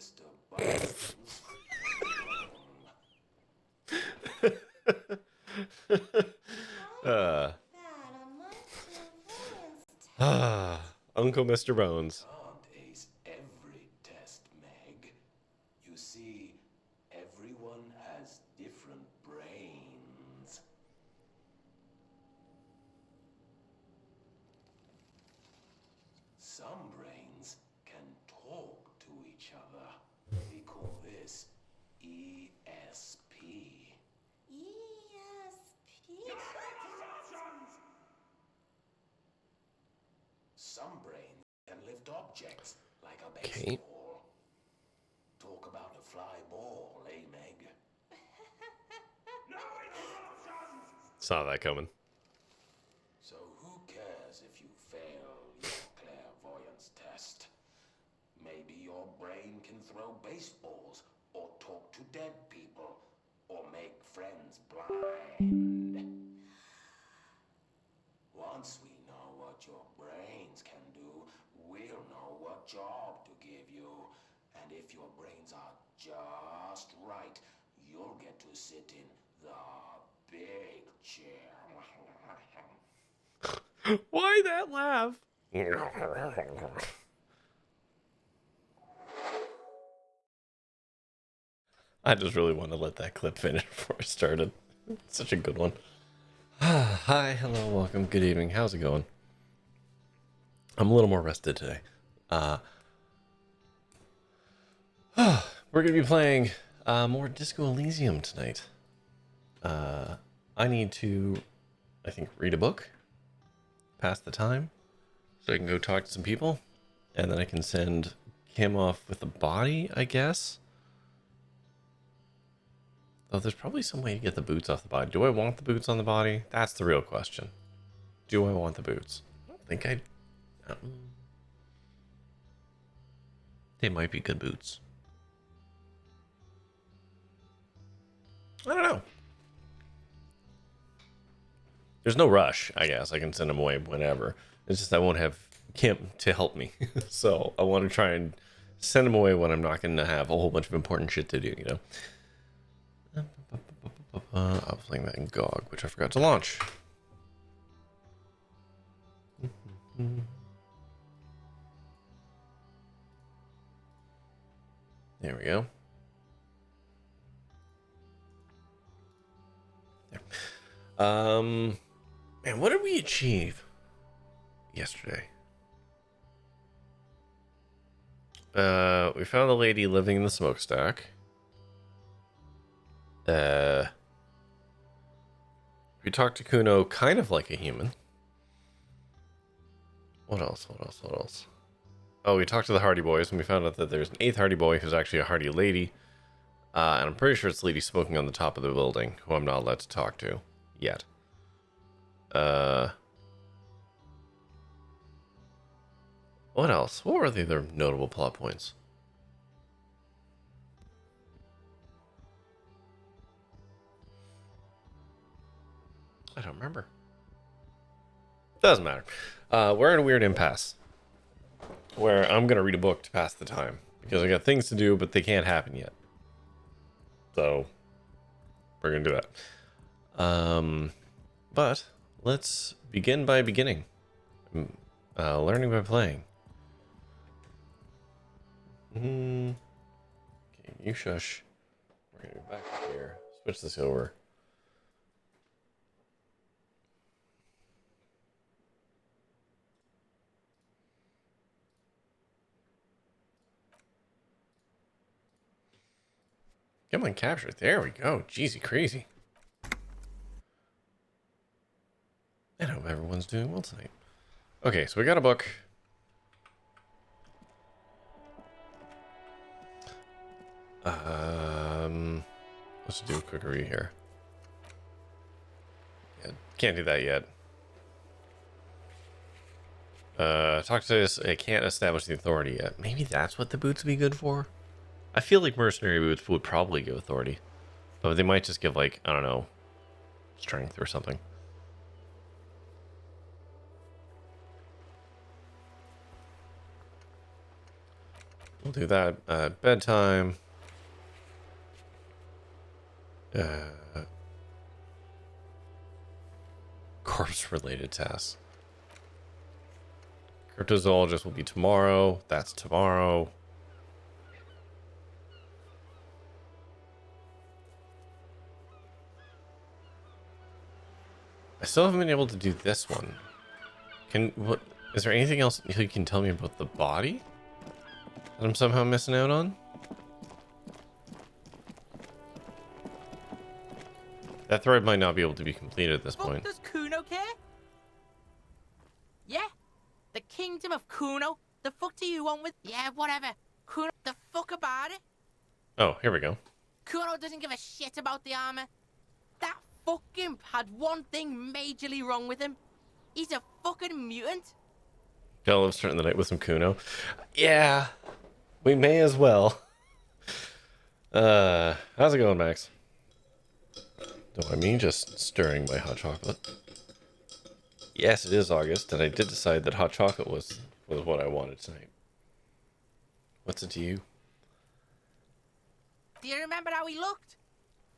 Mr. Bones. uh, That a clairvoyance Uncle Mr. Bones. Can't ace every test, Meg. You see, everyone has different brains. Some brains can talk to each other. We call this ESP. ESP? Some brains can lift objects like a Okay. baseball. Talk about a fly ball, eh, Meg? No interruptions! Saw that coming. So who cares if you fail your clairvoyance test? Maybe your brain can throw baseballs, or talk to dead people, or make friends blind. Once we know what your brains can do, we'll know what job to give you. And if your brains are just right, you'll get to sit in the big chair. Why that laugh? I just really want to let that clip finish before I started. It's such a good one. Hi, hello, welcome, good evening. How's it going? I'm a little more rested today. We're going to be playing more Disco Elysium tonight. I need to, I think, read a book, pass the time, so I can go talk to some people, and then I can send Kim off with the body, I guess. Though there's probably some way to get the boots off the body. Do I want the boots on the body? That's the real question. Do I want the boots? I don't think I... They might be good boots. I don't know. There's no rush, I guess. I can send them away whenever. It's just I won't have Kim to help me. So I want to try and send them away when I'm not going to have a whole bunch of important shit to do, you know? I was playing that in GOG, which I forgot to launch. There we go. There. Man, what did we achieve yesterday? We found the lady living in the smokestack. We talked to Kuno kind of like a human. What else? What else? What else? Oh, we talked to the Hardy Boys, and we found out that there's an 8th Hardy Boy who's actually a Hardy lady. And I'm pretty sure it's the lady smoking on the top of the building, who I'm not allowed to talk to yet. What else? What were the other notable plot points? I don't remember. Doesn't matter. We're in a weird impasse where I'm going to read a book to pass the time because I got things to do, but they can't happen yet. So we're going to do that. But let's begin by beginning. Learning by playing. Okay, you shush. We're going to go back up here. Switch this over. Come on, capture. There we go. Jeezy crazy. I hope everyone's doing well tonight. Okay, so we got a book. Let's do a quick review here. Yeah, can't do that yet. Talk to this. I can't establish the authority yet. Maybe that's what the boots would be good for. I feel like mercenary boots would probably give authority, but they might just give, like, I don't know, strength or something. We'll do that at bedtime. Corpse-related tasks. Cryptozoologist will be tomorrow. That's tomorrow. I still haven't been able to do this one. What is there anything else you can tell me about the body that I'm somehow missing out on? That thread might not be able to be completed at this point. Does Kuno care? Yeah, the kingdom of Kuno. The fuck do you want with? Yeah, whatever. Kuno, the fuck about it. Oh, here we go. Kuno doesn't give a shit about the armor. That fucking had one thing majorly wrong with him. He's a fucking mutant. Gotta love starting the night with some Kuno. Yeah, we may as well. How's it going, Max? Don't mind me just stirring my hot chocolate. Yes, it is August, and I did decide that hot chocolate was what I wanted tonight. What's it to you? Do you remember how he looked?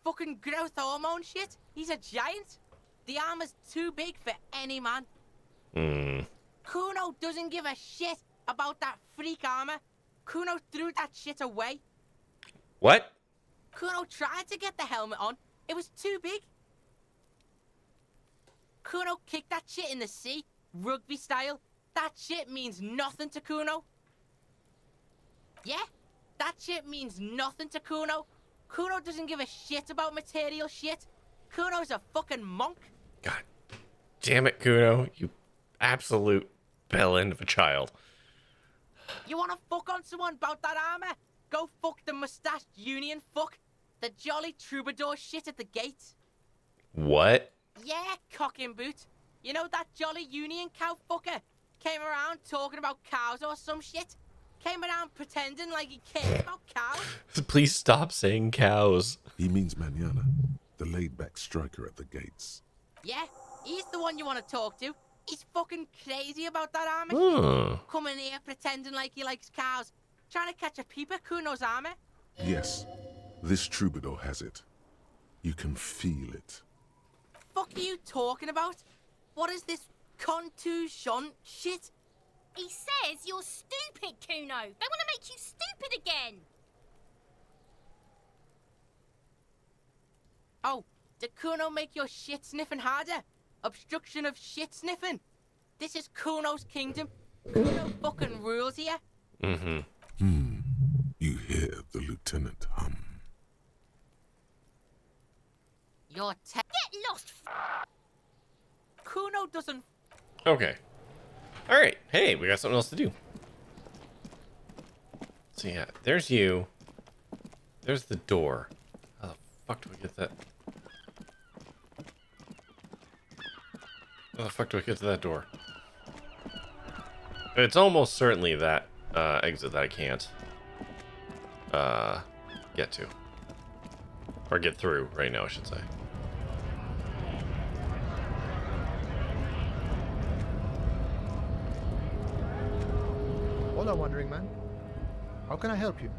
Fucking growth hormone shit. He's a giant. The armor's too big for any man. Kuno doesn't give a shit about that freak armor. Kuno threw that shit away. What? Kuno tried to get the helmet on. It was too big. Kuno kicked that shit in the sea, rugby style. That shit means nothing to Kuno. Yeah, that shit means nothing to Kuno. Kuno doesn't give a shit about material shit. Kuno's a fucking monk. God damn it, Kuno. You absolute bell end of a child. You wanna fuck on someone about that armor? Go fuck the mustached union fuck. The jolly troubadour shit at the gate. What? Yeah, cock and boot. You know that jolly union cow fucker? Came around talking about cows or some shit. Came around pretending like he cared about cows. Please stop saying cows. He means Manana, the laid-back striker at the gates. Yeah, he's the one you want to talk to. He's fucking crazy about that armor shit. Coming here pretending like he likes cows. Trying to catch a peep at Kuno's armor. Yes, this troubadour has it. You can feel it. Fuck are you talking about? What is this contusion shit? He says you're stupid, Kuno. They want to make you stupid again. Oh, did Kuno make your shit sniffing harder? Obstruction of shit sniffing. This is Kuno's kingdom. Kuno fucking rules here. You hear the lieutenant hum. You're Get lost. Kuno doesn't. Okay. Alright. Hey, we got something else to do. So yeah, there's you. There's the door. How the fuck do we get that? How the fuck do I get to that door? It's almost certainly that exit that I can't get to. Or get through right now, I should say. Hola, wandering man. How can I help you?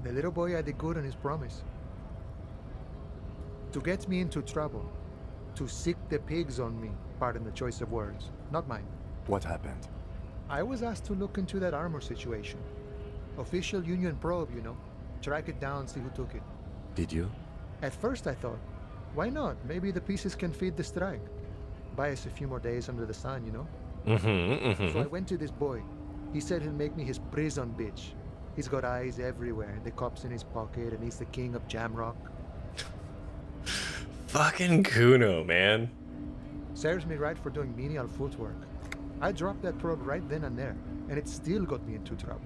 The little boy had the good on his promise. To get me into trouble. To sick the pigs on me. Pardon the choice of words. Not mine. What happened? I was asked to look into that armor situation. Official Union probe, you know. Track it down, see who took it. Did you? At first I thought, why not? Maybe the pieces can feed the strike. Buy us a few more days under the sun, you know? So I went to this boy. He said he'll make me his prison bitch. He's got eyes everywhere, the cops in his pocket, and he's the king of Jamrock. Fucking Kuno, man. Serves me right for doing menial footwork. I dropped that probe right then and there, and it still got me into trouble.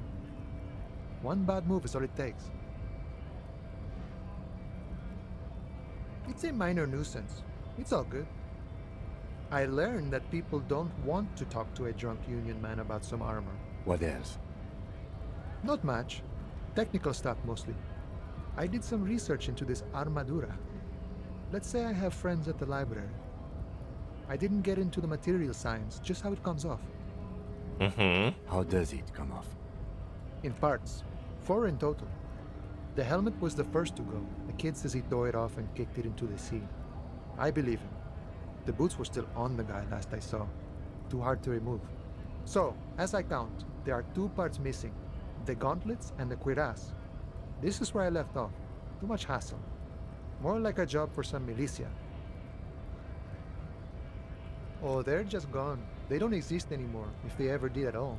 One bad move is all it takes. It's a minor nuisance. It's all good. I learned that people don't want to talk to a drunk Union man about some armor. What else? Not much. Technical stuff mostly. I did some research into this armadura. Let's say I have friends at the library. I didn't get into the material science, just how it comes off. How does it come off? In parts. 4 in total. The helmet was the first to go. The kid says he tore it off and kicked it into the sea. I believe him. The boots were still on the guy last I saw. Too hard to remove. So, as I count, there are 2 parts missing. The gauntlets and the cuirass. This is where I left off. Too much hassle. More like a job for some militia. Oh, they're just gone. They don't exist anymore, if they ever did at all.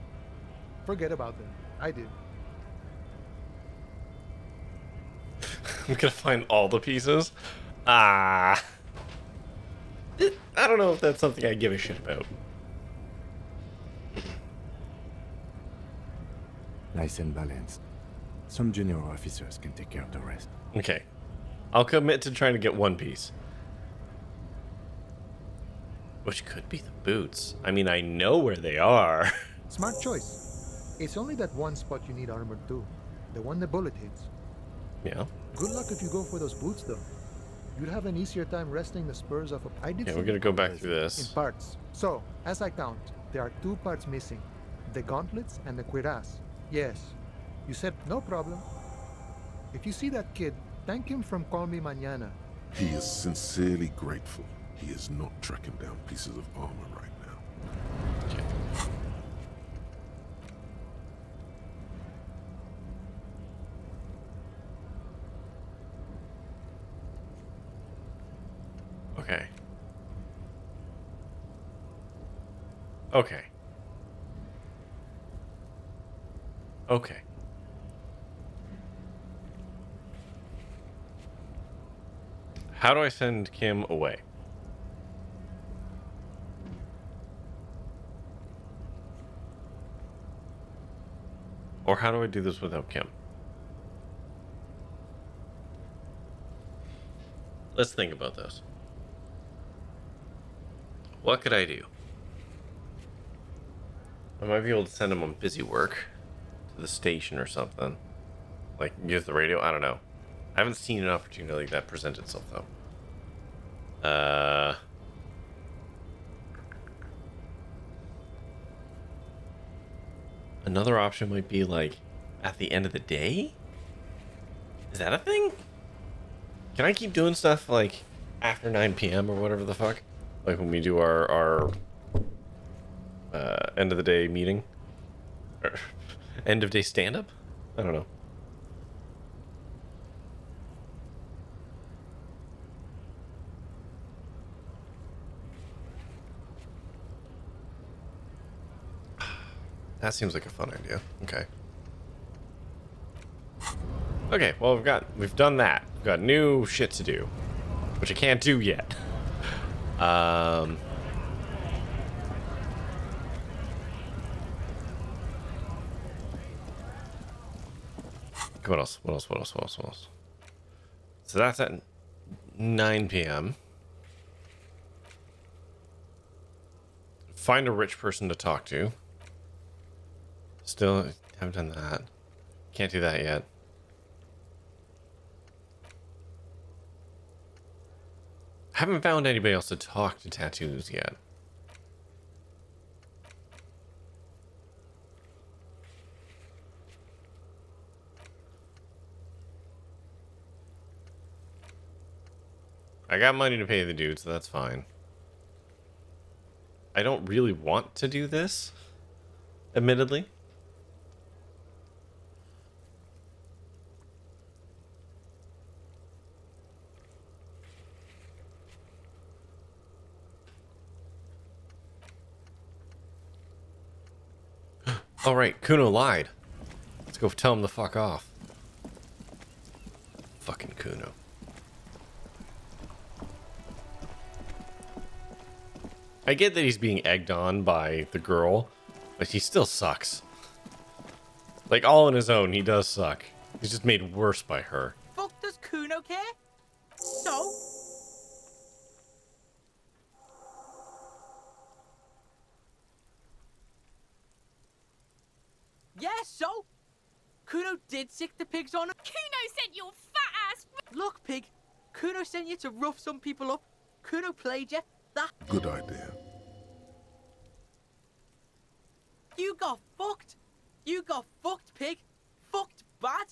Forget about them. I did. I'm gonna find all the pieces. I don't know if that's something I give a shit about. Nice and balanced. Some junior officers can take care of the rest. Okay. I'll commit to trying to get one piece. Which could be the boots. I mean, I know where they are. Smart choice. It's only that one spot you need armor too. The one the bullet hits. Yeah. Good luck if you go for those boots though. You'd have an easier time wresting the spurs off of... I did Yeah, see we're gonna go back through in this. parts. So, as I count, there are 2 parts missing. The gauntlets and the cuirass. Yes. You said no problem. If you see that kid, thank him from Call Me Mañana. He is sincerely grateful he is not tracking down pieces of armor right now. Okay. Okay. Okay. Okay. How do I send Kim away? Or how do I do this without Kim? Let's think about this. What could I do? I might be able to send him on busy work to the station or something. Like, use the radio? I don't know. I haven't seen an opportunity like that present itself, though. Another option might be, like, at the end of the day? Is that a thing? Can I keep doing stuff, like, after 9 p.m. or whatever the fuck? Like, when we do our end of the day meeting? Or end of day stand-up? I don't know. That seems like a fun idea. Okay. Okay, well we've done that. We've got new shit to do, which I can't do yet. What else? What else? What else? What else? What else? So that's at 9 p.m. Find a rich person to talk to. Still haven't done that. Can't do that yet. Haven't found anybody else to talk to tattoos yet. I got money to pay the dude, so that's fine. I don't really want to do this, admittedly. All right, Kuno lied. Let's go tell him to fuck off. Fucking Kuno. I get that he's being egged on by the girl, but he still sucks. Like, all on his own, he does suck. He's just made worse by her. Fuck does Kuno care? So? Yeah, so? Kuno did sick the pigs on him. Kuno sent your fat ass. Look, pig. Kuno sent you to rough some people up. Kuno played you. That. Good idea. You got fucked. You got fucked, pig. fucked bad.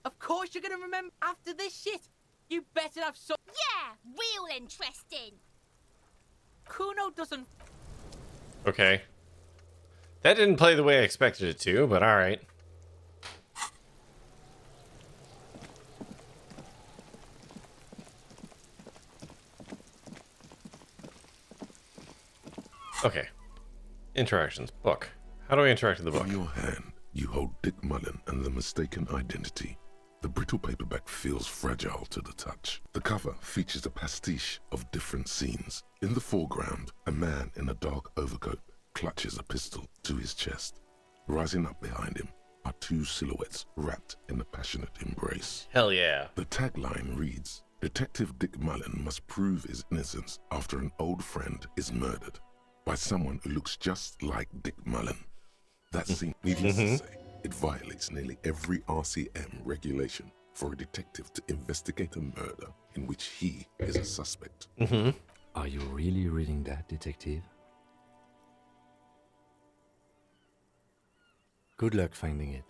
Of course you're gonna remember after this shit. You better have some. Yeah, real interesting. Kuno doesn't. Okay. That didn't play the way I expected it to, but alright. Okay. Interactions. Book. How do I interact with the book? In your hand, you hold Dick Mullen and the mistaken identity. The brittle paperback feels fragile to the touch. The cover features a pastiche of different scenes. In the foreground, a man in a dark overcoat clutches a pistol to his chest. Rising up behind him are two silhouettes wrapped in a passionate embrace. Hell yeah. The tagline reads, Detective Dick Mullen must prove his innocence after an old friend is murdered by someone who looks just like Dick Mullen. That scene, needless to say, it violates nearly every RCM regulation for a detective to investigate a murder in which he is a suspect. Are you really reading that, detective? Good luck finding it.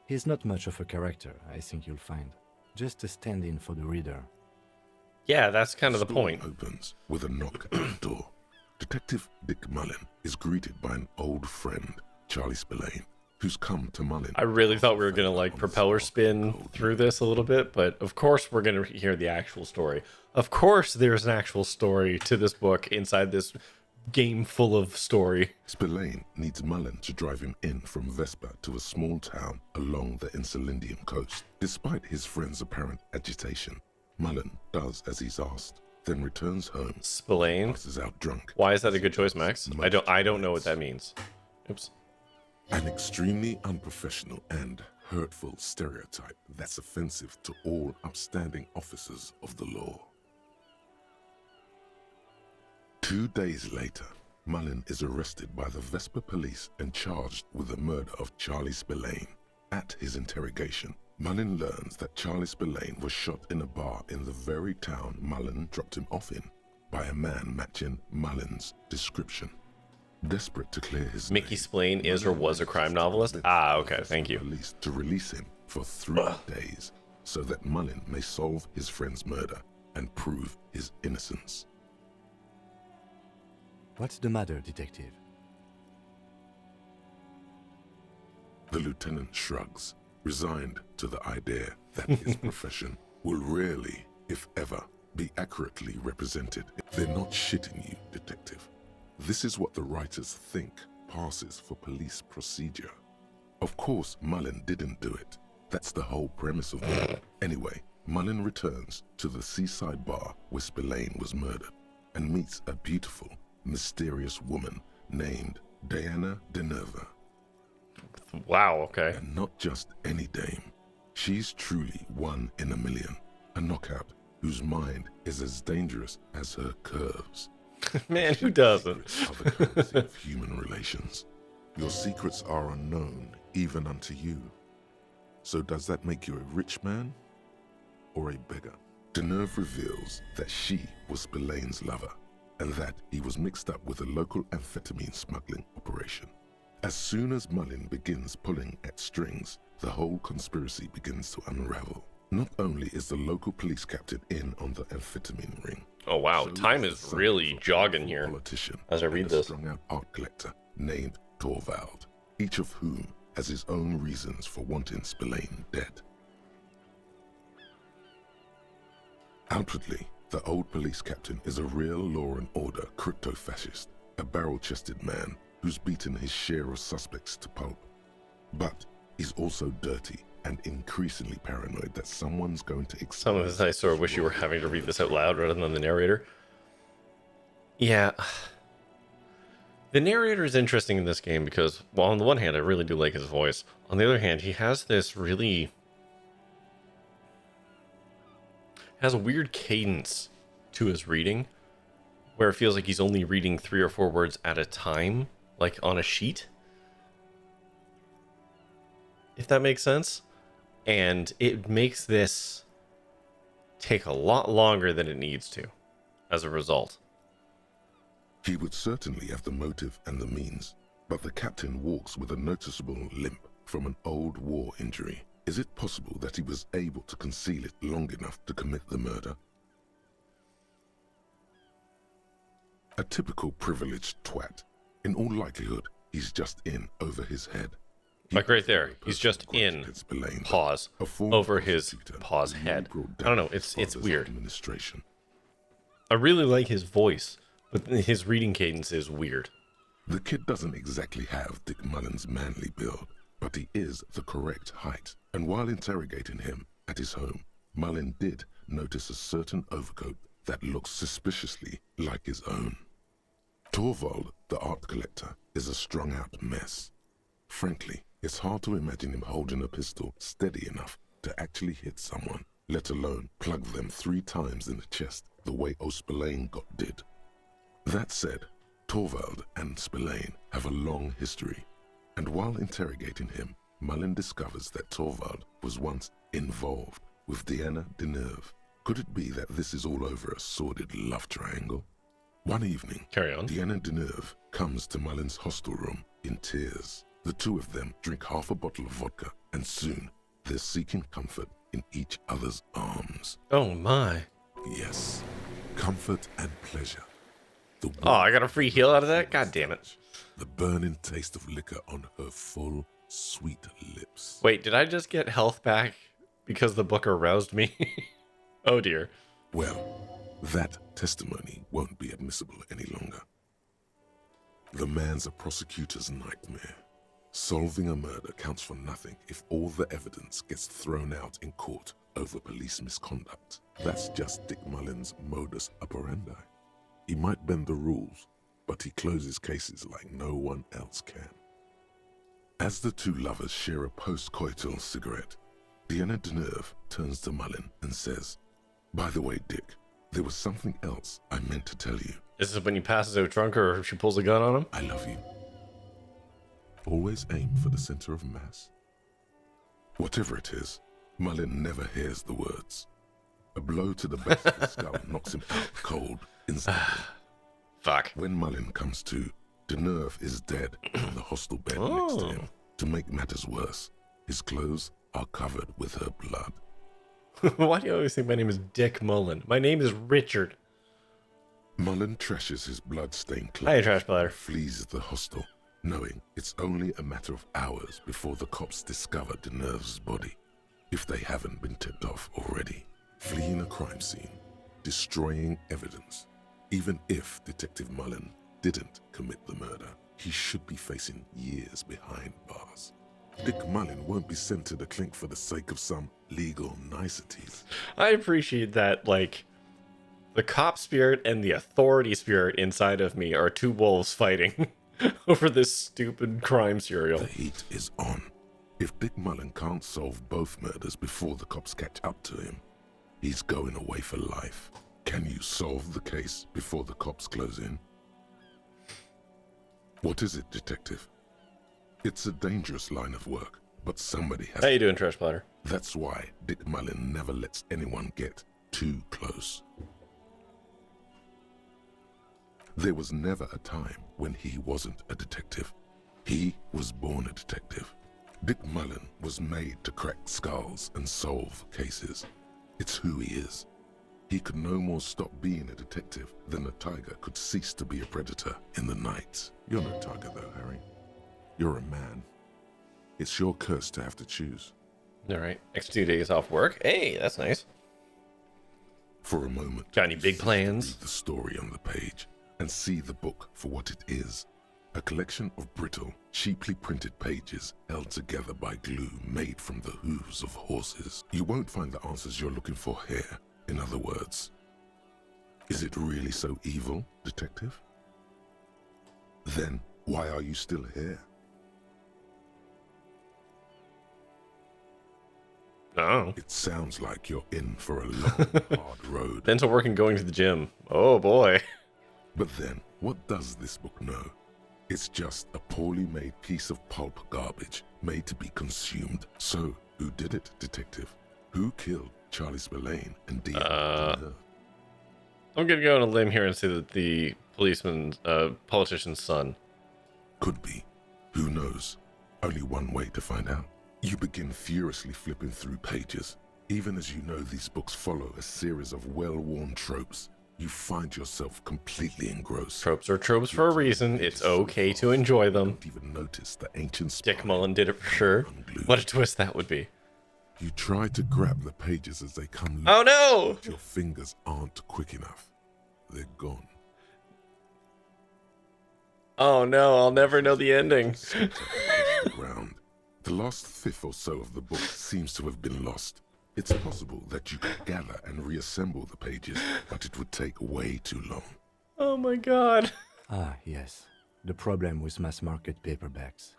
He's not much of a character, I think you'll find. Just a stand-in for the reader. Yeah, that's kind of the Store point. opens with a knock at the door. Detective Dick Mullen is greeted by an old friend, Charlie Spillane, who's come to Mullen. I really thought we were going to like propeller spin through this a little bit, but of course we're going to hear the actual story. Of course there's an actual story to this book inside this game full of story. Spillane needs Mullen to drive him in from Vespa to a small town along the Insulindian coast. Despite his friend's apparent agitation, Mullen does as he's asked, then returns home. Spillane. Passes out drunk. Why is that a good choice, Max? I don't know what that means. Oops. An extremely unprofessional and hurtful stereotype that's offensive to all upstanding officers of the law. 2 days later, Mullen is arrested by the Vespa police and charged with the murder of Charlie Spillane. At his interrogation, Mullen learns that Charlie Spillane was shot in a bar in the very town Mullen dropped him off in by a man matching Mullen's description. Desperate to clear his Mickey name, Spillane is or was a crime novelist? Ah, okay, thank you. Police to release him for 3 days so that Mullen may solve his friend's murder and prove his innocence. What's the matter, detective? The lieutenant shrugs, resigned to the idea that his profession will rarely, if ever, be accurately represented. They're not shitting you, detective. This is what the writers think passes for police procedure. Of course, Mullen didn't do it. That's the whole premise of it. Anyway, Mullen returns to the seaside bar where Spillane was murdered and meets a beautiful, mysterious woman named Diana Denerva. Wow, okay. And not just any dame. She's truly one in a million. A knockout whose mind is as dangerous as her curves. Man, who doesn't? Secrets are the currency of human relations. Your secrets are unknown even unto you. So does that make you a rich man or a beggar? Denerve reveals that she was Spillane's lover and that he was mixed up with a local amphetamine smuggling operation. As soon as Mullen begins pulling at strings, the whole conspiracy begins to unravel. Not only is the local police captain in on the amphetamine ring. Oh wow, so time the is son really of a jogging powerful here politician as I read and a this. strung-out art collector named Torvald, each of whom has his own reasons for wanting Spillane dead. Outwardly, the old police captain is a real law and order crypto-fascist, a barrel-chested man who's beaten his share of suspects to pulp. But he's also dirty and increasingly paranoid that someone's going to expose. Some of this I sort of wish you were having to read this out loud rather than the narrator. Yeah. The narrator is interesting in this game because, well, on the one hand, I really do like his voice. On the other hand, he has this really... has a weird cadence to his reading, where it feels like he's only reading 3 or 4 words at a time, like on a sheet. If that makes sense. And it makes this take a lot longer than it needs to, as a result. He would certainly have the motive and the means, but the captain walks with a noticeable limp from an old war injury. Is it possible that he was able to conceal it long enough to commit the murder? A typical privileged twat. In all likelihood, he's just in over his head. Like right there, he's just in, pause, over his pause head. I don't know, it's weird. I really like his voice, but his reading cadence is weird. The kid doesn't exactly have Dick Mullen's manly build, but he is the correct height. And while interrogating him at his home, Mullen did notice a certain overcoat that looks suspiciously like his own. Torvald, the art collector, is a strung-out mess. Frankly, it's hard to imagine him holding a pistol steady enough to actually hit someone, let alone plug them 3 times in the chest the way O'Spillane did. That said, Torvald and Spillane have a long history, and while interrogating him, Mullen discovers that Torvald was once involved with Deanna Deneuve. Could it be that this is all over a sordid love triangle? One evening, Carry on. Deanna Deneuve comes to Mullen's hostel room in tears. The two of them drink half a bottle of vodka, and soon they're seeking comfort in each other's arms. Oh my. Yes, comfort and pleasure. Oh, I got a free heal out of that? God damn it. The burning taste of liquor on her full, sweet lips. Wait, did I just get health back because the book aroused me? Oh dear. Well, that testimony won't be admissible any longer. The man's a prosecutor's nightmare. Solving a murder counts for nothing if all the evidence gets thrown out in court over police misconduct. That's just Dick Mullen's modus operandi. He might bend the rules, but he closes cases like no one else can. As the two lovers share a post-coital cigarette, Deanna Deneuve turns to Mullen and says, "By the way, Dick, there was something else I meant to tell you." This is when he passes out drunk or she pulls a gun on him? I love you. Always aim for the center of mass. Whatever it is, Mullen never hears the words. A blow to the base of the skull knocks him out cold instantly. Fuck. When Mullen comes to, Deneuve is dead on the hostel bed next to him. To make matters worse, his clothes are covered with her blood. Why do you always think my name is Dick Mullen? My name is Richard. Mullen trashes his blood-stained Hi, clothes trash bladder. and flees the hostel, knowing it's only a matter of hours before the cops discover Deneuve's body, if they haven't been tipped off already. Fleeing a crime scene, destroying evidence. Even if Detective Mullen didn't commit the murder, he should be facing years behind bars. Dick Mullen won't be sent to the clink for the sake of some legal niceties. I appreciate that, like, the cop spirit and the authority spirit inside of me are two wolves fighting over this stupid crime serial. The heat is on. If Dick Mullen can't solve both murders before the cops catch up to him, he's going away for life. Can you solve the case before the cops close in? What is it, Detective? It's a dangerous line of work, but somebody has How you doing, trash bladder? That's why Dick Mullen never lets anyone get too close. There was never a time when he wasn't a detective. He was born a detective. Dick Mullen was made to crack skulls and solve cases. It's who he is. He could no more stop being a detective than a tiger could cease to be a predator in the night. You're no tiger though, Harry. You're a man. It's your curse to have to choose. All right, next 2 days off work. Hey, that's nice. For a moment, Got any big you plans? read the story on the page and see the book for what it is. A collection of brittle, cheaply printed pages held together by glue made from the hooves of horses. You won't find the answers you're looking for here. In other words, is it really so evil, Detective? Then why are you still here? Oh. It sounds like you're in for a long, hard road. Dental work and going to the gym. Oh boy. But then, what does this book know? It's just a poorly made piece of pulp garbage made to be consumed. So, who did it, Detective? Who killed Charlie Spillane and Deanna? I'm gonna go on a limb here and say that the politician's son. Could be. Who knows? Only one way to find out. You begin furiously flipping through pages. Even as you know these books follow a series of well-worn tropes, you find yourself completely engrossed. Tropes are tropes for a reason. It's okay to enjoy them. Don't even notice the ancient Dick spine Mullen did it for sure. unglued. What a twist that would be. You try to grab the pages as they come loose. Oh no! But your fingers aren't quick enough. They're gone. Oh no, I'll never know the ending. Ground. The last fifth or so of the book seems to have been lost. It's possible that you could gather and reassemble the pages, but it would take way too long. Oh my god. Ah, yes. The problem with mass-market paperbacks.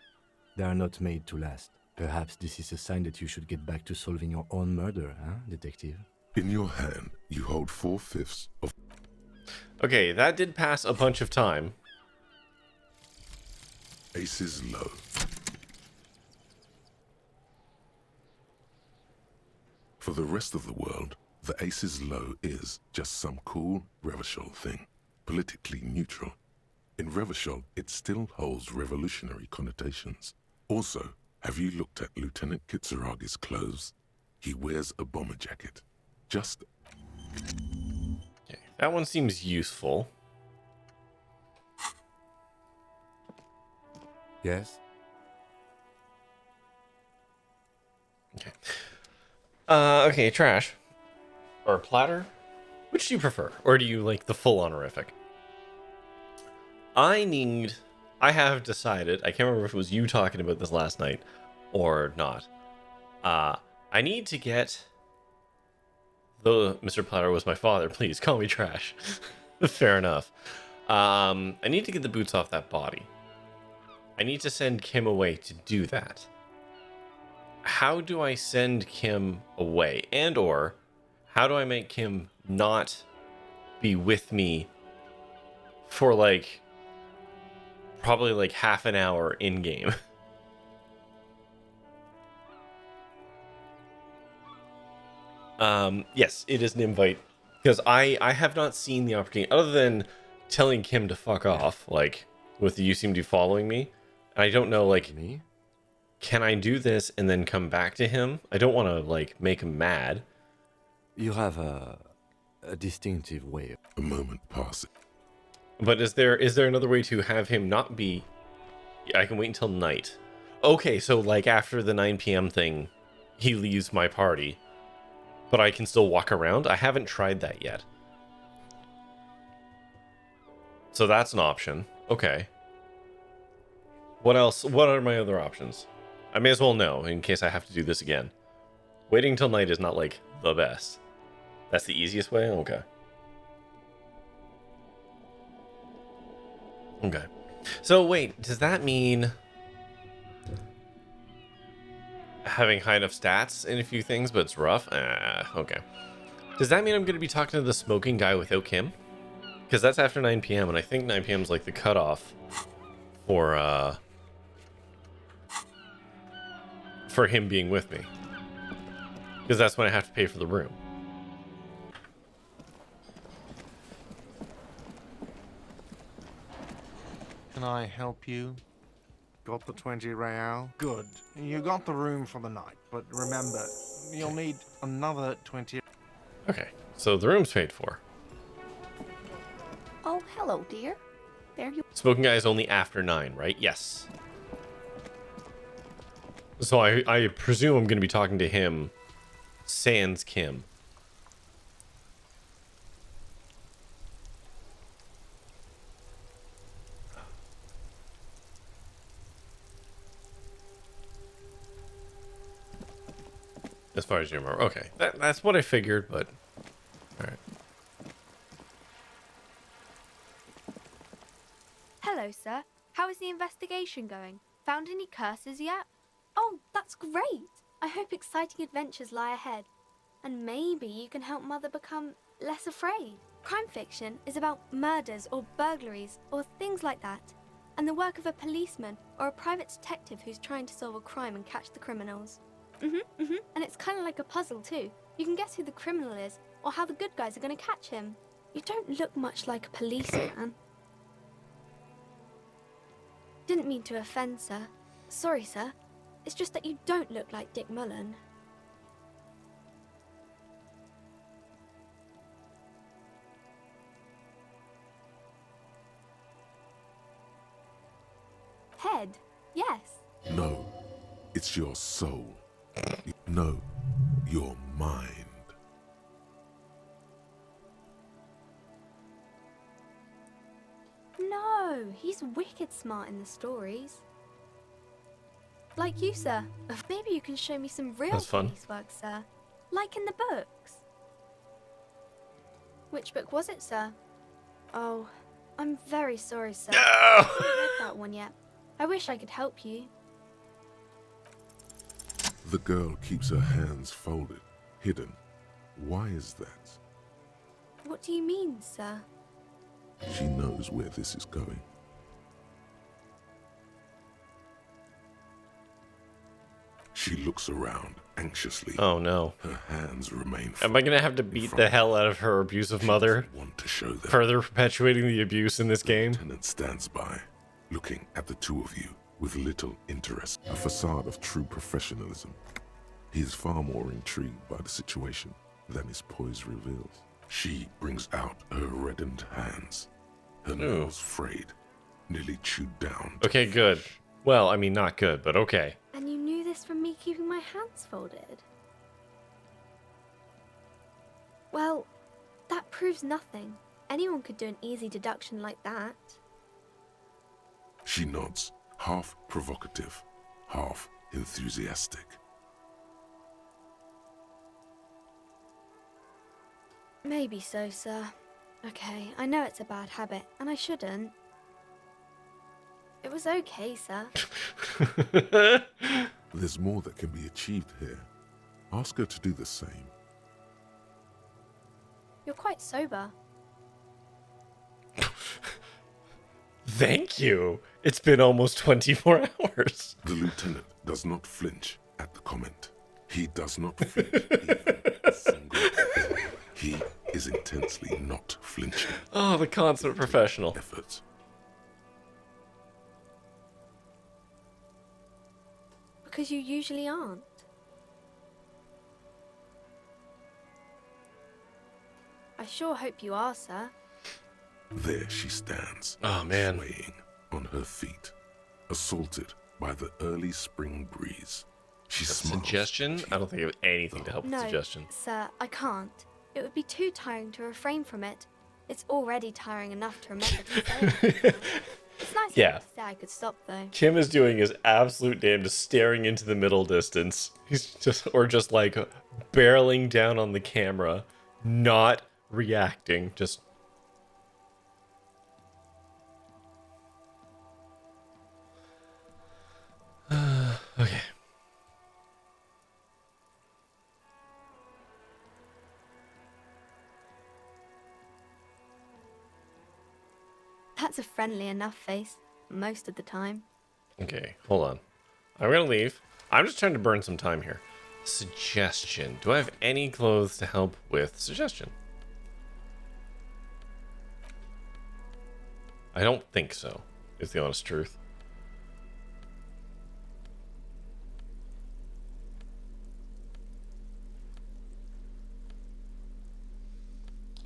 They are not made to last. Perhaps this is a sign that you should get back to solving your own murder, huh, detective? In your hand, you hold 4/5 of Okay, that did pass a bunch of time. Aces Low. For the rest of the world, the Aces Low is just some cool Revachol thing, politically neutral. In Revachol, it still holds revolutionary connotations. Also, have you looked at Lieutenant Kitsuragi's clothes? He wears a bomber jacket. Just Okay, that one seems useful. Yes? Okay. Okay, trash. Or platter? Which do you prefer? Or do you like the full honorific? I have decided, I can't remember if it was you talking about this last night or not. I need to get, though Mr. Platter was my father, please call me trash. Fair enough. I need to get the boots off that body. I need to send Kim away to do that. How do I send Kim away? And or how do I make Kim not be with me for like probably like half an hour in game? Yes, it is an invite because I have not seen the opportunity other than telling Kim to fuck off, like with the you seem to be following me. And I don't know, like, Me? can I do this and then come back to him? I don't want to like make him mad. You have a distinctive way. a moment passes. But is there another way to have him not be? I can wait until night. Okay, so like after the 9 p.m. thing, he leaves my party, but I can still walk around. I haven't tried that yet. So that's an option. Okay. What else? What are my other options? I may as well know in case I have to do this again. Waiting until night is not like the best. That's the easiest way? Okay. Okay. So wait, does that mean having high enough stats in a few things, but it's rough? Okay. Does that mean I'm going to be talking to the smoking guy without Kim? Because that's after 9 p.m. and I think 9 p.m. is like the cutoff for him being with me. Because that's when I have to pay for the room. Can I help you? Got the 20 real? Good. You got the room for the night, but remember, you'll need another 20. Okay, so the room's paid for. Oh, hello, dear. There you... Smoking guy is only after 9, right? Yes. So I presume I'm going to be talking to him sans Kim. As far as you remember. Okay, that's what I figured, but... Alright. Hello, sir. How is the investigation going? Found any curses yet? Oh, that's great! I hope exciting adventures lie ahead. And maybe you can help Mother become less afraid. Crime fiction is about murders or burglaries or things like that. And the work of a policeman or a private detective who's trying to solve a crime and catch the criminals. And it's kind of like a puzzle too. You can guess who the criminal is or how the good guys are going to catch him. You don't look much like a policeman. Didn't mean to offend, sir. Sorry, sir. It's just that you don't look like Dick Mullen. Head, yes. No, it's your soul. No, your mind. No, he's wicked smart in the stories. Like you, sir. Maybe you can show me some real That's fun. police work, sir. Like in the books. Which book was it, sir? Oh, I'm very sorry, sir. No! I haven't read that one yet. I wish I could help you. The girl keeps her hands folded, hidden. Why is that? What do you mean, sir? She knows where this is going. She looks around anxiously. Oh no. Her hands remain Am I gonna have to beat the hell out of her abusive mother? Want to show them. Further perpetuating the abuse in this game? The lieutenant stands by, looking at the two of you with little interest. A facade of true professionalism. He is far more intrigued by the situation than his poise reveals. She brings out her reddened hands, her nails frayed, nearly chewed down. Okay, good. Well, I mean, not good, but okay. And you knew this from me keeping my hands folded? Well, that proves nothing. Anyone could do an easy deduction like that. She nods, half provocative, half enthusiastic. Maybe so, sir. Okay, I know it's a bad habit, and I shouldn't. It was okay, sir. There's more that can be achieved here. Ask her to do the same. You're quite sober. Thank you. It's been almost 24 hours. The lieutenant does not flinch at the comment. He does not flinch even a single bit. He is intensely not flinching. Oh, the consummate professional. Efforts. Because you usually aren't. I sure hope you are, sir. There she stands. Oh, man. Swaying on her feet, assaulted by the early spring breeze. She smiles. Suggestion? I don't think I have anything to help with No, suggestion. sir, I can't. It would be too tiring to refrain from it. It's already tiring enough to remember to say it. It's nice of you Yeah. to say I could stop, though. Kim is doing his absolute damnedest, staring into the middle distance. He's just like barreling down on the camera, not reacting, just. Okay. That's a friendly enough face, most of the time. Okay, hold on. I'm gonna leave. I'm just trying to burn some time here. Suggestion. Do I have any clothes to help with suggestion? I don't think so, is the honest truth.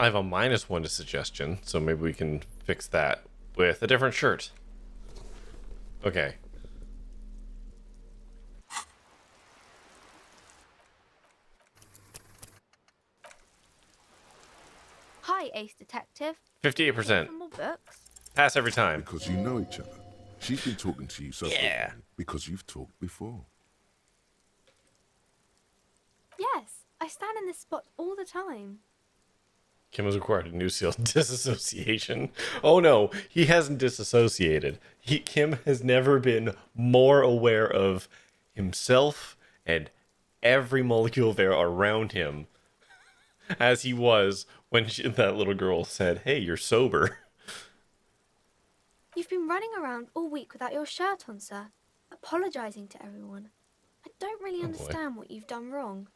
I have a -1 to suggestion, so maybe we can fix that with a different shirt. Okay. Hi, Ace Detective. 58%. For more books? Pass every time. Because you know each other. She's been talking to you so Yeah. openly because you've talked before. Yes, I stand in this spot all the time. Kim has acquired a new seal, disassociation. Oh no, he hasn't disassociated. Kim has never been more aware of himself and every molecule there around him as he was when that little girl said, "Hey, you're sober." You've been running around all week without your shirt on, sir, apologizing to everyone. I don't really understand what you've done wrong.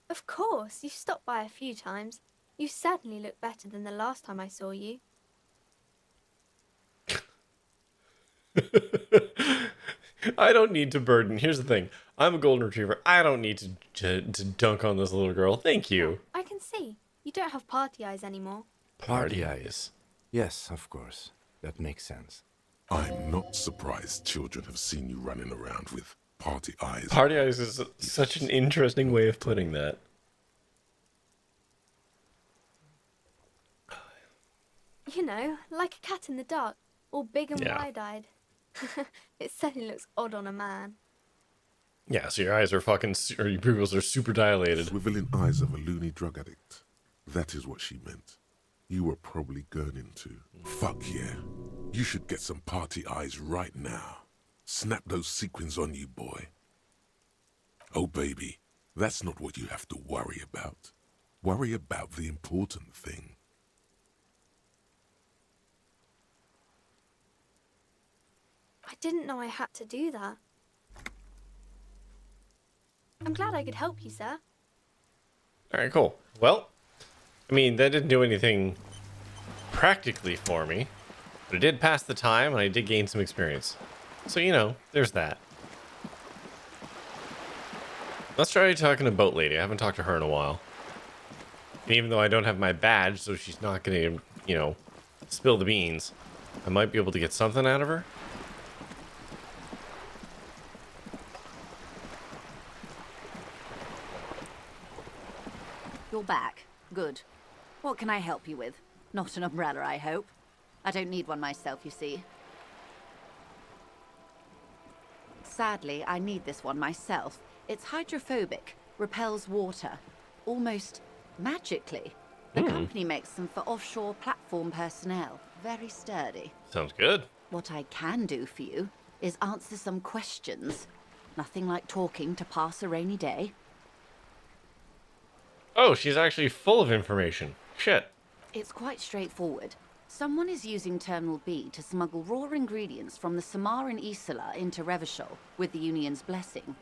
Of course, you've stopped by a few times. You certainly look better than the last time I saw you. I don't need to burden. Here's the thing. I'm a golden retriever. I don't need to dunk on this little girl. Thank you. I can see. You don't have party eyes anymore. Party eyes. Yes, of course. That makes sense. I'm not surprised children have seen you running around with party eyes. Party eyes is such an interesting way of putting that. You know, like a cat in the dark, all big and wide-eyed. It certainly looks odd on a man. Yeah, so your eyes are fucking, or your pupils are super dilated. Swiveling eyes of a loony drug addict. That is what she meant. You were probably gurning too. Fuck yeah. You should get some party eyes right now. Snap those sequins on you, boy. Oh, baby, that's not what you have to worry about. Worry about the important thing. I didn't know I had to do that. I'm glad I could help you, sir. Alright, cool. Well, I mean, that didn't do anything practically for me, but it did pass the time, and I did gain some experience. So, you know, there's that. Let's try talking to Boat Lady. I haven't talked to her in a while. And even though I don't have my badge, so she's not going to, you know, spill the beans, I might be able to get something out of her. You're back. Good. What can I help you with? Not an umbrella, I hope. I don't need one myself, you see. Sadly, I need this one myself. It's hydrophobic, repels water, almost magically. The company makes them for offshore platform personnel. Very sturdy. Sounds good. What I can do for you is answer some questions. Nothing like talking to pass a rainy day. Oh, she's actually full of information. Shit. It's quite straightforward. Someone is using Terminal B to smuggle raw ingredients from the Samaran Isola into Revachol with the Union's blessing.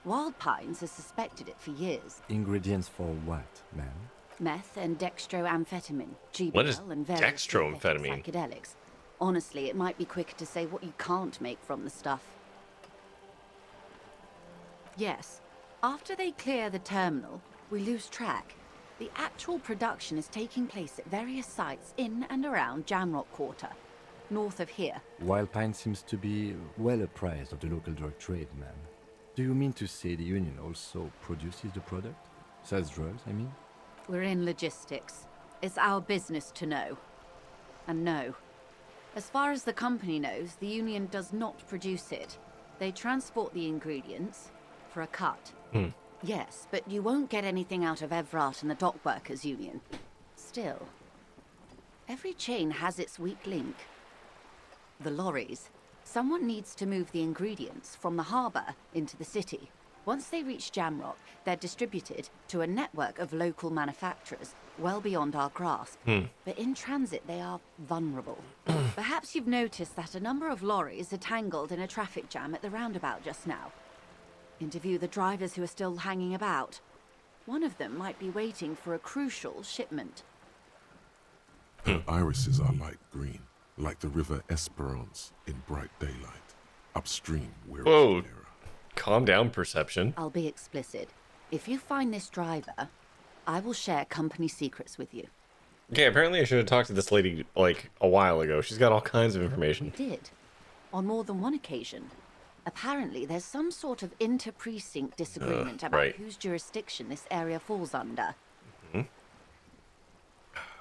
Wild Pines has suspected it for years. Ingredients for what, ma'am? Meth and dextroamphetamine, What is GBL and various dextroamphetamine? psychedelics. Honestly, it might be quicker to say what you can't make from the stuff. Yes, after they clear the terminal, we lose track. The actual production is taking place at various sites in and around Jamrock Quarter, north of here. Wild Pine seems to be well apprised of the local drug trade, ma'am. Do you mean to say the Union also produces the product? Sells drugs, I mean? We're in logistics. It's our business to know. And no. As far as the company knows, the Union does not produce it. They transport the ingredients for a cut. Yes, but you won't get anything out of Evrat and the Dockworkers Union. Still, every chain has its weak link. The lorries. Someone needs to move the ingredients from the harbour into the city. Once they reach Jamrock, they're distributed to a network of local manufacturers well beyond our grasp. But in transit, they are vulnerable. Perhaps you've noticed that a number of lorries are tangled in a traffic jam at the roundabout just now. Interview the drivers who are still hanging about. One of them might be waiting for a crucial shipment. Her irises are light green, like the river Esperance in bright daylight. Upstream, where Whoa. Calm down, Perception. I'll be explicit. If you find this driver, I will share company secrets with you. Okay, apparently I should have talked to this lady, like, a while ago. She's got all kinds of information. We did. On more than one occasion. Apparently, there's some sort of inter-precinct disagreement about whose jurisdiction this area falls under.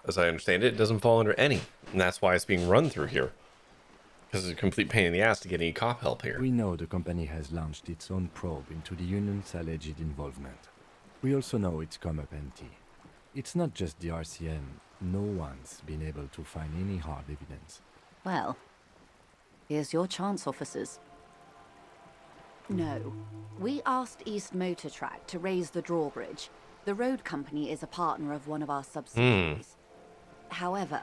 As I understand it, it doesn't fall under any. And that's why it's being run through here. Because it's a complete pain in the ass to get any cop help here. We know the company has launched its own probe into the Union's alleged involvement. We also know it's come up empty. It's not just the RCM. No one's been able to find any hard evidence. Well, here's your chance, officers. No. We asked East Motor Track to raise the drawbridge. The road company is a partner of one of our subsidiaries. However,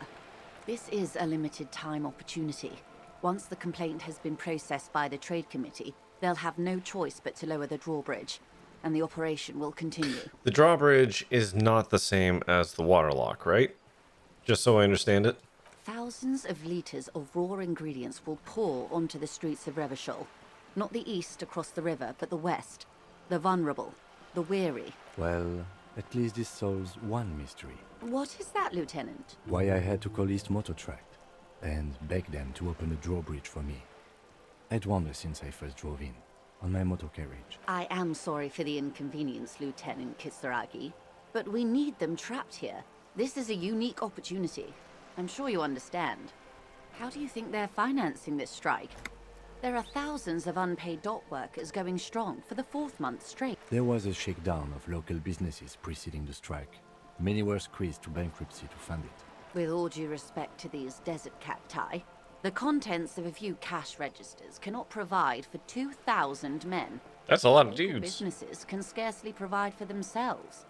this is a limited time opportunity. Once the complaint has been processed by the Trade Committee, they'll have no choice but to lower the drawbridge, and the operation will continue. The drawbridge is not the same as the waterlock, right? Just so I understand it. Thousands of liters of raw ingredients will pour onto the streets of Revachol. Not the east across the river, but the west. The vulnerable. The weary. Well, at least this solves one mystery. What is that, Lieutenant? Why I had to call East Motor Tract and beg them to open a drawbridge for me. I'd wandered since I first drove in, on my motor carriage. I am sorry for the inconvenience, Lieutenant Kisaragi, but we need them trapped here. This is a unique opportunity. I'm sure you understand. How do you think they're financing this strike? There are thousands of unpaid dock workers going strong for the 4th month straight. There was a shakedown of local businesses preceding the strike. Many were squeezed to bankruptcy to fund it. With all due respect to these desert cacti, the contents of a few cash registers cannot provide for 2,000 men. That's a lot of Local dudes. Businesses can scarcely provide for themselves.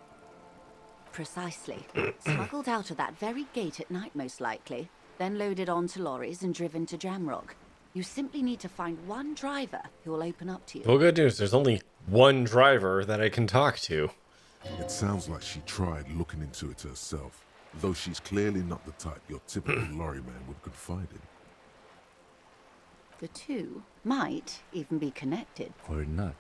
Precisely. Smuggled out of that very gate at night, most likely, then loaded onto lorries and driven to Jamrock. You simply need to find one driver who will open up to you. Well, good news. There's only one driver that I can talk to. It sounds like she tried looking into it herself, though she's clearly not the type your typical lorryman would confide in. The two might even be connected. Or not.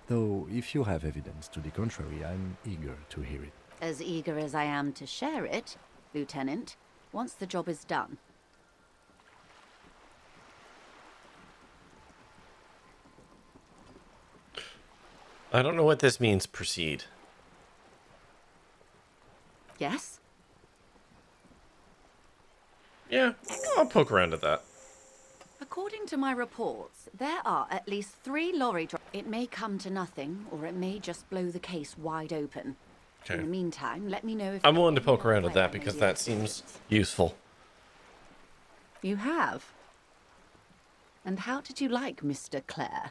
Though, if you have evidence to the contrary, I'm eager to hear it. As eager as I am to share it, Lieutenant, once the job is done. I don't know what this means, proceed. Yes? Yeah, I'll poke around at that. According to my reports, there are at least 3 lorry drivers. It may come to nothing, or it may just blow the case wide open. Okay. In the meantime, let me know if... I'm willing to poke around at that because that seems useful. You have? And how did you like Mr. Clare?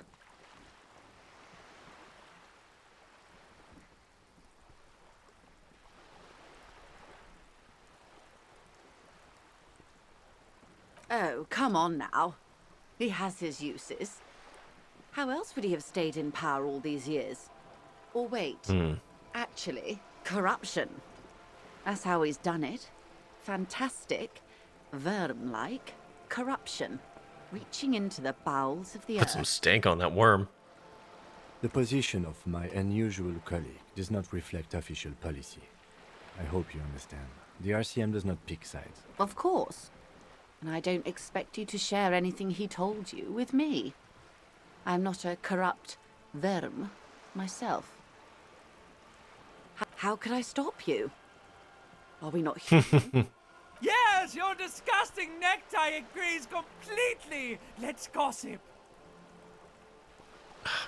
Oh, come on now. He has his uses. How else would he have stayed in power all these years? Or wait, actually, corruption. That's how he's done it. Fantastic, worm-like corruption. Reaching into the bowels of the Put some earth. stank on that worm. The position of my unusual colleague does not reflect official policy. I hope you understand. The RCM does not pick sides. Of course. And I don't expect you to share anything he told you with me. I'm not a corrupt worm myself. How could I stop you? Are we not human? Yes, your disgusting necktie agrees completely. Let's gossip.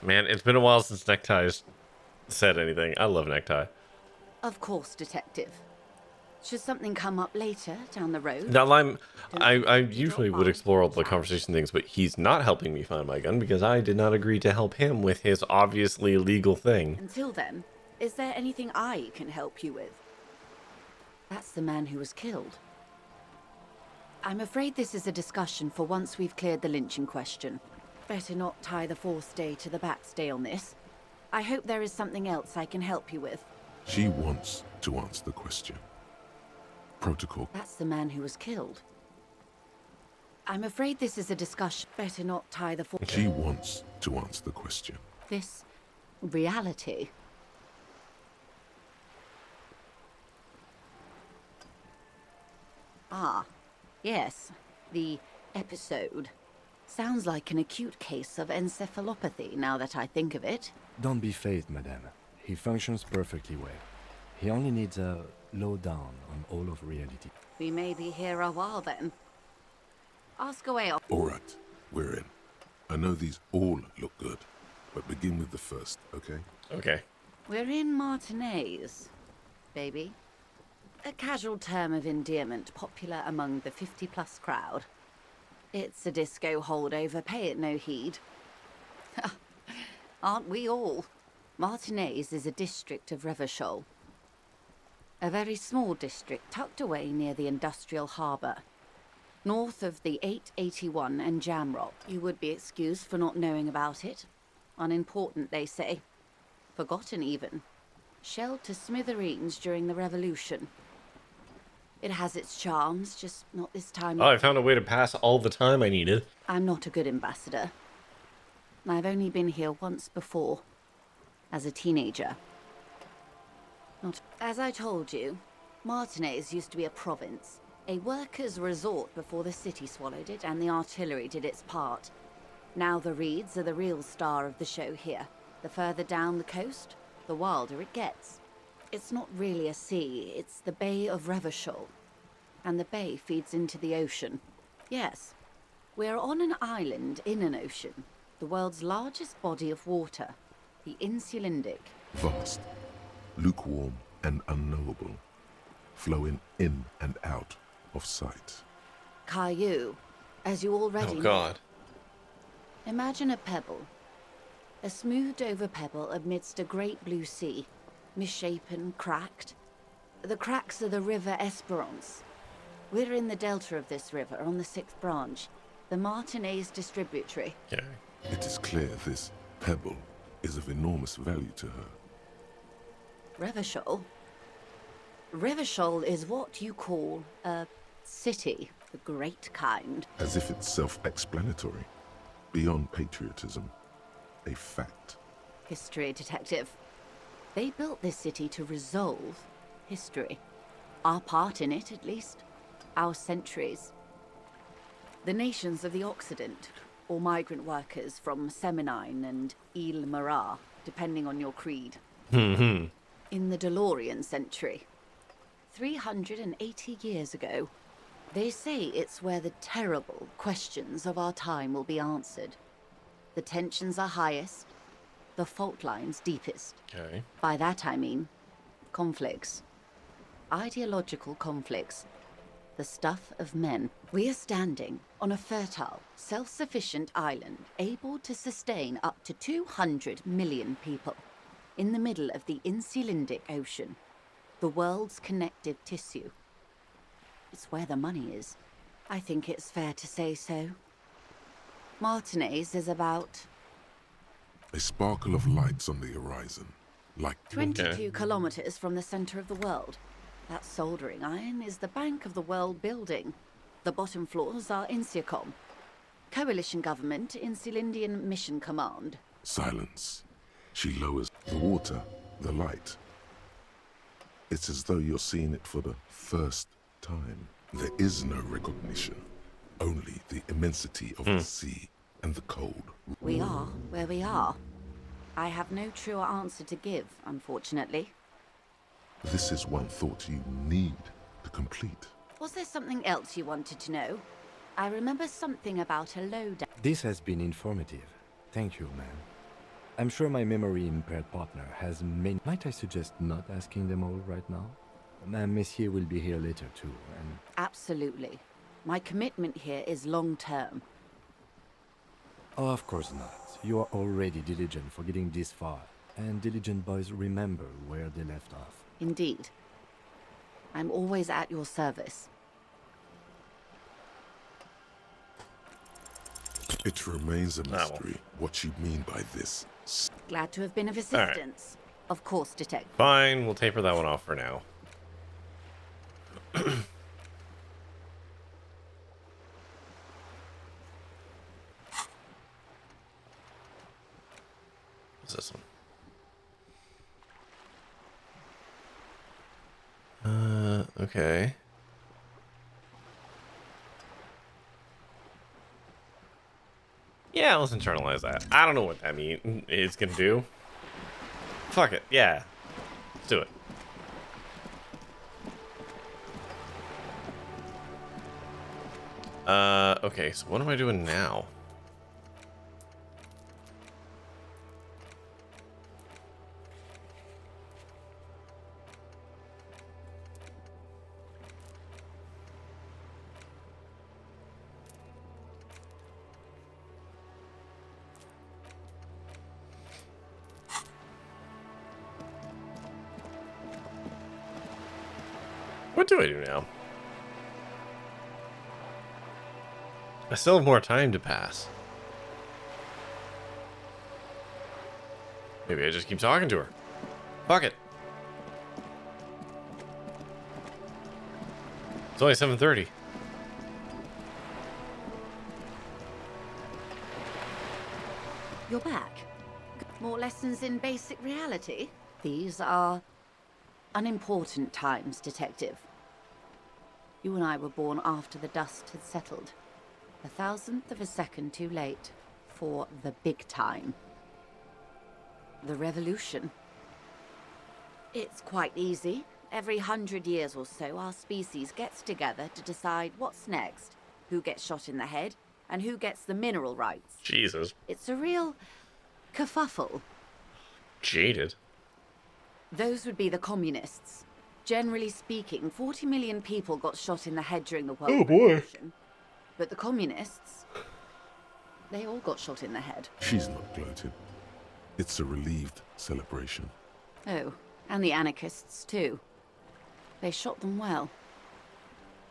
Man, it's been a while since Neckties said anything. I love Necktie. Of course, Detective. Should something come up later down the road? Now, I usually would explore all the conversation things, but he's not helping me find my gun because I did not agree to help him with his obviously illegal thing. Until then, is there anything I can help you with? That's the man who was killed. I'm afraid this is a discussion for once we've cleared the lynching question. Better not tie the forestay to the backstay on this. I hope there is something else I can help you with. She wants to answer the question. Protocol. That's the man who was killed. I'm afraid this is a discussion. Better not tie the She wants to answer the question. This reality. Ah, yes, the episode. Sounds like an acute case of encephalopathy now that I think of it. Don't be phased, madame. He functions perfectly well. He only needs a lowdown on all of reality. We may be here a while then. Ask away. All right, we're in. I know these all look good, but begin with the first, okay? Okay. We're in Martinez, baby. A casual term of endearment popular among the 50-plus crowd. It's a disco holdover, pay it no heed. Aren't we all? Martinez is a district of Revachol. A very small district tucked away near the industrial harbour. North of the 881 and Jamrock. You would be excused for not knowing about it. Unimportant, they say. Forgotten, even. Shelled to smithereens during the Revolution. It has its charms, just not this time. Oh, I found a way to pass all the time I needed. I'm not a good ambassador. I've only been here once before, as a teenager. Not as I told you, Martinez used to be a province, a workers' resort before the city swallowed it and the artillery did its part. Now the reeds are the real star of the show here. The further down the coast, the wilder it gets. It's not really a sea, it's the Bay of Revachol. And the bay feeds into the ocean. Yes, we're on an island in an ocean, the world's largest body of water, the Insulindic. Vast, lukewarm and unknowable, flowing in and out of sight. Caillou, as you already Oh, God. know. Imagine a pebble. A smoothed-over pebble amidst a great blue sea, misshapen, cracked. The cracks are the River Esperance. We're in the delta of this river, on the 6th branch, the Martinez distributary. Okay. It is clear this pebble is of enormous value to her. Revachol? Revachol is what you call a city, the great kind. As if it's self-explanatory, beyond patriotism, a fact. History detective. They built this city to resolve history. Our part in it, at least. Our centuries. The nations of the Occident, or migrant workers from Seminine and Ile Marat, depending on your creed. In the DeLorean century. 380 years ago. They say it's where the terrible questions of our time will be answered. The tensions are highest, the fault lines deepest. Okay. By that I mean conflicts. Ideological conflicts. The stuff of men. We are standing on a fertile, self-sufficient island able to sustain up to 200 million people in the middle of the Insulindic Ocean, the world's connective tissue. It's where the money is. I think it's fair to say so. Martinez is about A sparkle of lights on the horizon, like 22 kilometers from the center of the world. That soldering iron is the bank of the world building. The bottom floors are Insiacom. Coalition government, Insulindian Mission Command. silence. She lowers the water, the light. It's as though you're seeing it for the first time. There is no recognition, only the immensity of the sea and the cold. We are where we are. I have no truer answer to give, unfortunately. This is one thought you need to complete. Was there something else you wanted to know? I remember something about a lowdown. This has been informative. Thank you, ma'am. I'm sure my memory-impaired partner has many... Might I suggest not asking them all right now? Messier will be here later too, and... Absolutely. My commitment here is long-term. Oh, of course not. You are already diligent for getting this far, and diligent boys remember where they left off. Indeed. I'm always at your service. It remains a mystery what you mean by this. Glad to have been of assistance. Of course, Detective. Fine, we'll taper that one off for now. What's this one? Okay. Yeah, let's internalize that. I don't know what that is gonna do. Fuck it, yeah. Let's do it. Okay, so what am I doing now? What do I do now? I still have more time to pass. Maybe I just keep talking to her. Fuck it. It's only 7:30. You're back. More lessons in basic reality? These are unimportant times, Detective. You and I were born after the dust had settled. 1,000th of a second too late for the big time. The revolution. It's quite easy. Every 100 years or so, our species gets together to decide what's next, who gets shot in the head, and who gets the mineral rights. Jesus. It's a real kerfuffle. Jaded. Those would be the communists. Generally speaking, 40 million people got shot in the head during the World Revolution. But the communists, they all got shot in the head. She's not gloating. It's a relieved celebration. Oh, and the anarchists too. They shot them well.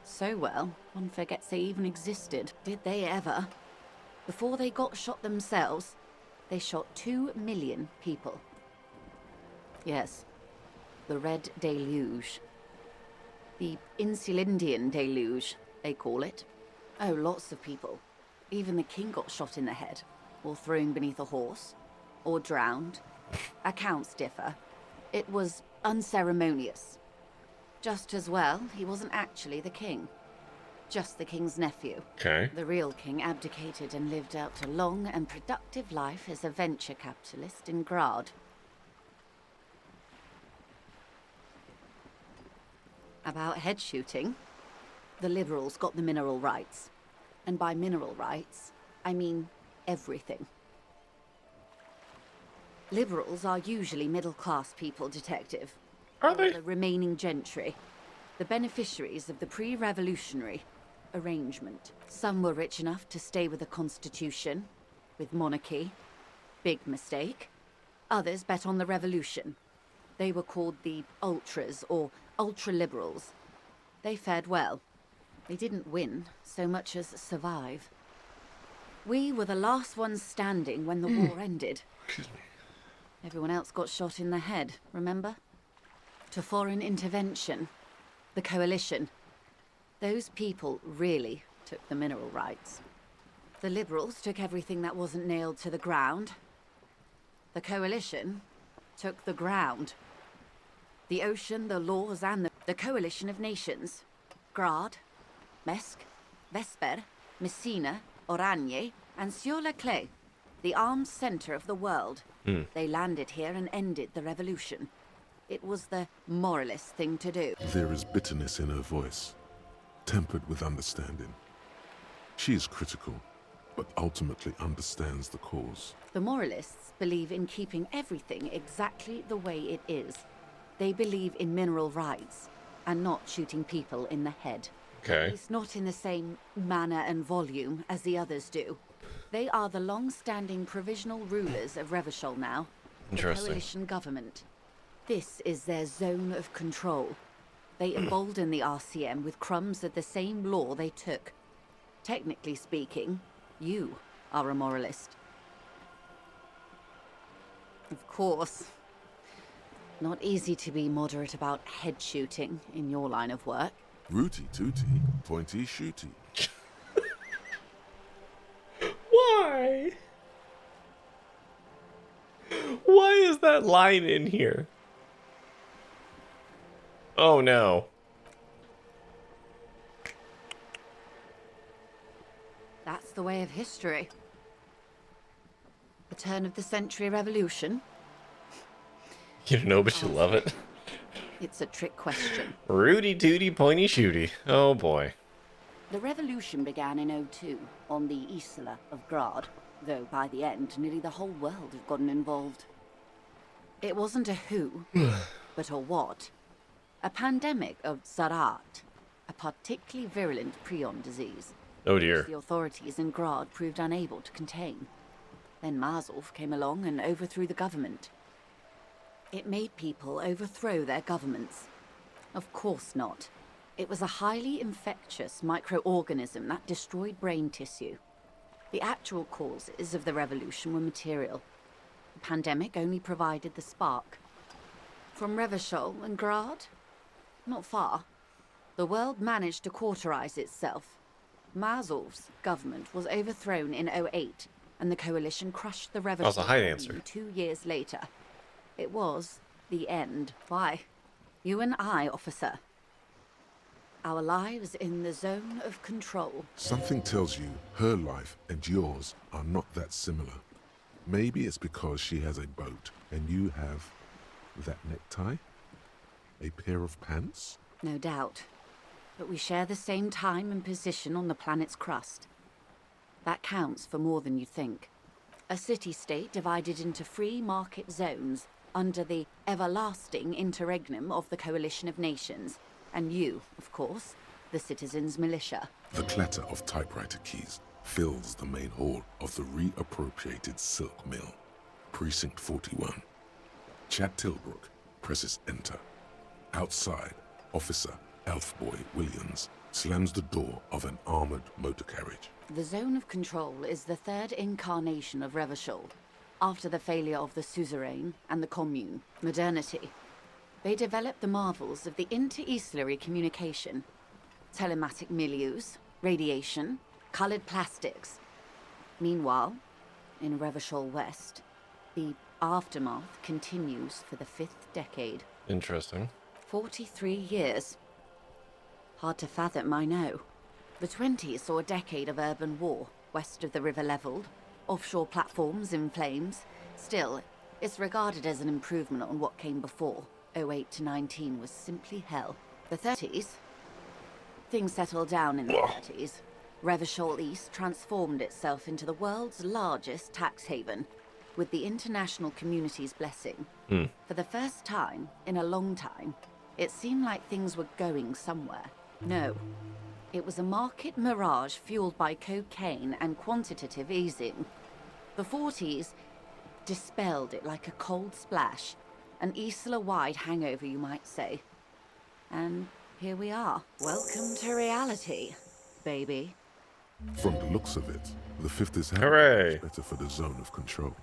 So well, one forgets they even existed. Did they ever? Before they got shot themselves, they shot 2 million people. Yes, the Red Deluge. The Insulindian Deluge, they call it. Oh, lots of people. Even the king got shot in the head, or thrown beneath a horse, or drowned. Accounts differ. It was unceremonious. Just as well, he wasn't actually the king. Just the king's nephew. Okay. The real king abdicated and lived out a long and productive life as a venture capitalist in Grad. About head shooting, the liberals got the mineral rights. And by mineral rights, I mean everything. Liberals are usually middle-class people, Detective. Are they? The remaining gentry. The beneficiaries of the pre-revolutionary arrangement. Some were rich enough to stay with the Constitution, with monarchy. Big mistake. Others bet on the revolution. They were called the ultras, or ultra-liberals. They fared well. They didn't win so much as survive. We were the last ones standing when the war ended. Excuse me. Everyone else got shot in the head, remember? To foreign intervention. The coalition. Those people really took the mineral rights. The liberals took everything that wasn't nailed to the ground. The coalition took the ground. The ocean, the laws, and the coalition of nations. Grad, Mesk, Vesper, Messina, Oranje, and Sur-le-Clay, the armed center of the world. They landed here and ended the revolution. It was the moralist thing to do. There is bitterness in her voice, tempered with understanding. She is critical, but ultimately understands the cause. The moralists believe in keeping everything exactly the way it is. They believe in mineral rights, and not shooting people in the head. Okay. At least not in the same manner and volume as the others do. They are the long-standing provisional rulers of Revachol now. Interesting. The coalition government. This is their zone of control. They embolden the RCM with crumbs of the same law they took. Technically speaking, you are a moralist. Of course. Not easy to be moderate about head shooting in your line of work. Rooty tooty, pointy shooty. Why? Why is that line in here? Oh no. That's the way of history. The turn of the century revolution. You don't know, but you love it. It's a trick question. Rooty tooty pointy shooty. Oh boy. The revolution began in '02 on the Isla of Grad, though by the end, nearly the whole world had gotten involved. It wasn't a who, but a what. A pandemic of Zarat, a particularly virulent prion disease. Oh dear. Which the authorities in Grad proved unable to contain. Then Mazov came along and overthrew the government. It made people overthrow their governments. Of course not. It was a highly infectious microorganism that destroyed brain tissue. The actual causes of the revolution were material. The pandemic only provided the spark. From Revachol and Grad? Not far. The world managed to cauterize itself. Mazov's government was overthrown in '08, and the Coalition crushed the That was a Revachol high answer. 2 years later. It was the end. Why? You and I, officer. Our lives in the zone of control. Something tells you her life and yours are not that similar. Maybe it's because she has a boat and you have that necktie? A pair of pants? No doubt. But we share the same time and position on the planet's crust. That counts for more than you think. A city-state divided into free market zones under the everlasting interregnum of the Coalition of Nations. And you, of course, the citizens' militia. The clatter of typewriter keys fills the main hall of the reappropriated silk mill. Precinct 41. Chad Tilbrook presses enter. Outside, Officer Elfboy Williams slams the door of an armored motor carriage. The Zone of Control is the third incarnation of Revachol, after the failure of the Suzerain and the Commune, modernity. They developed the marvels of the inter-eastlery communication, telematic milieus, radiation, colored plastics. Meanwhile, in Revachol West, the aftermath continues for the 5th decade. Interesting. 43 years. Hard to fathom, I know. The 20s saw a decade of urban war, west of the river leveled, offshore platforms in flames. Still, it's regarded as an improvement on what came before. 08 to 19 was simply hell. The 30s? Things settled down in the 30s. Revachol East transformed itself into the world's largest tax haven, with the international community's blessing. For the first time in a long time, it seemed like things were going somewhere. No. It was a market mirage fueled by cocaine and quantitative easing. The 40s dispelled it like a cold splash, an Isla-wide hangover, you might say. And here we are. Welcome to reality, baby. From the looks of it, the 50s have Hooray. much better for the zone of control.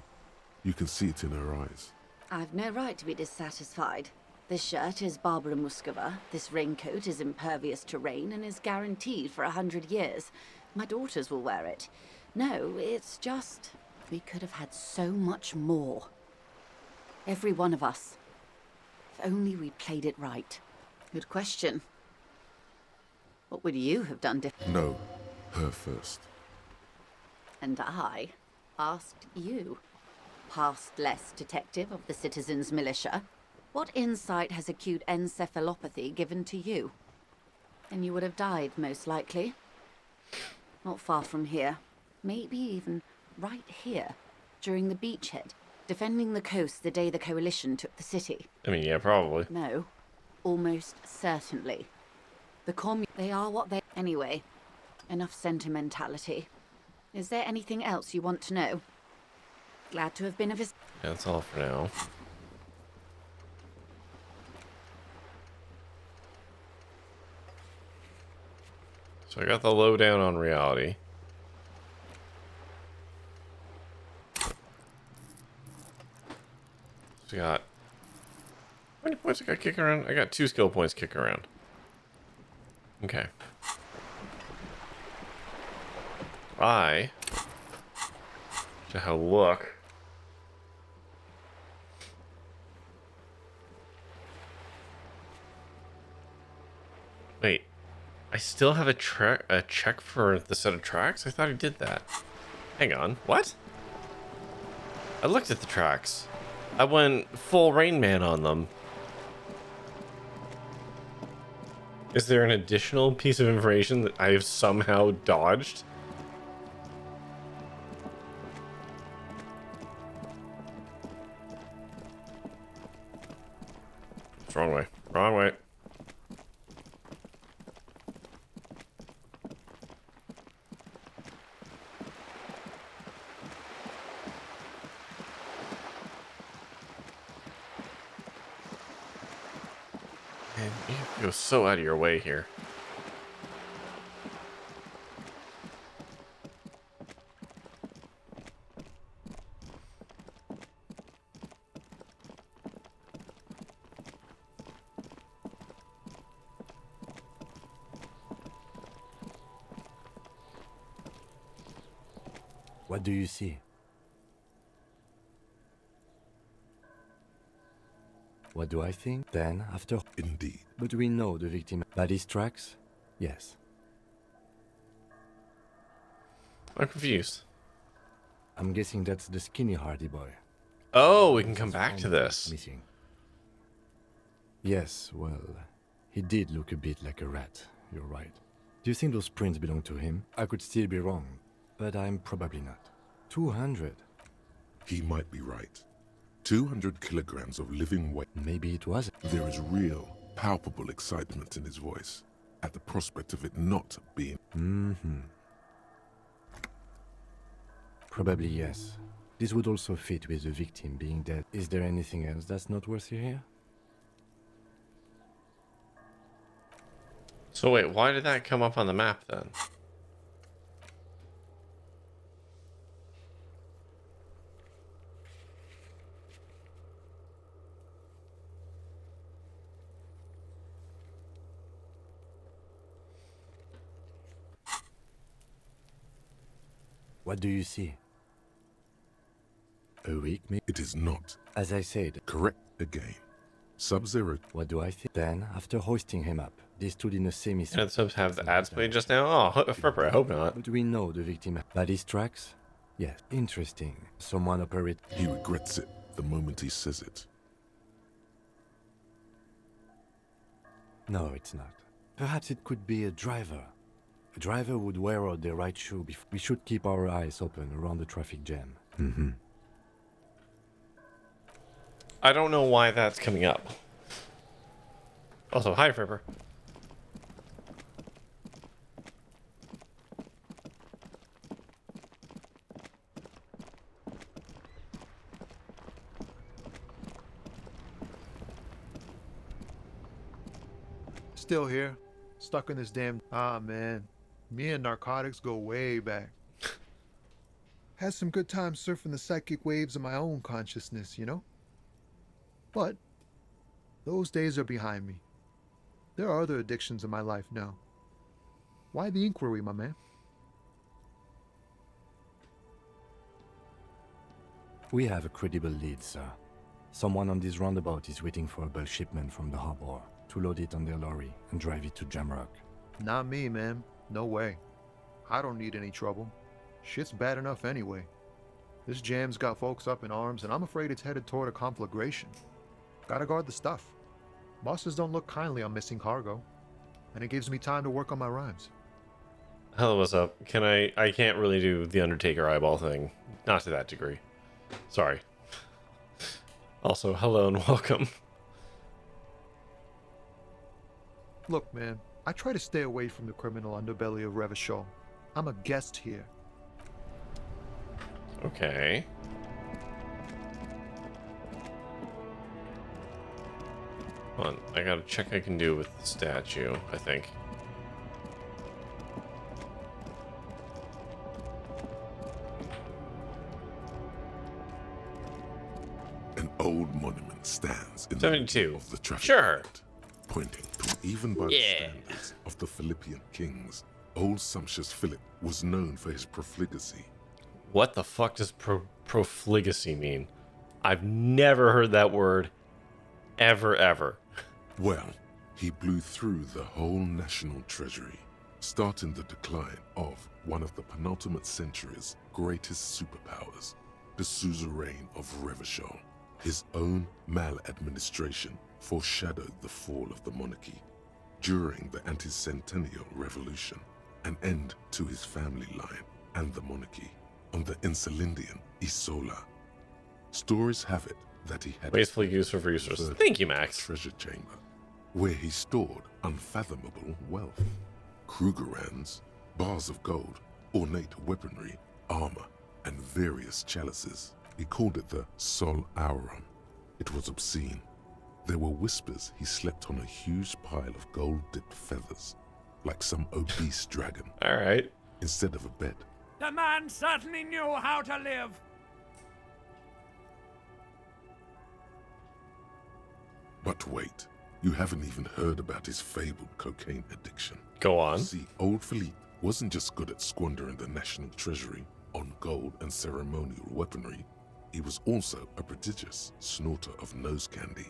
You can see it in her eyes. I've no right to be dissatisfied. This shirt is Barbara Muscova, this raincoat is impervious to rain and is guaranteed for 100 years. My daughters will wear it. No, it's just... we could have had so much more. Every one of us. If only we played it right. Good question. What would you have done differently? No, her first. And I asked you, past-less detective of the Citizens Militia, what insight has acute encephalopathy given to you? And you would have died, most likely. Not far from here. Maybe even right here, during the beachhead, defending the coast the day the Coalition took the city. I mean, yeah, probably. No, almost certainly. The they are what they... Anyway, enough sentimentality. Is there anything else you want to know? Glad to have been of his... Yeah, that's all for now. So I got the lowdown on reality. So we got... how many points I got kicking around? I got 2 skill points kicking around. Okay. I should have a look. Wait, I still have a check for the set of tracks? I thought I did that. Hang on, what? I looked at the tracks. I went full Rain Man on them. Is there an additional piece of information that I have somehow dodged? It's wrong way. Wrong way. Man, you go so out of your way here. What do you see? What do I think? Then, after... Indeed. But we know the victim... Body tracks? Yes. I'm confused. I'm guessing that's the skinny Hardy boy. Oh, we can come back to this. Missing. Yes, well, he did look a bit like a rat. You're right. Do you think those prints belong to him? I could still be wrong, but I'm probably not. 200. He might be right. 200 kilograms of living weight. Maybe it was. There is real, palpable excitement in his voice at the prospect of it not being. Probably yes. This would also fit with the victim being dead. Is there anything else that's noteworthy here? So wait, why did that come up on the map then? What do you see? A weak me? It is not. As I said. Correct again. Sub-Zero. What do I think? Then, after hoisting him up, they stood in a semi... And subs have the ads played just now? Oh, Fripper, I hope not. But we know the victim... Body tracks? Yes. Interesting. Someone operate... He regrets it the moment he says it. No, it's not. Perhaps it could be a driver. A driver would wear out their right shoe before... We should keep our eyes open around the traffic jam. I don't know why that's coming up. Also, hi, Fripper. Still here, stuck in this damn... Ah, man. Me and narcotics go way back. Had some good times surfing the psychic waves of my own consciousness, you know? But those days are behind me. There are other addictions in my life now. Why the inquiry, my man? We have a credible lead, sir. Someone on this roundabout is waiting for a bulk shipment from the harbor to load it on their lorry and drive it to Jamrock. Not me, man. No way. I don't need any trouble. Shit's bad enough anyway. This jam's got folks up in arms, and I'm afraid it's headed toward a conflagration. Gotta guard the stuff. Bosses don't look kindly on missing cargo, and it gives me time to work on my rhymes. Hello, what's up? I can't really do the Undertaker eyeball thing. Not to that degree. Sorry. Also, hello and welcome. Look, man, I try to stay away from the criminal underbelly of Revachol. I'm a guest here. Okay. Hold on, I gotta check I can do with the statue, I think. An old monument stands in 72. the middle of the traffic Sure. light, pointing to even by the standards of the Philippian kings. Old sumptuous Philip was known for his profligacy. What the fuck does profligacy mean? I've never heard that word ever. Well, he blew through the whole national treasury, starting the decline of one of the penultimate century's greatest superpowers, the suzerain of Revachol. His own maladministration foreshadowed the fall of the monarchy. During the anti-centennial revolution, an end to his family line and the monarchy on the Insulindian Isola. Stories have it that he had wasteful use of resources. Thank you, Max. Treasure chamber, where he stored unfathomable wealth. Krugerrands, bars of gold, ornate weaponry, armor, and various chalices. He called it the Sol Auron. It was obscene. There were whispers he slept on a huge pile of gold-dipped feathers, like some obese dragon. All right. Instead of a bed. The man certainly knew how to live. But wait, you haven't even heard about his fabled cocaine addiction. Go on. See, old Philippe wasn't just good at squandering the national treasury on gold and ceremonial weaponry. He was also a prodigious snorter of nose candy.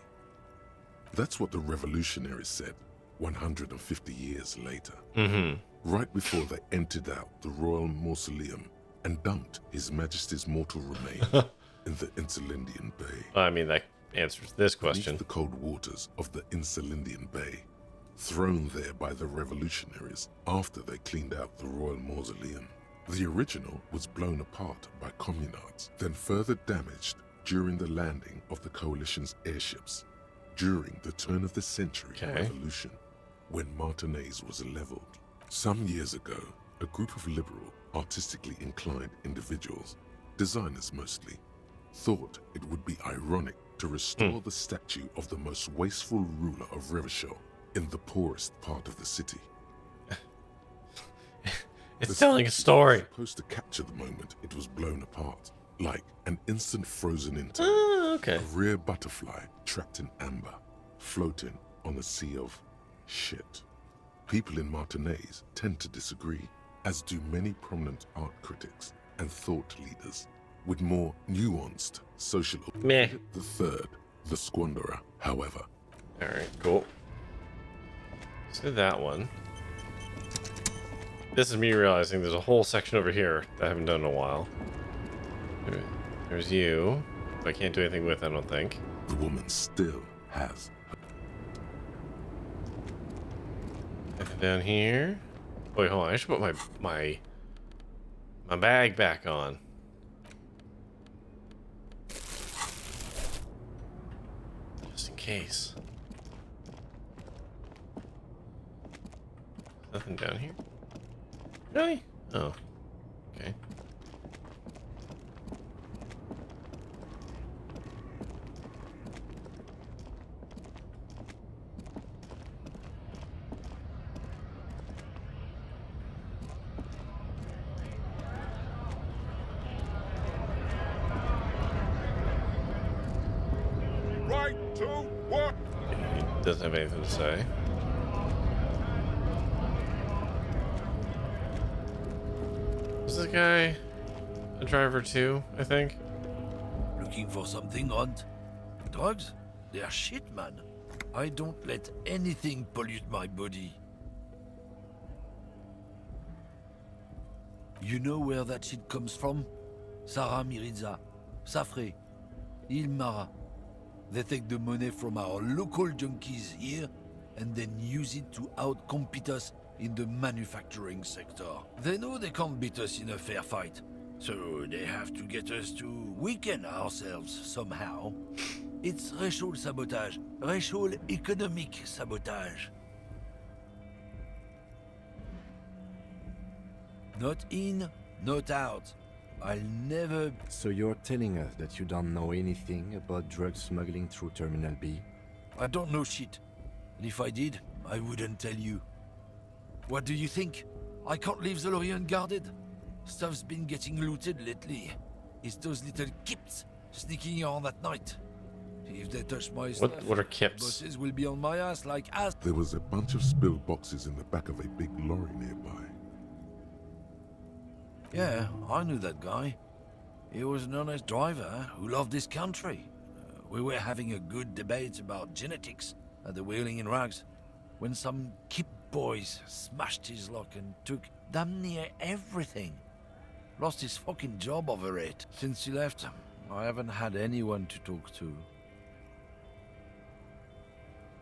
That's what the revolutionaries said 150 years later. Mm-hmm. Right before they emptied out the royal mausoleum and dumped His Majesty's mortal remains in the Insulindian Bay. I mean, that answers this question. Beneath the cold waters of the Insulindian Bay, thrown there by the revolutionaries after they cleaned out the royal mausoleum. The original was blown apart by communards, then further damaged during the landing of the coalition's airships during the turn of the century revolution, when Martinez was leveled. Some years ago, a group of liberal, artistically inclined individuals, designers mostly, thought it would be ironic to restore the statue of the most wasteful ruler of Revachol in the poorest part of the city. It's telling a story. Was supposed to capture the moment it was blown apart, like an instant frozen in time. Okay. A rare butterfly trapped in amber, floating on a sea of shit. People in Martinez tend to disagree, as do many prominent art critics and thought leaders with more nuanced social Meh. The third, the squanderer, however. All right, cool. So that one. This is me realizing there's a whole section over here that I haven't done in a while. There's you. I can't do anything with, I don't think. The woman still has her. Nothing down here. Wait, hold on. I should put my bag back on. Just in case. Nothing down here. Really? Oh. Okay. Right to what? He doesn't have anything to say. Is this guy a driver too, I think? Looking for something, Hunt? Drugs? They are shit, man. I don't let anything pollute my body. You know where that shit comes from? Sarah Miriza, Safre, Ilmara. They take the money from our local junkies here and then use it to outcompete us in the manufacturing sector. They know they can't beat us in a fair fight, so they have to get us to weaken ourselves somehow. It's racial sabotage, racial economic sabotage. Not in, not out. I'll never... So you're telling us that you don't know anything about drug smuggling through Terminal B? I don't know shit. And if I did, I wouldn't tell you. What do you think? I can't leave the lorry unguarded. Stuff's been getting looted lately. It's those little kips sneaking around at night. If they touch my stuff, What are kips? bosses will be on my ass like ass. There was a bunch of spilled boxes in the back of a big lorry nearby. Yeah, I knew that guy. He was an honest driver who loved this country. We were having a good debate about genetics at the Wheeling in Rags when some kip boys smashed his lock and took damn near everything. Lost his fucking job over it. Since he left, I haven't had anyone to talk to.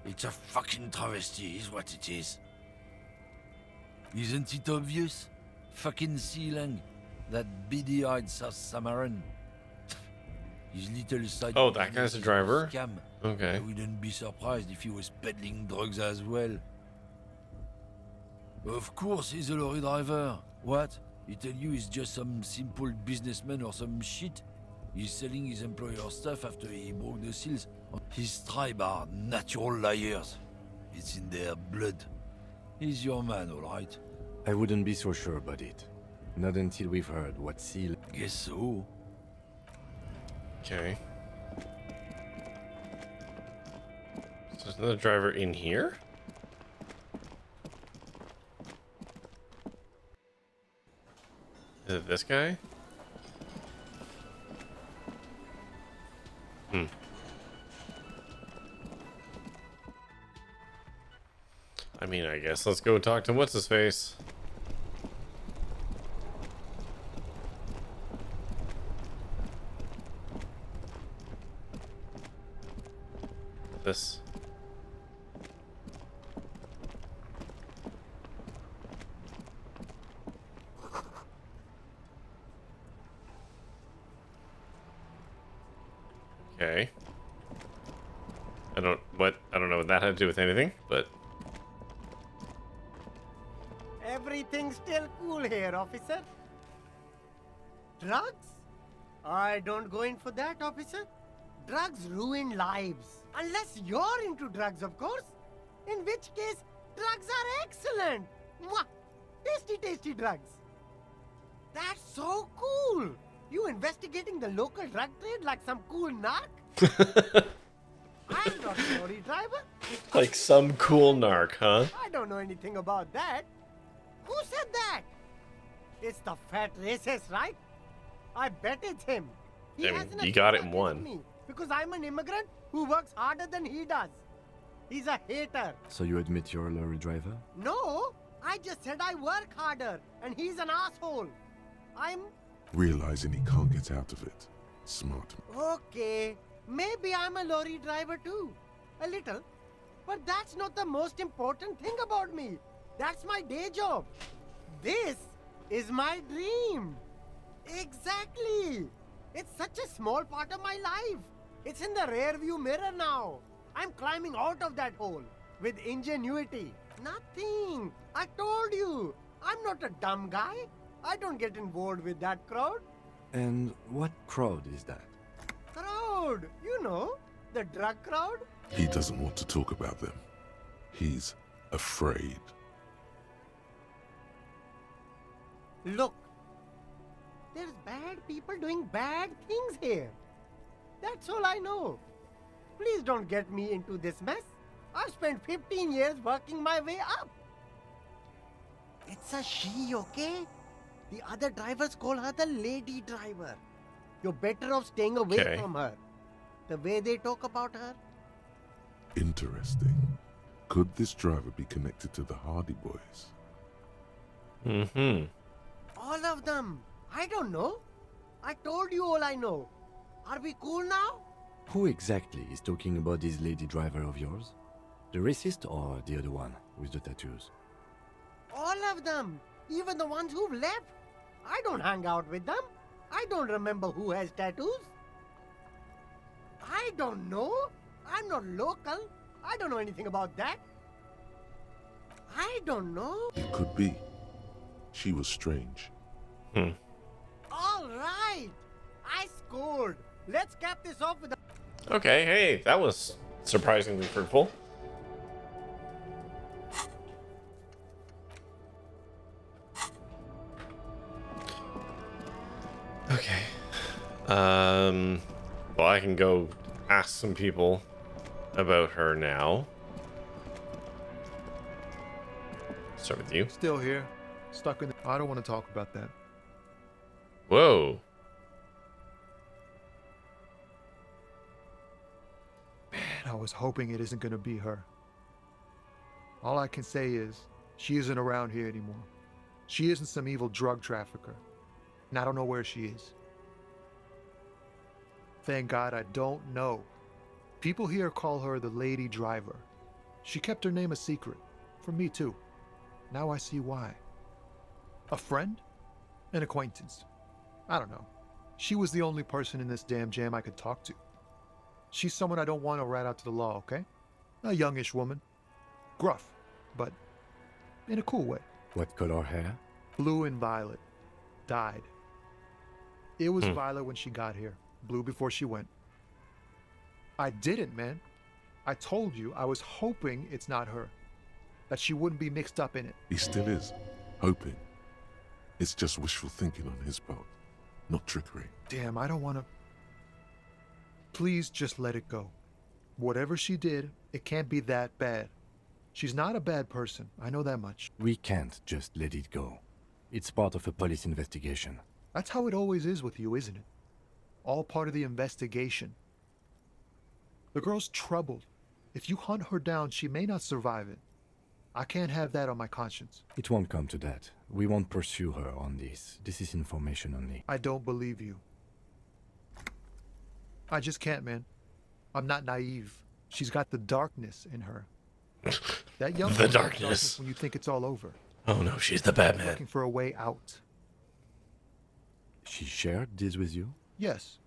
It's a fucking travesty, is what it is. Isn't it obvious? Fucking Sealang, that beady-eyed South Samaran. His little side... Oh, that guy's a driver? Scam. Okay. I wouldn't be surprised if he was peddling drugs as well. Of course he's a lorry driver. What? He tell you he's just some simple businessman or some shit? He's selling his employer stuff after he broke the seals. His tribe are natural liars. It's in their blood. He's your man, all right? I wouldn't be so sure about it. Not until we've heard what Seal... Guess so. Okay. So there's another driver in here? Is it this guy? I mean, I guess let's go talk to what's-his-face. This. Okay. I don't know what that had to do with anything, but Everything's still cool here, officer. Drugs? I don't go in for that, officer. Drugs ruin lives. Unless you're into drugs, of course. In which case, drugs are excellent. Mwah! Tasty, tasty drugs. That's so cool. You investigating the local drug trade like some cool narc? I'm not a lorry driver. like some cool narc, huh? I don't know anything about that. Who said that? It's the fat racist, right? I bet it's him. He I mean, has an you got it in agenda one. against me because I'm an immigrant who works harder than he does. He's a hater. So you admit you're a lorry driver? No, I just said I work harder and he's an asshole. I'm... Realizing he can't get out of it. Smart. Okay, maybe I'm a lorry driver too. A little. But that's not the most important thing about me. That's my day job. This is my dream. Exactly. It's such a small part of my life. It's in the rear view mirror now. I'm climbing out of that hole with ingenuity. Nothing. I told you. I'm not a dumb guy. I don't get involved with that crowd. And what crowd is that? Crowd. You know, the drug crowd. He doesn't want to talk about them. He's afraid. Look, there's bad people doing bad things here. That's all I know. Please don't get me into this mess. I've spent 15 years working my way up. It's a she, okay? The other drivers call her the lady driver. You're better off staying away from her. The way they talk about her. Interesting. Could this driver be connected to the Hardy Boys? Mm-hmm. All of them. I don't know. I told you all I know. Are we cool now? Who exactly is talking about this lady driver of yours? The racist or the other one with the tattoos? All of them. Even the ones who've left. I don't hang out with them. I don't remember who has tattoos. I don't know. I'm not local. I don't know anything about that. I don't know. It could be. She was strange. All right. I scored. Let's cap this off with a... Okay, hey, that was surprisingly fruitful. Okay. Well, I can go ask some people about her now. Start with you. Still here. Stuck in the... I don't want to talk about that. Whoa. Man, I was hoping it isn't going to be her. All I can say is, she isn't around here anymore. She isn't some evil drug trafficker. And I don't know where she is. Thank God I don't know. People here call her the lady driver. She kept her name a secret. From me too. Now I see why. A friend? An acquaintance? I don't know. She was the only person in this damn jam I could talk to. She's someone I don't want to rat out to the law, okay? A youngish woman. Gruff, but in a cool way. What color hair? Blue and violet. Dyed. It was violet when she got here. Blue before she went. I didn't, man. I told you I was hoping it's not her. That she wouldn't be mixed up in it. He still is. Hoping. It's just wishful thinking on his part. Not trickery. Damn, I don't want to... Please just let it go. Whatever she did, it can't be that bad. She's not a bad person. I know that much. We can't just let it go. It's part of a police investigation. That's how it always is with you, isn't it? All part of the investigation. The girl's troubled. If you hunt her down, she may not survive it. I can't have that on my conscience. It won't come to that. We won't pursue her on this. This is information only. I don't believe you. I just can't, man. I'm not naive. She's got the darkness in her. That young The darkness. when you think it's all over. Oh no, she's the Batman. Looking for a way out. She shared this with you? Yes.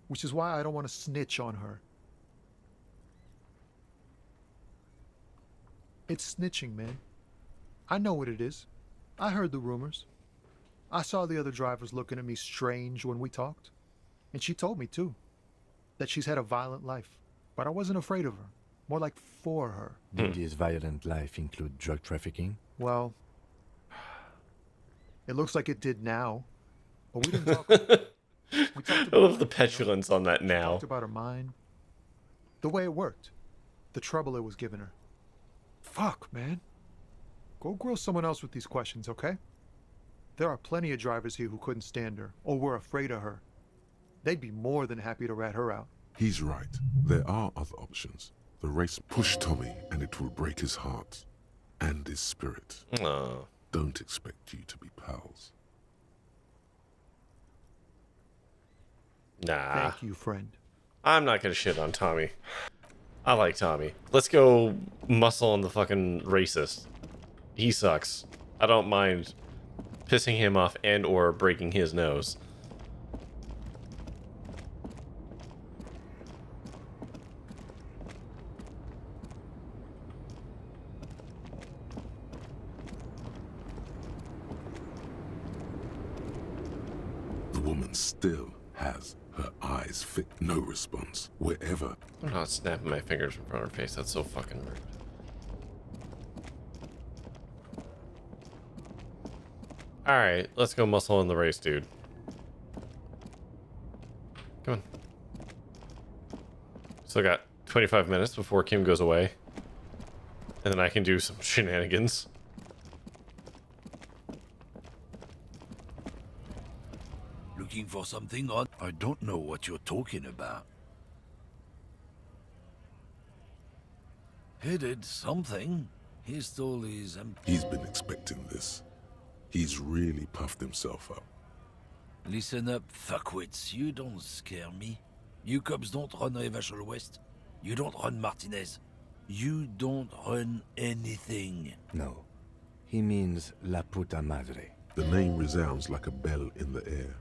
Which is why I don't want to snitch on her. It's snitching, man. I know what it is. I heard the rumors. I saw the other drivers looking at me strange when we talked. And she told me, too, that she's had a violent life. But I wasn't afraid of her. More like for her. Did this violent life include drug trafficking? Well, it looks like it did now. But we didn't talk. We talked I love the petulance on that now. Talked about her mind. The way it worked. The trouble it was giving her. Fuck, man. Go grill someone else with these questions, okay? There are plenty of drivers here who couldn't stand her, or were afraid of her. They'd be more than happy to rat her out. He's right. There are other options. The race pushed Tommy, and it will break his heart and his spirit. Oh. Don't expect you to be pals. Nah. Thank you, friend. I'm not gonna shit on Tommy. I like Tommy. Let's go muscle on the fucking racist. He sucks. I don't mind pissing him off and or breaking his nose. The woman still has her eyes fixed. No response. Wherever. I'm not snapping my fingers in front of her face. That's so fucking rude. Alright, let's go muscle in the race, dude. Come on. Still got 25 minutes before Kim goes away. And then I can do some shenanigans. Looking for something odd? I don't know what you're talking about. Headed something. His stall is empty. He's been expecting this. He's really puffed himself up. Listen up, fuckwits. You don't scare me. You cubs don't run Revachol West. You don't run Martinez. You don't run anything. No. He means La Puta Madre. The name resounds like a bell in the air.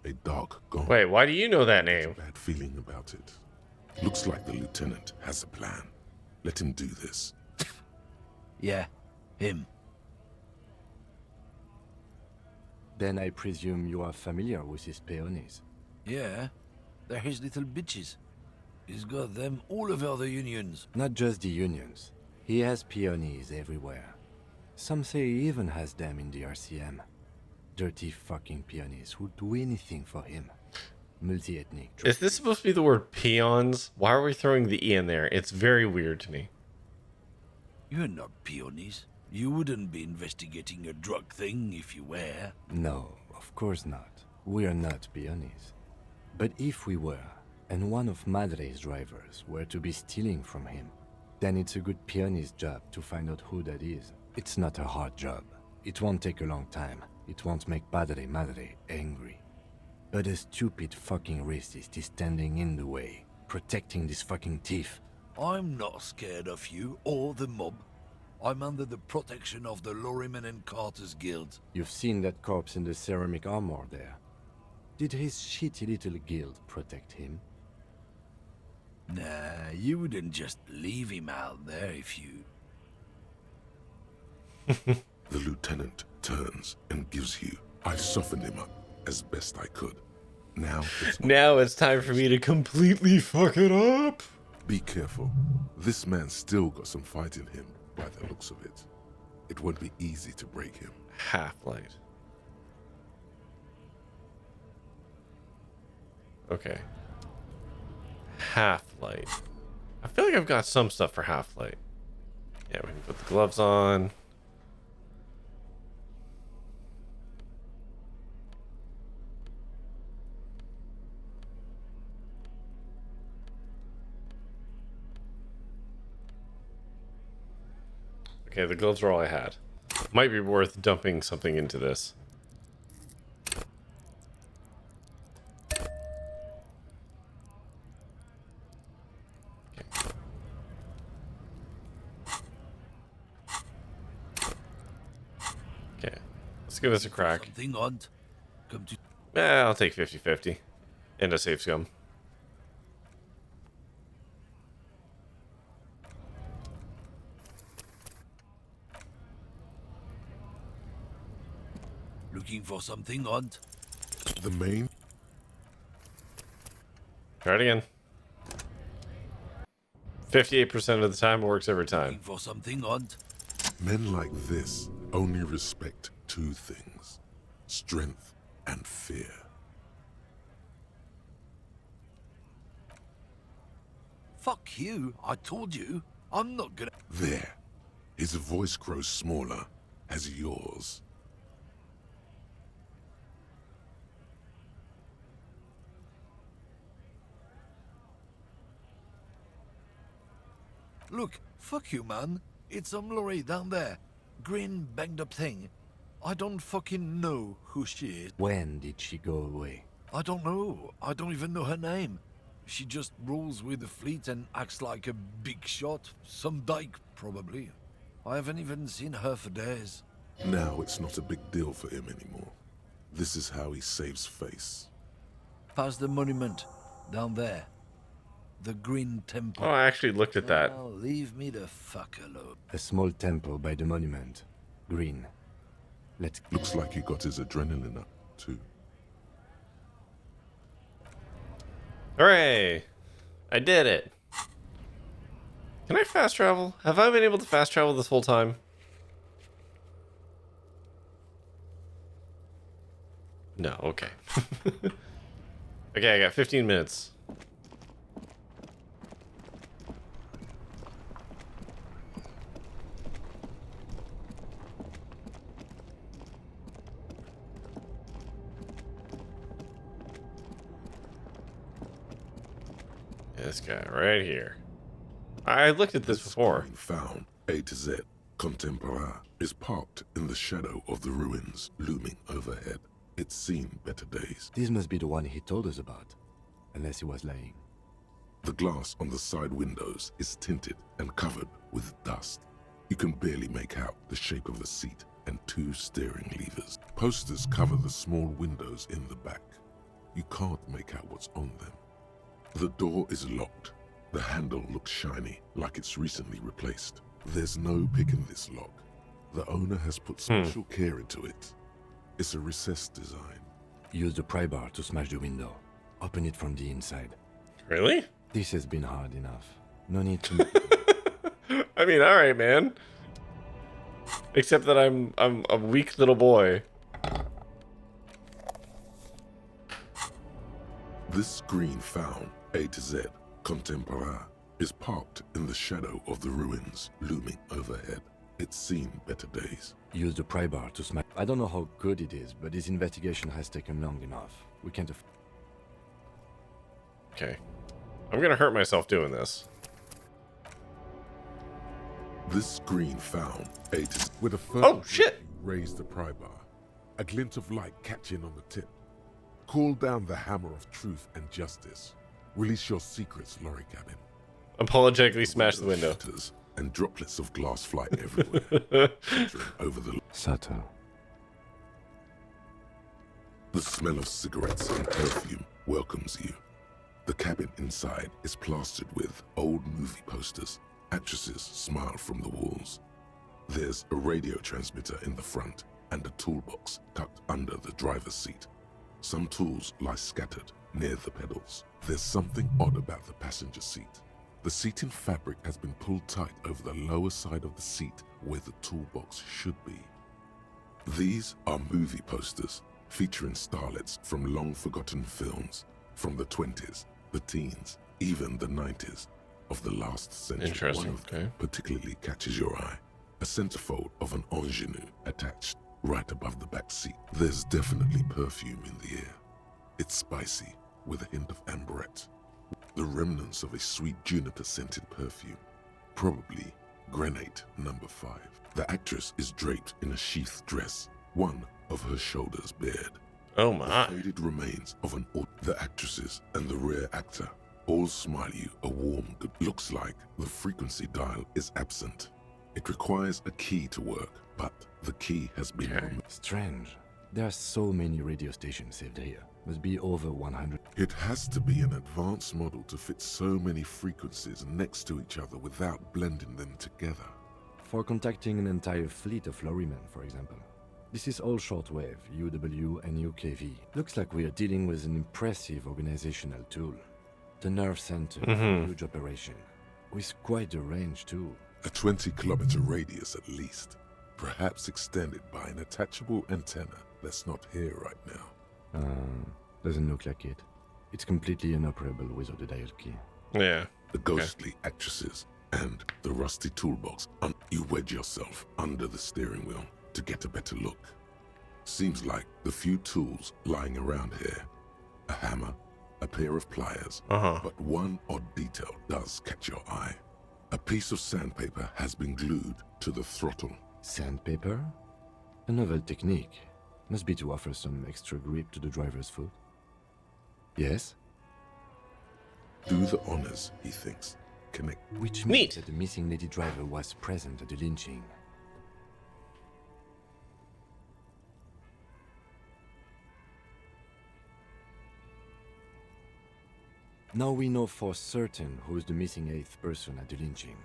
A dark gone. Wait, why do you know that name? Bad feeling about it. Looks like the lieutenant has a plan. Let him do this. Yeah, him. Then I presume you are familiar with his peonies. Yeah, they're his little bitches. He's got them all over the unions. Not just the unions. He has peonies everywhere. Some say he even has them in the RCM. Dirty fucking peonies who'd do anything for him. Multi-ethnic. Is this supposed to be the word peons? Why are we throwing the E in there? It's very weird to me. You're not peonies. You wouldn't be investigating a drug thing if you were. No, of course not. We are not peonies. But if we were, and one of Madre's drivers were to be stealing from him, then it's a good peony's job to find out who that is. It's not a hard job. It won't take a long time. It won't make Padre Madre angry. But a stupid fucking racist is standing in the way, protecting this fucking thief. I'm not scared of you or the mob. I'm under the protection of the Lorrymen and Carters Guild. You've seen that corpse in the ceramic armor there. Did his shitty little guild protect him? Nah, you wouldn't just leave him out there if you... The lieutenant turns and gives you. I softened him up as best I could. Now it's time for me to completely fuck it up. Be careful. This man's still got some fight in him, by the looks of it. It won't be easy to break him. Half-light. Okay. Half-light. I feel like I've got some stuff for half-light. Yeah, we can put the gloves on. Okay, the gloves are all I had. Might be worth dumping something into this. Okay, let's give this a crack. Something on. Come to. I'll take 50-50. And a safe scum. Looking for something on. The main. Try it again. 58% of the time it works every time. Looking for something on. Men like this only respect two things: strength and fear. Fuck you, I told you. I'm not gonna. There. His voice grows smaller as yours. Look, fuck you, man. It's some lorry down there. Green, banged up thing. I don't fucking know who she is. When did she go away? I don't know. I don't even know her name. She just rolls with the fleet and acts like a big shot. Some dyke, probably. I haven't even seen her for days. Now it's not a big deal for him anymore. This is how he saves face. Past the monument. Down there. The Green Temple. Oh, I actually looked at that. Now, leave me the fuck alone. A small temple by the monument. Green. Let's... Looks like he got his adrenaline up, too. Hooray! I did it. Can I fast travel? Have I been able to fast travel this whole time? No, okay. Okay, I got 15 minutes. This guy right here. I looked at this before. Found A to Z, Contemporain, is parked in the shadow of the ruins looming overhead. It's seen better days. This must be the one he told us about. Unless he was lying. The glass on the side windows is tinted and covered with dust. You can barely make out the shape of the seat and two steering levers. Posters cover the small windows in the back. You can't make out what's on them. The door is locked. The handle looks shiny, like it's recently replaced. There's no picking this lock. The owner has put special care into it. It's a recessed design. Use the pry bar to smash the window. Open it from the inside. Really? This has been hard enough. No need to... I mean, alright, man. Except that I'm a weak little boy. This screen found, A to Z, Contemporain, is parked in the shadow of the ruins looming overhead. It's seen better days. Use the pry bar to smash... I don't know how good it is, but this investigation has taken long enough. We can't... Okay. I'm gonna hurt myself doing this. This screen found, A to Z, with a first shit! Raise the pry bar. A glint of light catching on the tip. Call down the hammer of truth and justice. Release your secrets, lorry cabin. Apologetically smash the window. And droplets of glass fly everywhere. Over the... Subtle. The smell of cigarettes and perfume welcomes you. The cabin inside is plastered with old movie posters. Actresses smile from the walls. There's a radio transmitter in the front and a toolbox tucked under the driver's seat. Some tools lie scattered near the pedals. There's something odd about the passenger seat. The seating fabric has been pulled tight over the lower side of the seat where the toolbox should be. These are movie posters featuring starlets from long-forgotten films from the 20s, the teens, even the 90s of the last century. Interesting. One of them particularly catches your eye. A centerfold of an ingenue attached right above the back seat. There's definitely perfume in the air. It's spicy with a hint of amberette. The remnants of a sweet juniper-scented perfume. Probably Grenade number 5. The actress is draped in a sheathed dress, one of her shoulders bared. Oh my. The faded remains of the actresses and the rear actor all smile you a warm good. Looks like the frequency dial is absent. It requires a key to work, but the key has been removed. Strange. There are so many radio stations saved here. Must be over 100. It has to be an advanced model to fit so many frequencies next to each other without blending them together. For contacting an entire fleet of lorrymen, for example. This is all shortwave, UW and UKV. Looks like we are dealing with an impressive organizational tool. The nerve center of a huge operation. With quite a range too. A 20-kilometer radius at least. Perhaps extended by an attachable antenna that's not here right now. Doesn't look like it. It's completely inoperable without a dial key. Yeah. The ghostly actresses and the rusty toolbox. You wedge yourself under the steering wheel to get a better look. Seems like the few tools lying around here. A hammer, a pair of pliers, but one odd detail does catch your eye. A piece of sandpaper has been glued to the throttle. Sandpaper? A novel technique. Must be to offer some extra grip to the driver's foot. Yes? Do the honors, he thinks. Connect. Which means that the missing lady driver was present at the lynching. Now we know for certain who is the missing 8th person at the lynching.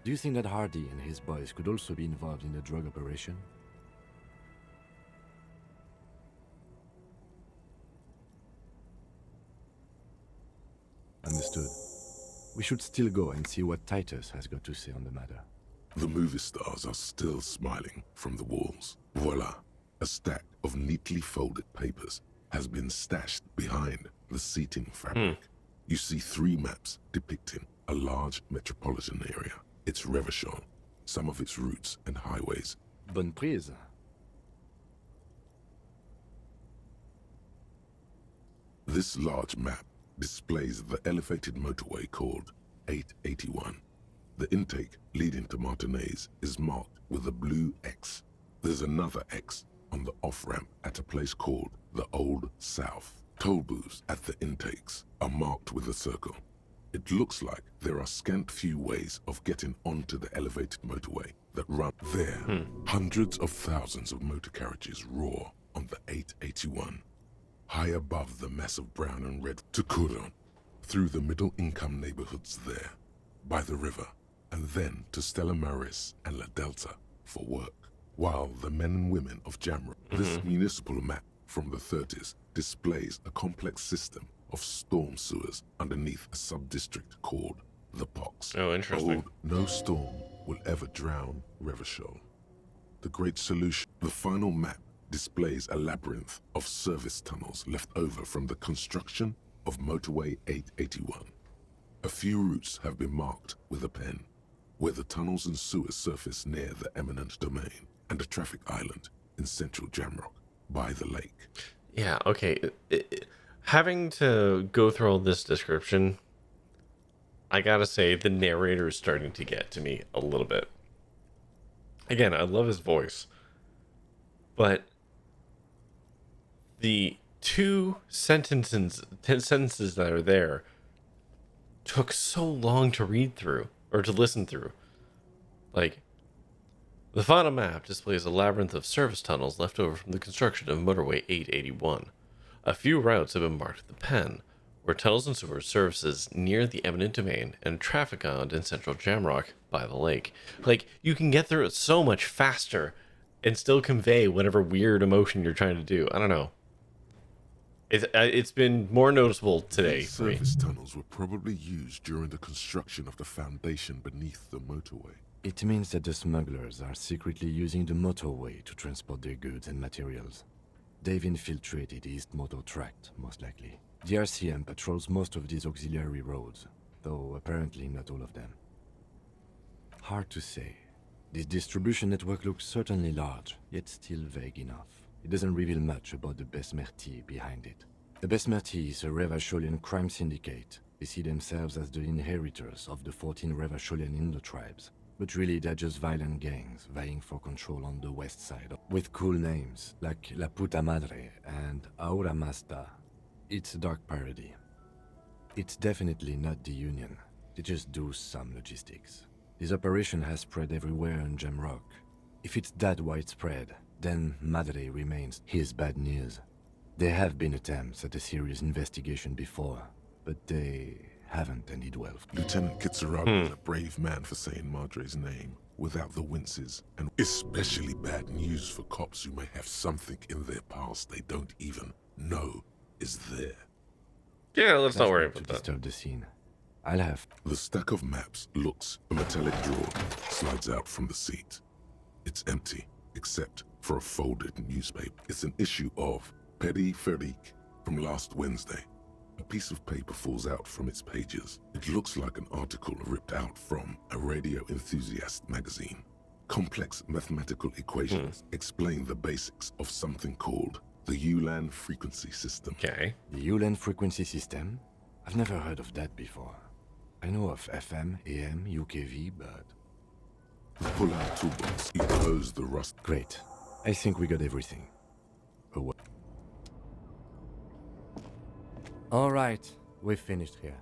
Do you think that Hardy and his boys could also be involved in the drug operation? Understood. We should still go and see what Titus has got to say on the matter. The movie stars are still smiling from the walls. Voila! A stack of neatly folded papers has been stashed behind the seating fabric. You see 3 maps depicting a large metropolitan area. Its Revachol, some of its routes and highways. Bonne prise. This large map displays the elevated motorway called 881. The intake leading to Martinez is marked with a blue X. There's another X on the off-ramp at a place called the Old South. Toll booths at the intakes are marked with a circle. It looks like there are scant few ways of getting onto the elevated motorway that run there. Hundreds of thousands of motor carriages roar on the 881. High above the massive brown and red to Curon, through the middle-income neighborhoods there, by the river, and then to Stella Maris and La Delta for work. While the men and women of Jamrock, this municipal map from the 30s displays a complex system of storm sewers underneath a sub-district called the Pox. Oh, interesting. Old, no storm will ever drown Revachol. The Great Solution, the final map, displays a labyrinth of service tunnels left over from the construction of Motorway 881. A few routes have been marked with a pen, where the tunnels and sewers surface near the eminent domain and a traffic island in central Jamrock by the lake. Yeah, okay. Having to go through all this description, I gotta say the narrator is starting to get to me a little bit. Again, I love his voice, but the 2 sentences that are there took so long to read through or to listen through. Like, the final map displays a labyrinth of service tunnels left over from the construction of Motorway 881. A few routes have been marked with a pen, where tunnels and sewer services near the eminent domain and traffic island in central Jamrock by the lake. Like, you can get through it so much faster and still convey whatever weird emotion you're trying to do. I don't know. It's been more noticeable today. These service tunnels were probably used during the construction of the foundation beneath the motorway. It means that the smugglers are secretly using the motorway to transport their goods and materials. They've infiltrated the East Motor Tract, most likely. The RCM patrols most of these auxiliary roads, though apparently not all of them. Hard to say. This distribution network looks certainly large, yet still vague enough. It doesn't reveal much about the Besmerti behind it. The Besmerti is a Revacholian crime syndicate. They see themselves as the inheritors of the 14 Revacholian Indo-tribes. But really, they're just violent gangs vying for control on the west side, with cool names like La Puta Madre and Aura Masta. It's a dark parody. It's definitely not the Union. They just do some logistics. This operation has spread everywhere in Jamrock. If it's that widespread, then Madre remains his bad news. There have been attempts at a serious investigation before, but they haven't ended well. Lieutenant Kitsuraga is a brave man for saying Madre's name without the winces, and especially bad news for cops who may have something in their past they don't even know is there. Yeah, let's not worry to about that. disturb the scene. I'll have... The stack of maps looks a metallic drawer slides out from the seat. It's empty, except for a folded newspaper. It's an issue of Périphérique from last Wednesday. A piece of paper falls out from its pages. It looks like an article ripped out from a radio enthusiast magazine. Complex mathematical equations explain the basics of something called the ULAN frequency system. Okay. The ULAN frequency system? I've never heard of that before. I know of FM, AM, UKV, but... The pull-out toolbox, you close the rust. Great. I think we got everything. Alright, we've finished here.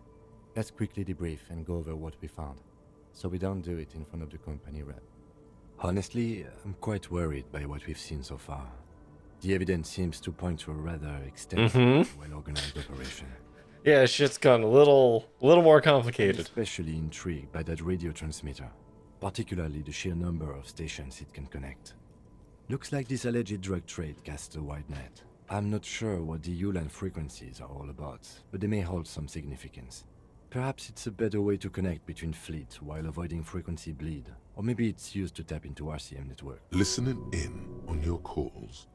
Let's quickly debrief and go over what we found, so we don't do it in front of the company rep. Honestly, I'm quite worried by what we've seen so far. The evidence seems to point to a rather extensive, well-organized operation. Yeah, shit's gone a little more complicated. I'm especially intrigued by that radio transmitter, particularly the sheer number of stations it can connect. Looks like this alleged drug trade casts a wide net. I'm not sure what the ULAN frequencies are all about, but they may hold some significance. Perhaps it's a better way to connect between fleets while avoiding frequency bleed, or maybe it's used to tap into RCM network. Listening in on your calls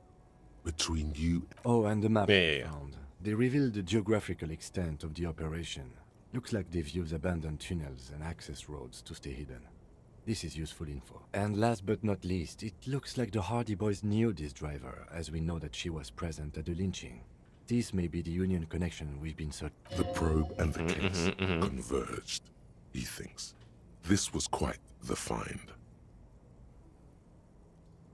between you... Oh, and the map found. They revealed the geographical extent of the operation. Looks like they've used abandoned tunnels and access roads to stay hidden. This is useful info. And last but not least, it looks like the Hardy Boys knew this driver, as we know that she was present at the lynching. This may be the Union connection we've been searching. The probe and the case converged, he thinks. This was quite the find.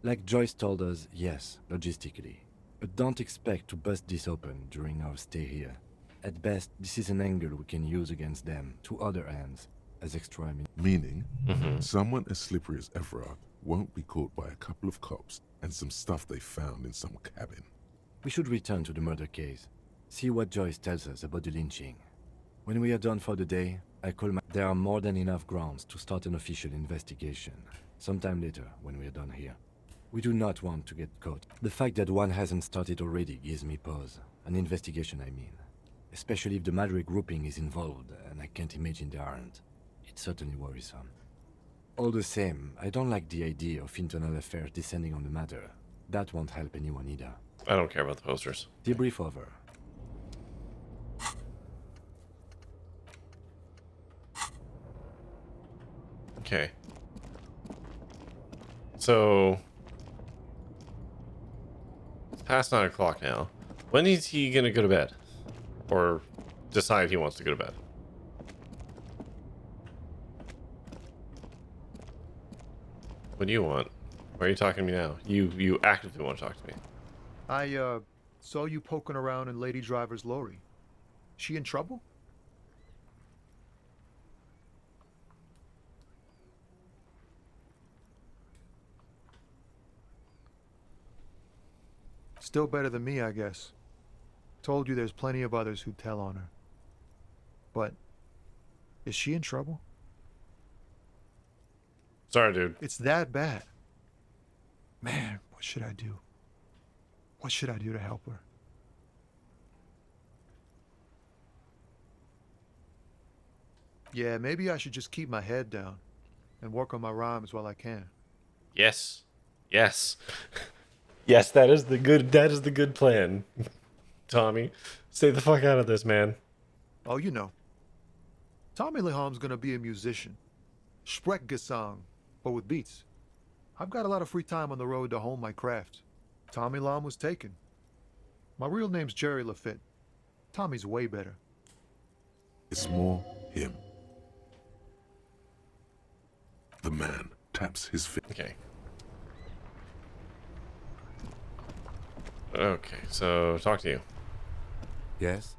Like Joyce told us, yes, logistically. But don't expect to bust this open during our stay here. At best, this is an angle we can use against them, to other ends, as extra Meaning, someone as slippery as Everard won't be caught by a couple of cops and some stuff they found in some cabin. We should return to the murder case, see what Joyce tells us about the lynching. When we are done for the day, I call my... There are more than enough grounds to start an official investigation, sometime later when we are done here. We do not want to get caught. The fact that one hasn't started already gives me pause. An investigation, I mean. Especially if the Madre grouping is involved, and I can't imagine they aren't. It's certainly worrisome. All the same, I don't like the idea of internal affairs descending on the matter. That won't help anyone either. I don't care about the posters. Debrief over. Okay. So... it's past 9 o'clock now. When is he gonna go to bed? Or decide he wants to go to bed? What do you want? Why are you talking to me now? You actively want to talk to me. I, saw you poking around in Lady Driver's lorry. She in trouble? Still better than me, I guess. Told you there's plenty of others who'd tell on her. But, is she in trouble? Sorry, dude. It's that bad. Man, what should I do? What should I do to help her? Yeah, maybe I should just keep my head down and work on my rhymes while I can. Yes. Yes. Yes, that is the good plan. Tommy, stay the fuck out of this, man. Oh, you know. Tommy Leham's gonna be a musician. Sprechgesang, but with beats. I've got a lot of free time on the road to hone my craft. Tommy Lam was taken. My real name's Jerry Lafitte. Tommy's way better. It's more him. The man taps his finger. Okay. Okay, so talk to you. Yes?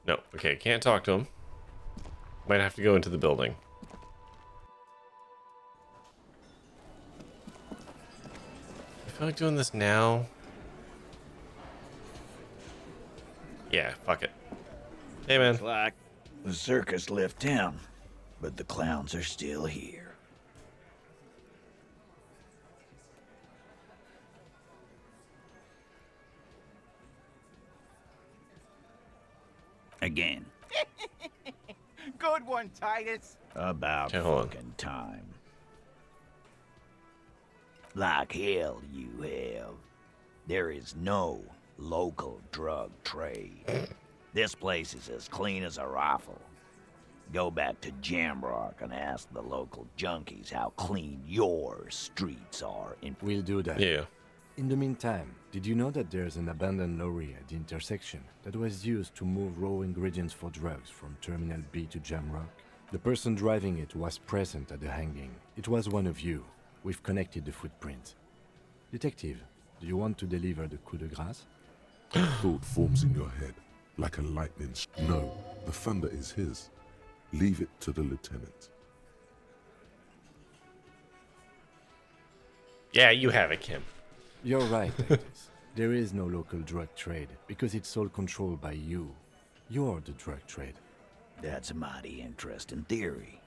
No, okay, can't talk to him. Might have to go into the building. I feel like doing this now. Yeah, fuck it. Hey, man. Looks like the circus left town, but the clowns are still here. Again. Good one, Titus. About Okay, hold on. fucking time. Like hell you have. There is no local drug trade. This place is as clean as a rifle. Go back to Jamrock and ask the local junkies how clean your streets are. We'll do that. Yeah. In the meantime, did you know that there's an abandoned lorry at the intersection that was used to move raw ingredients for drugs from Terminal B to Jamrock? The person driving it was present at the hanging. It was one of you. We've connected the footprint. Detective, do you want to deliver the coup de grace? Thought forms in your head like a lightning. No, the thunder is his. Leave it to the lieutenant. Yeah, you have it, Kim. You're right, Titus. There is no local drug trade because it's all controlled by you. You're the drug trade. That's a mighty interesting theory.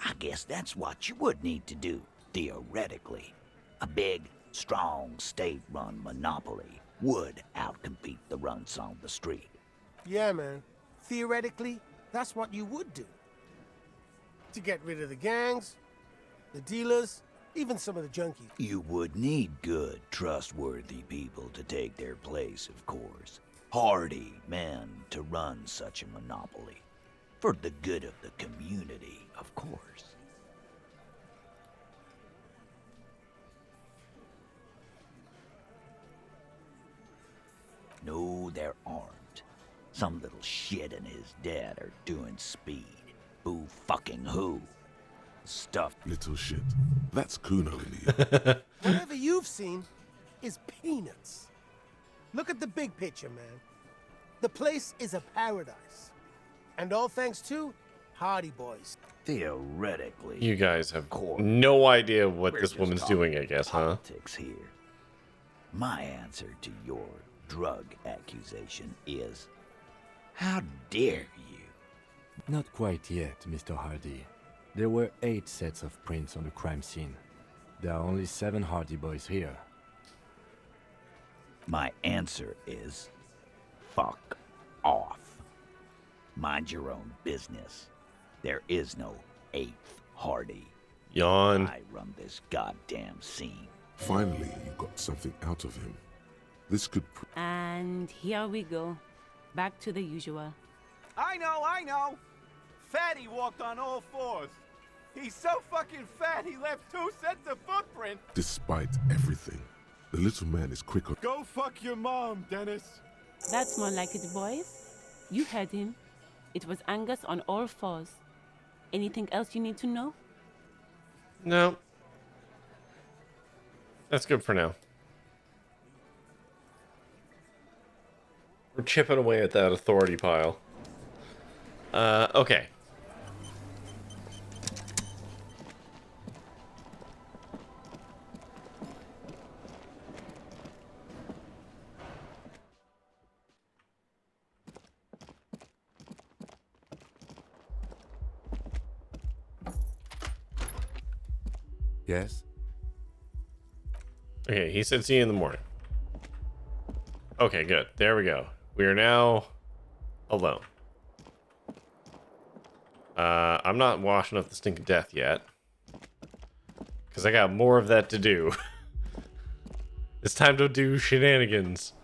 I guess that's what you would need to do, theoretically. A big, strong, state-run monopoly would outcompete the runts on the street. Yeah, man. Theoretically, that's what you would do. To get rid of the gangs, the dealers, even some of the junkies. You would need good, trustworthy people to take their place, of course. Hardy men to run such a monopoly. For the good of the community, of course. No, they're armed. Some little shit and his dad are doing speed. Who fucking who? Stuff. Little shit. That's Kuno in you. Whatever you've seen is peanuts. Look at the big picture, man. The place is a paradise. And all thanks to Hardy Boys. Theoretically. You guys have no idea what We're this just woman's talking doing, I guess, huh? politics here. My answer to your drug accusation is, how dare you? Not quite yet, Mr. Hardy. There were 8 sets of prints on the crime scene. There are only 7 Hardy Boys here. My answer is, fuck off. Mind your own business. There is no 8th Hardy. Yawn. I run this goddamn scene. Finally, you got something out of him. This could. And here we go. Back to the usual. I know. Fatty walked on all 4s. He's so fucking fat he left 2 sets of footprint. Despite everything, the little man is quicker. Go fuck your mom, Dennis. That's more like it, boys. You heard him. It was Angus on all 4s. Anything else you need to know? No. That's good for now. We're chipping away at that authority pile. Okay. Yes? Okay, he said see you in the morning. Okay, good. There we go. We are now alone. I'm not washing up the stink of death yet. Because I got more of that to do. It's time to do shenanigans.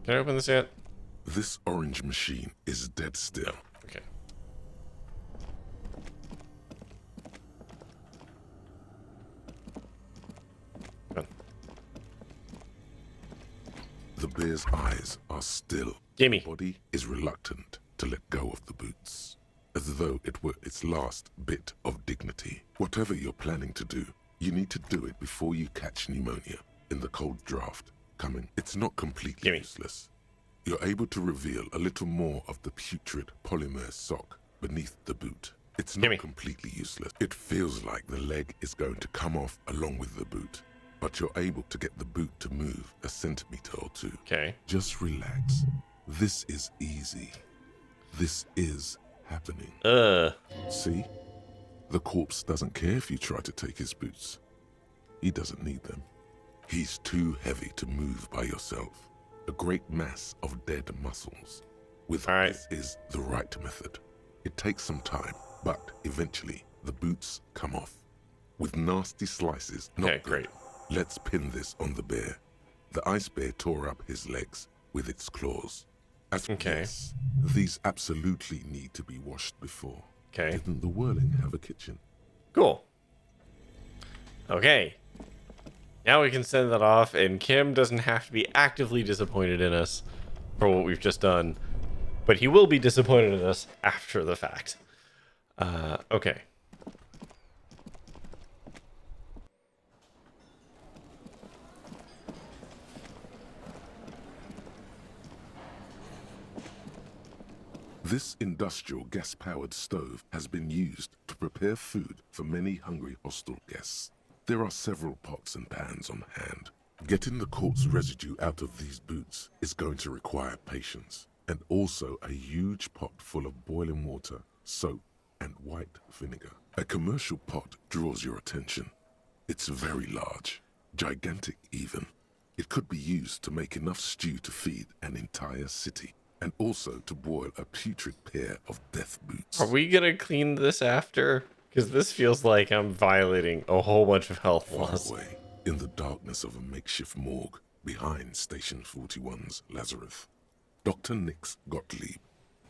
Can I open this yet? This orange machine is dead still. Okay. The bear's eyes are still. Gimme. The body is reluctant to let go of the boots, as though it were its last bit of dignity. Whatever you're planning to do, you need to do it before you catch pneumonia in the cold draft coming. It's not completely useless. You're able to reveal a little more of the putrid polymer sock beneath the boot. It's not completely useless. It feels like the leg is going to come off along with the boot, but you're able to get the boot to move a centimeter or two. Okay. Just relax. This is easy. This is happening. See? The corpse doesn't care if you try to take his boots. He doesn't need them. He's too heavy to move by yourself. A great mass of dead muscles. This is the right method. It takes some time, but eventually the boots come off. With nasty slices, not great. Let's pin this on the bear. The ice bear tore up his legs with its claws. Yes, these absolutely need to be washed before. Didn't the whirling have a kitchen? Cool. Okay. Now we can send that off, and Kim doesn't have to be actively disappointed in us for what we've just done, but he will be disappointed in us after the fact. Okay. This industrial gas-powered stove has been used to prepare food for many hungry hostel guests. There are several pots and pans on hand. Getting the corpse residue out of these boots is going to require patience, and also a huge pot full of boiling water, soap, and white vinegar. A commercial pot draws your attention. It's very large, gigantic even. It could be used to make enough stew to feed an entire city, and also to boil a putrid pair of death boots. Are we gonna clean this after? Because this feels like I'm violating a whole bunch of health laws. Far away, in the darkness of a makeshift morgue, behind Station 41's Lazarus, Dr. Nix Gottlieb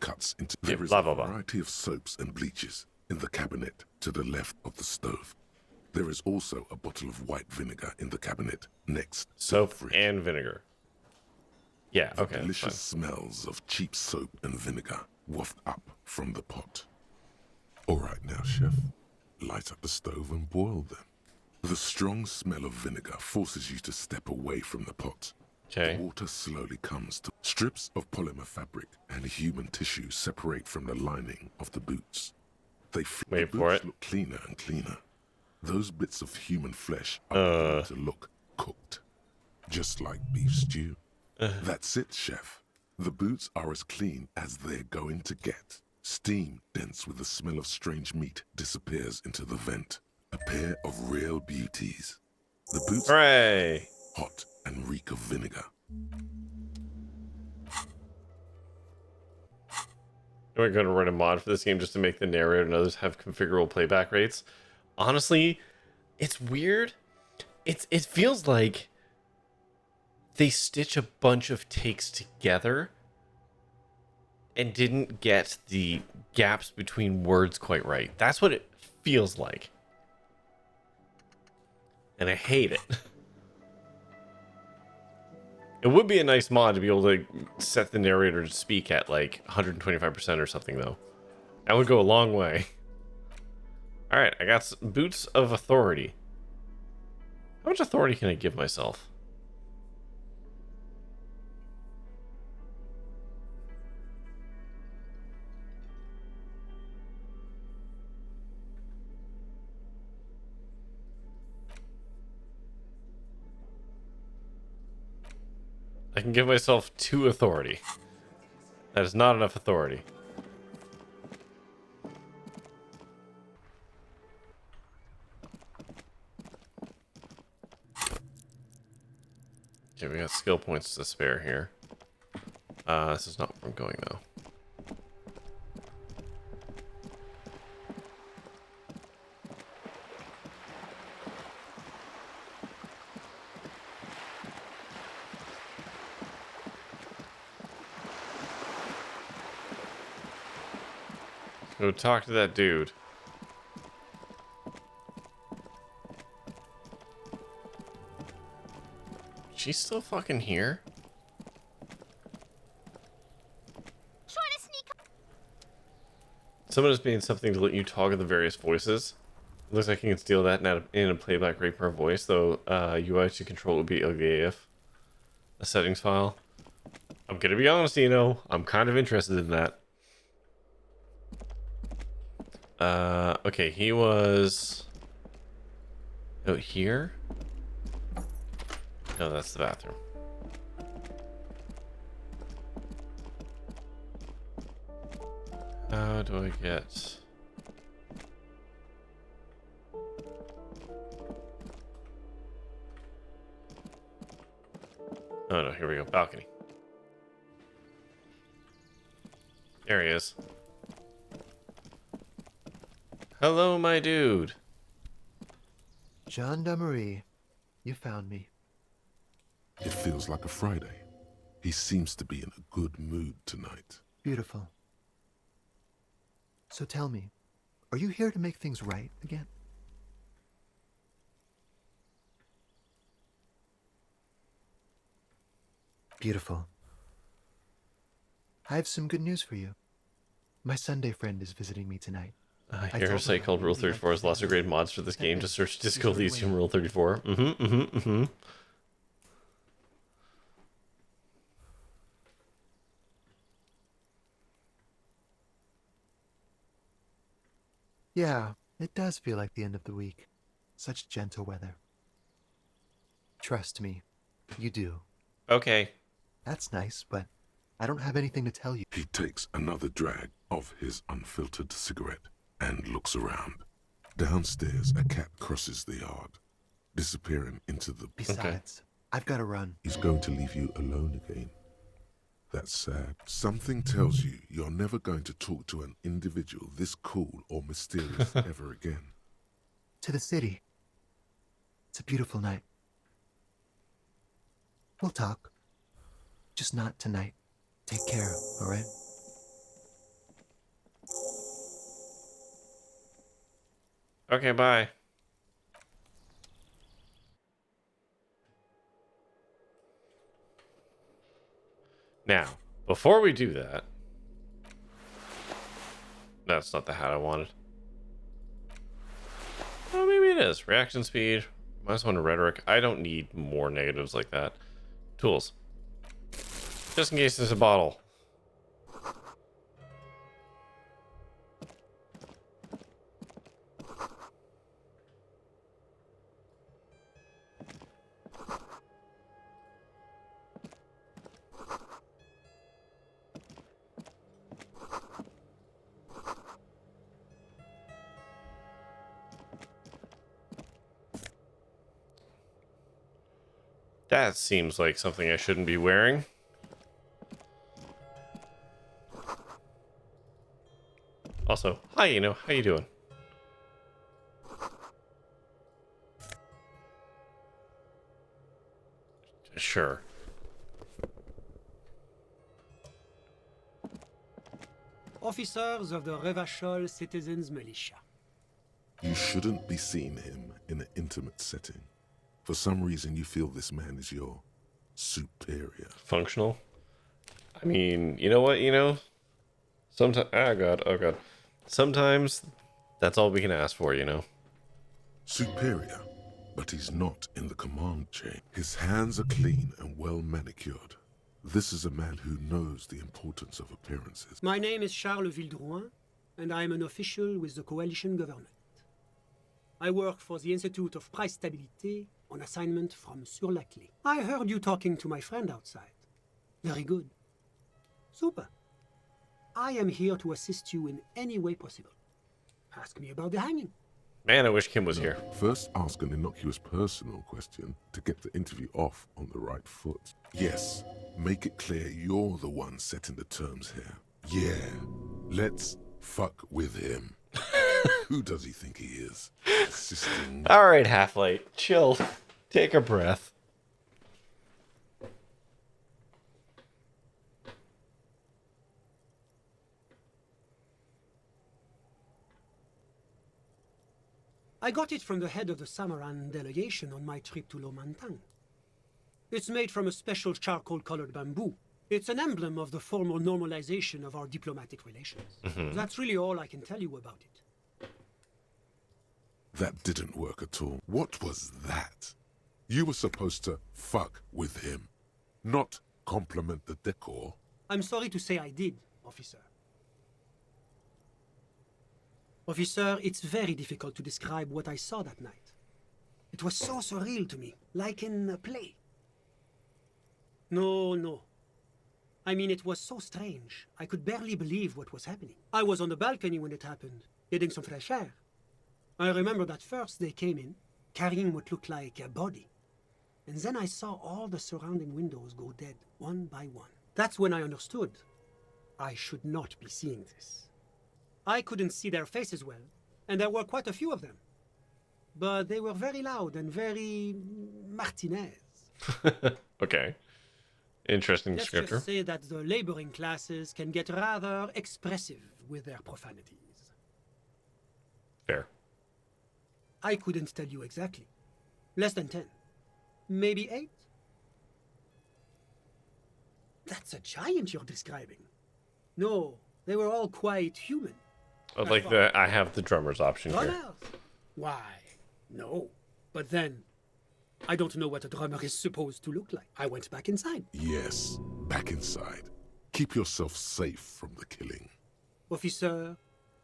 cuts into... There is a variety of soaps and bleaches in the cabinet to the left of the stove. There is also a bottle of white vinegar in the cabinet next to the fridge. And vinegar. Yeah, The delicious smells of cheap soap and vinegar waft up from the pot. All right now, chef. Light up the stove and boil them. The strong smell of vinegar forces you to step away from the pot. The water slowly comes to... Strips of polymer fabric and human tissue separate from the lining of the boots. The boots look cleaner and cleaner. Those bits of human flesh are beginning to look cooked. Just like beef stew. That's it, chef. The boots are as clean as they're going to get. Steam, dense with the smell of strange meat, disappears into the vent. A pair of real beauties. The boots are hot and reek of vinegar. We're going to run a mod for this game just to make the narrator and others have configurable playback rates. Honestly, it's weird. It feels like they stitch a bunch of takes together and didn't get the gaps between words quite right. That's what it feels like. And I hate it. It would be a nice mod to be able to set the narrator to speak at like 125% or something, though. That would go a long way. Alright, I got boots of authority. How much authority can I give myself? I can give myself 2 authority. That is not enough authority. Okay, we got skill points to spare here. This is not where I'm going, though. Go talk to that dude. She's still fucking here? Someone is being something to let you toggle the various voices. It looks like you can steal that in a playback rate per voice, though UI to control would be AF. A settings file. I'm gonna be honest, I'm kind of interested in that. Okay, he was out here. No, that's the bathroom. How do I get... Oh no, here we go. Balcony. There he is. Hello, my dude. Gendarmerie, you found me. It feels like a Friday. He seems to be in a good mood tonight. Beautiful. So tell me, are you here to make things right again? Beautiful. I have some good news for you. My Sunday friend is visiting me tonight. Here's a site called Rule 34 is lesser grade mods for this game. Just search Disco Elysium Rule 34. Yeah, it does feel like the end of the week. Such gentle weather. Trust me, you do. Okay. That's nice, but I don't have anything to tell you. He takes another drag of his unfiltered cigarette and looks around. Downstairs, a cat crosses the yard, disappearing into the... Besides, I've got to run. He's going to leave you alone again. That's sad. Something tells you you're never going to talk to an individual this cool or mysterious ever again. To the city. It's a beautiful night. We'll talk. Just not tonight. Take care, all right? Okay, bye. Now, before we do that... That's not the hat I wanted. Oh, maybe it is. Reaction speed. -1 to rhetoric. I don't need more negatives like that. Tools. Just in case there's a bottle. That seems like something I shouldn't be wearing. Also, hi, how you doing? Sure. Officers of the Revachol Citizens Militia. You shouldn't be seeing him in an intimate setting. For some reason, you feel this man is your superior. Functional? I mean, you know what, Sometimes, oh god. Sometimes, that's all we can ask for, Superior, but he's not in the command chain. His hands are clean and well manicured. This is a man who knows the importance of appearances. My name is Charles Vildrouin, and I am an official with the coalition government. I work for the Institute of Price Stabilité on assignment from Sur la Clé. I heard you talking to my friend outside. Very good. Super. I am here to assist you in any way possible. Ask me about the hanging. Man, I wish Kim was here. First ask an innocuous personal question to get the interview off on the right foot. Yes, make it clear you're the one setting the terms here. Yeah, let's fuck with him. Who does he think he is? Assisting... Alright, Half-Light. Chill. Take a breath. I got it from the head of the Samaran delegation on my trip to Lomantang. It's made from a special charcoal-colored bamboo. It's an emblem of the formal normalization of our diplomatic relations. That's really all I can tell you about it. That didn't work at all. What was that? You were supposed to fuck with him, not compliment the decor. I'm sorry to say I did, officer. Officer, it's very difficult to describe what I saw that night. It was so surreal to me, like in a play. No. I mean, it was so strange. I could barely believe what was happening. I was on the balcony when it happened, getting some fresh air. I remember that first they came in, carrying what looked like a body. And then I saw all the surrounding windows go dead, one by one. That's when I understood I should not be seeing this. I couldn't see their faces well, and there were quite a few of them. But they were very loud and very Martinez. Okay. Interesting Let's descriptor. just say that the laboring classes can get rather expressive with their profanities. Fair. I couldn't tell you exactly. Less than 10. Maybe 8? That's a giant you're describing. No, they were all quite human. I'd like that. I have the drummer's option here. Drummers? Why, no. But then, I don't know what a drummer is supposed to look like. I went back inside. Yes, back inside. Keep yourself safe from the killing. Officer,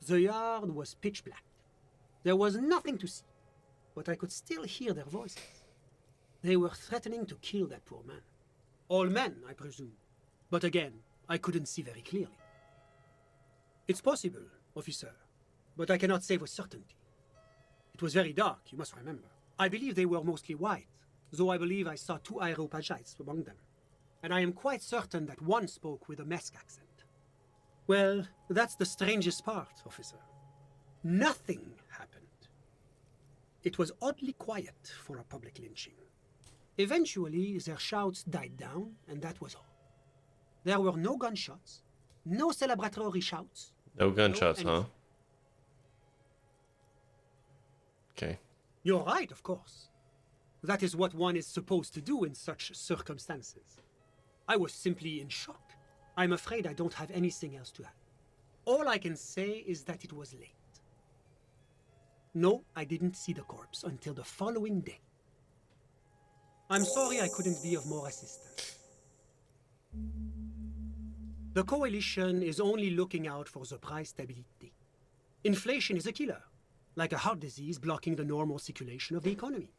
the yard was pitch black. There was nothing to see, but I could still hear their voices. They were threatening to kill that poor man. All men, I presume. But again, I couldn't see very clearly. It's possible, officer, but I cannot say with certainty. It was very dark, you must remember. I believe they were mostly white, though I believe I saw 2 Areopagites among them. And I am quite certain that one spoke with a Mesk accent. Well, that's the strangest part, officer. Nothing happened. It was oddly quiet for a public lynching. Eventually, their shouts died down, and that was all. There were no gunshots, no celebratory shouts. No gunshots, huh? Okay. You're right, of course. That is what one is supposed to do in such circumstances. I was simply in shock. I'm afraid I don't have anything else to add. All I can say is that it was late. No, I didn't see the corpse until the following day. I'm sorry I couldn't be of more assistance. The coalition is only looking out for the price stability. Inflation is a killer, like a heart disease blocking the normal circulation of the economy.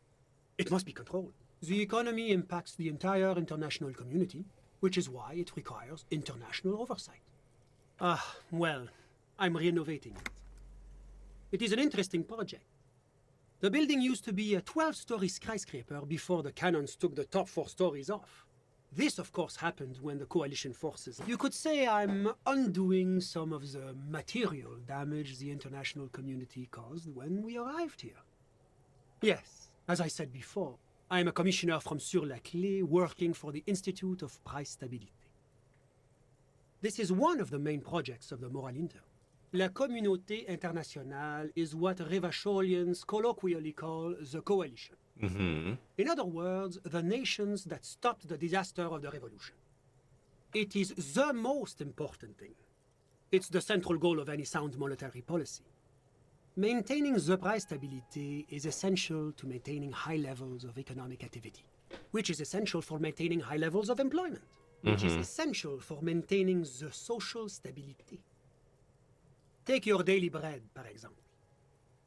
It must be controlled. The economy impacts the entire international community, which is why it requires international oversight. Well, I'm renovating it. It is an interesting project. The building used to be a 12-story skyscraper before the cannons took the top 4 stories off. This, of course, happened when the coalition forces... You could say I'm undoing some of the material damage the international community caused when we arrived here. Yes, as I said before, I am a commissioner from Sur-la-Clé working for the Institute of Price Stability. This is one of the main projects of the Moral Inter. La Communauté Internationale is what Revacholians colloquially call the coalition. In other words, the nations that stopped the disaster of the revolution. It is the most important thing. It's the central goal of any sound monetary policy. Maintaining the price stability is essential to maintaining high levels of economic activity, which is essential for maintaining high levels of employment, which is essential for maintaining the social stability. Take your daily bread, for example.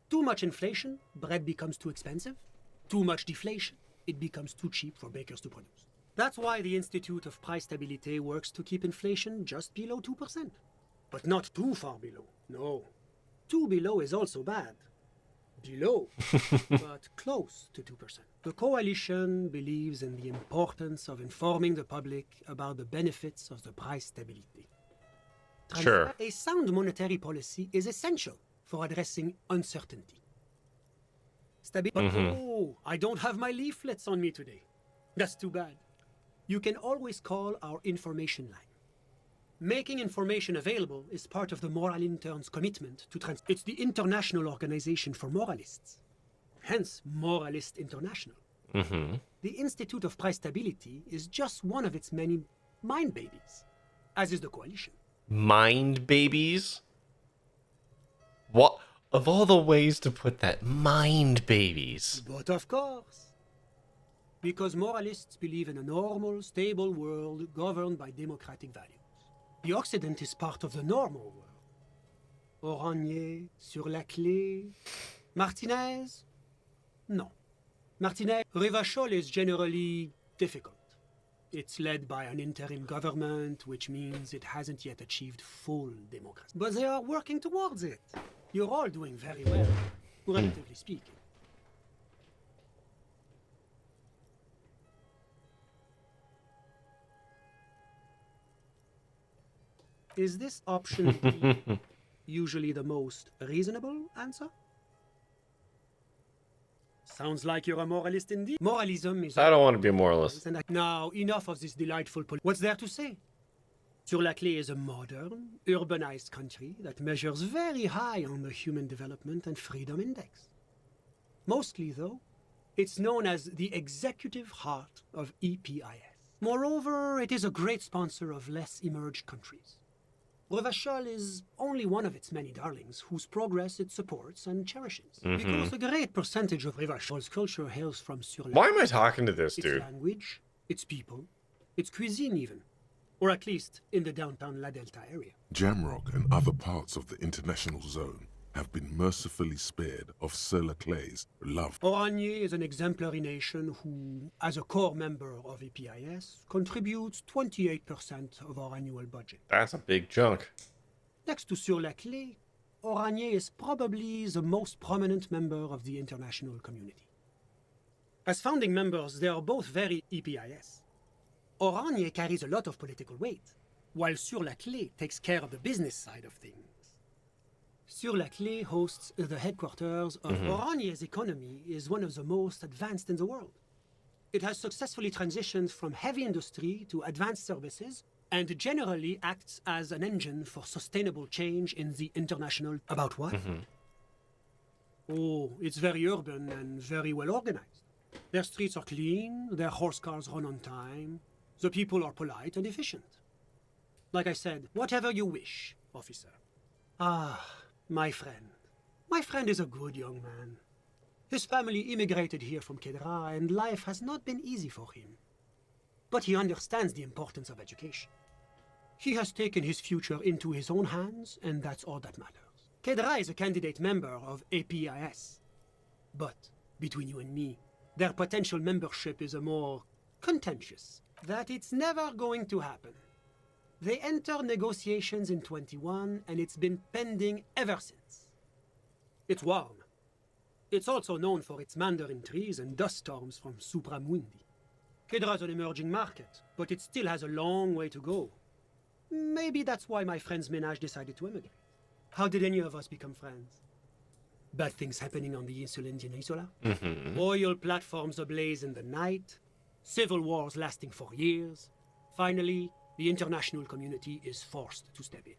Too much inflation, bread becomes too expensive. Too much deflation, it becomes too cheap for bakers to produce. That's why the Institute of Price Stability works to keep inflation just below 2%. But not too far below, no. Too below is also bad. Below, but close to 2%. The coalition believes in the importance of informing the public about the benefits of the price stability. Sure. A sound monetary policy is essential for addressing uncertainty. Oh, I don't have my leaflets on me today. That's too bad. You can always call our information line. Making information available is part of the Moral Intern's commitment to It's the international organization for moralists. Hence, Moralist International. The Institute of Price Stability is just one of its many mind babies, as is the Coalition. Mind babies? What? Of all the ways to put that, mind babies. But of course. Because moralists believe in a normal, stable world governed by democratic values. The Occident is part of the normal world. Oranje, Sur la Clé, Martinez? No. Martinez, Rivachol is generally difficult. It's led by an interim government, which means it hasn't yet achieved full democracy. But they are working towards it. You're all doing very well, relatively speaking. Is this option D usually the most reasonable answer? Sounds like you're a moralist indeed. Moralism is... I don't want to be a moralist. Now, enough of this delightful... What's there to say? Sur la Clé is a modern, urbanized country that measures very high on the Human Development and Freedom Index. Mostly, though, it's known as the executive heart of EPIS. Moreover, it is a great sponsor of less emerged countries. Revachol is only one of its many darlings whose progress it supports and cherishes. Because a great percentage of Revachol's culture hails from Sur la Clé. Why am I talking to this dude? Its language, its people, its cuisine even. Or at least in the downtown La Delta area. Jamrock and other parts of the international zone have been mercifully spared of Sur la Clé's love. Oranje is an exemplary nation who, as a core member of EPIS, contributes 28% of our annual budget. That's a big chunk. Next to Sur la Clé, Oranje is probably the most prominent member of the international community. As founding members, they are both very EPIS. Oranje carries a lot of political weight, while Sur la Clé takes care of the business side of things. Sur la Clé hosts the headquarters of Oranje's economy is one of the most advanced in the world. It has successfully transitioned from heavy industry to advanced services and generally acts as an engine for sustainable change in the international... About what? Oh, it's very urban and very well organized. Their streets are clean, their horse cars run on time, the people are polite and efficient. Like I said, whatever you wish, officer. Ah, my friend. My friend is a good young man. His family immigrated here from Kedra, and life has not been easy for him. But he understands the importance of education. He has taken his future into his own hands, and that's all that matters. Kedra is a candidate member of APIS. But, between you and me, their potential membership is a more contentious. That it's never going to happen. They entered negotiations in 21, and it's been pending ever since. It's warm. It's also known for its mandarin trees and dust storms from Supramundi. Kedra's an emerging market, but it still has a long way to go. Maybe that's why my friend's menage decided to emigrate. How did any of us become friends? Bad things happening on the Insulindian Peninsula? Oil platforms ablaze in the night, civil wars lasting for years. Finally, the international community is forced to step in.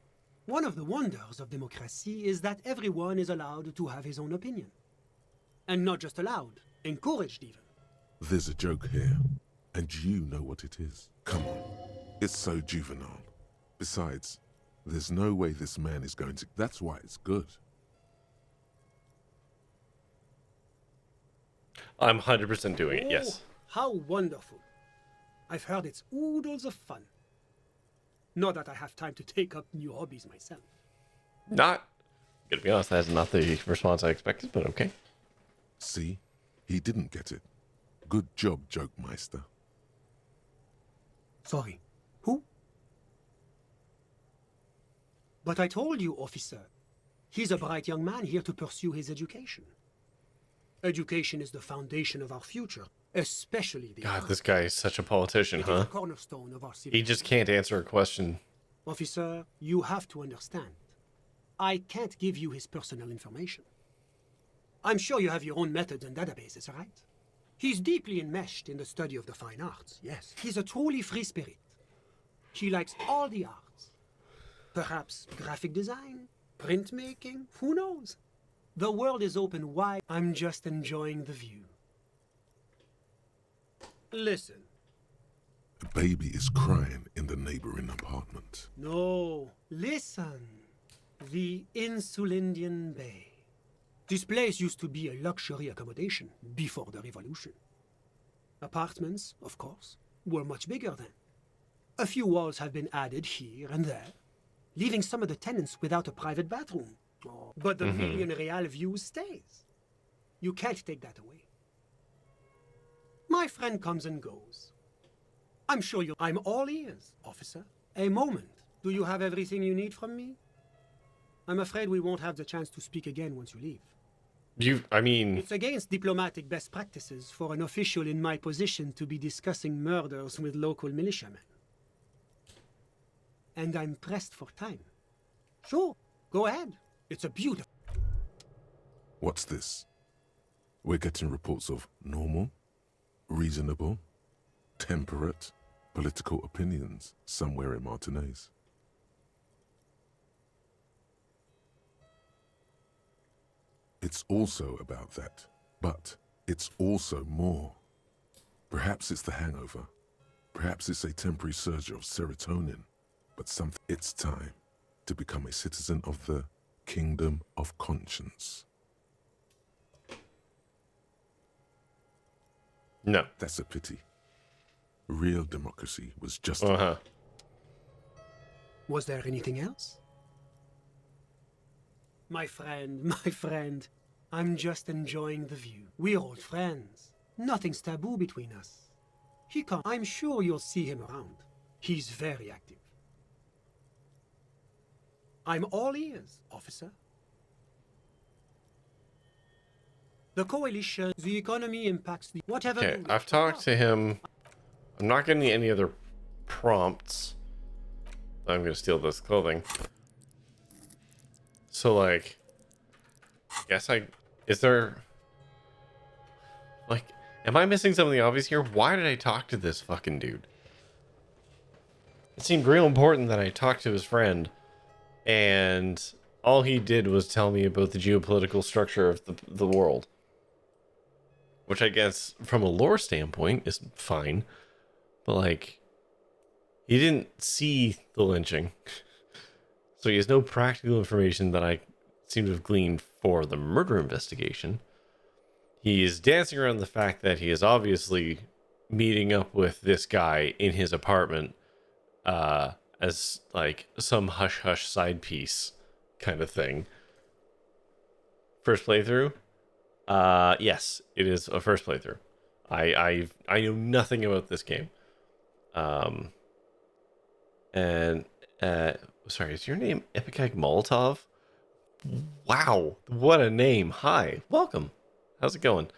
One of the wonders of democracy is that everyone is allowed to have his own opinion. And not just allowed, encouraged even. There's a joke here, and you know what it is. Come on, it's so juvenile. Besides, there's no way this man is going to... That's why it's good. I'm 100% doing it, yes. How wonderful. I've heard it's oodles of fun. Not that I have time to take up new hobbies myself. Not, gonna be honest, that's not the response I expected, but okay. See? He didn't get it. Good job, Joke Meister. Sorry. Who? But I told you, officer. He's a bright young man here to pursue his education. Education is the foundation of our future, especially the... God, this guy is such a politician, It is huh? the cornerstone of our civilization. He just can't answer a question. Officer, you have to understand. I can't give you his personal information. I'm sure you have your own methods and databases, right? He's deeply enmeshed in the study of the fine arts, yes. He's a truly free spirit. He likes all the arts. Perhaps graphic design, printmaking, who knows? The world is open wide. I'm just enjoying the view. Listen. The baby is crying in the neighboring apartment. No, listen. The Insulindian Bay. This place used to be a luxury accommodation before the revolution. Apartments, of course, were much bigger then. A few walls have been added here and there, leaving some of the tenants without a private bathroom. But the million real view stays. You can't take that away. My friend comes and goes. I'm sure you... I'm all ears, officer. A moment. Do you have everything you need from me? I'm afraid we won't have the chance to speak again once you leave. It's against diplomatic best practices for an official in my position to be discussing murders with local militiamen. And I'm pressed for time. Sure, go ahead. It's a beautiful... What's this? We're getting reports of normal, reasonable, temperate, political opinions somewhere in Martinez. It's also about that, but it's also more. Perhaps it's the hangover. Perhaps it's a temporary surge of serotonin. But it's time to become a citizen of the Kingdom of Conscience. No. That's a pity. Real democracy was just... Was there anything else? My friend, I'm just enjoying the view. We're old friends. Nothing's taboo between us. I'm sure you'll see him around. He's very active. I'm all ears, officer. The coalition, the economy impacts the... Whatever... Okay, I've talked to him. I'm not getting any other prompts. I'm going to steal this clothing. So, like... Is there... Like, am I missing something obvious here? Why did I talk to this fucking dude? It seemed real important that I talked to his friend. And all he did was tell me about the geopolitical structure of the world. Which I guess, from a lore standpoint, is fine. But, like, he didn't see the lynching. So he has no practical information that I seem to have gleaned for the murder investigation. He is dancing around the fact that he is obviously meeting up with this guy in his apartment as, like, some hush-hush side piece kind of thing. First playthrough? Yes, it is a first playthrough. I know nothing about this game. Sorry, is your name Epikike Molotov? Wow, what a name. Hi, welcome. How's it going?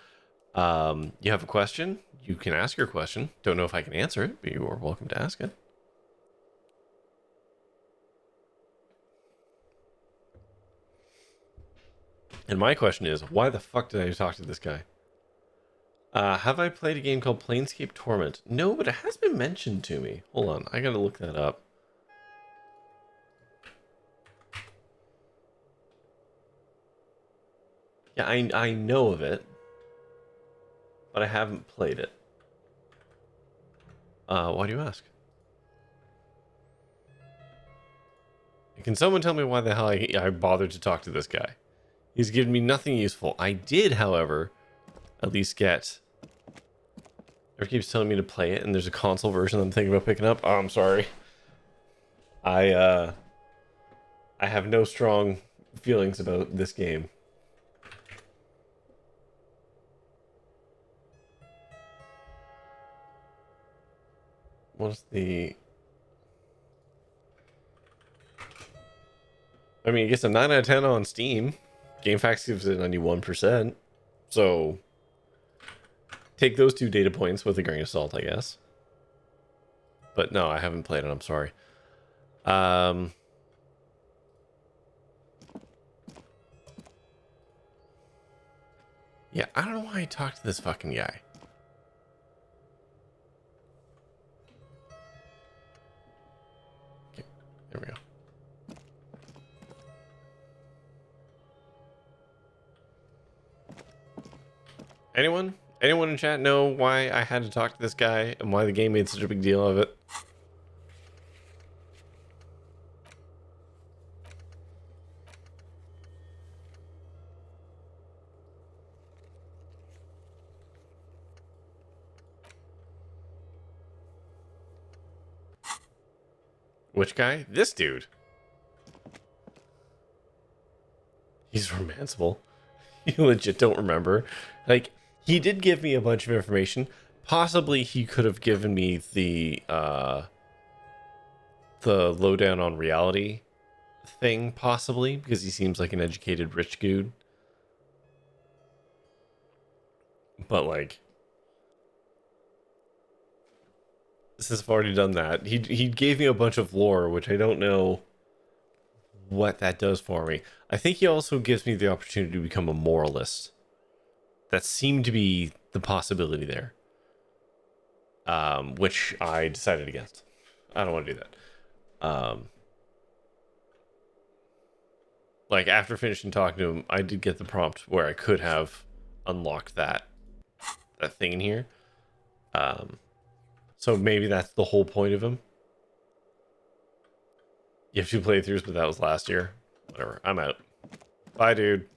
You have a question? You can ask your question. Don't know if I can answer it, but you are welcome to ask it. And my question is, why the fuck did I talk to this guy? Have I played a game called Planescape Torment? No, but it has been mentioned to me. Hold on, I gotta look that up. Yeah, I know of it, but I haven't played it. Why do you ask? Can someone tell me why the hell I bothered to talk to this guy? He's given me nothing useful. I did, however, at least get... It keeps telling me to play it, and there's a console version I'm thinking about picking up. Oh, I'm sorry. I have no strong feelings about this game. What's the... I mean, it gets a 9 out of 10 on Steam. GameFAQs gives it 91%. So, take those two data points with a grain of salt, I guess. But no, I haven't played it. I'm sorry. Yeah, I don't know why I talked to this fucking guy. Okay, there we go. Anyone? Anyone in chat know why I had to talk to this guy and why the game made such a big deal of it? Which guy? This dude. He's romanceable. You legit don't remember. Like, he did give me a bunch of information. Possibly he could have given me the lowdown on reality thing, possibly, because he seems like an educated rich dude. But like, since I've already done that, he gave me a bunch of lore, which I don't know what that does for me. I think he also gives me the opportunity to become a moralist. That seemed to be the possibility there. Which I decided against. I don't want to do that. Like, after finishing talking to him, I did get the prompt where I could have unlocked that thing in here. So maybe that's the whole point of him. You have 2 playthroughs, but that was last year. Whatever, I'm out. Bye, dude.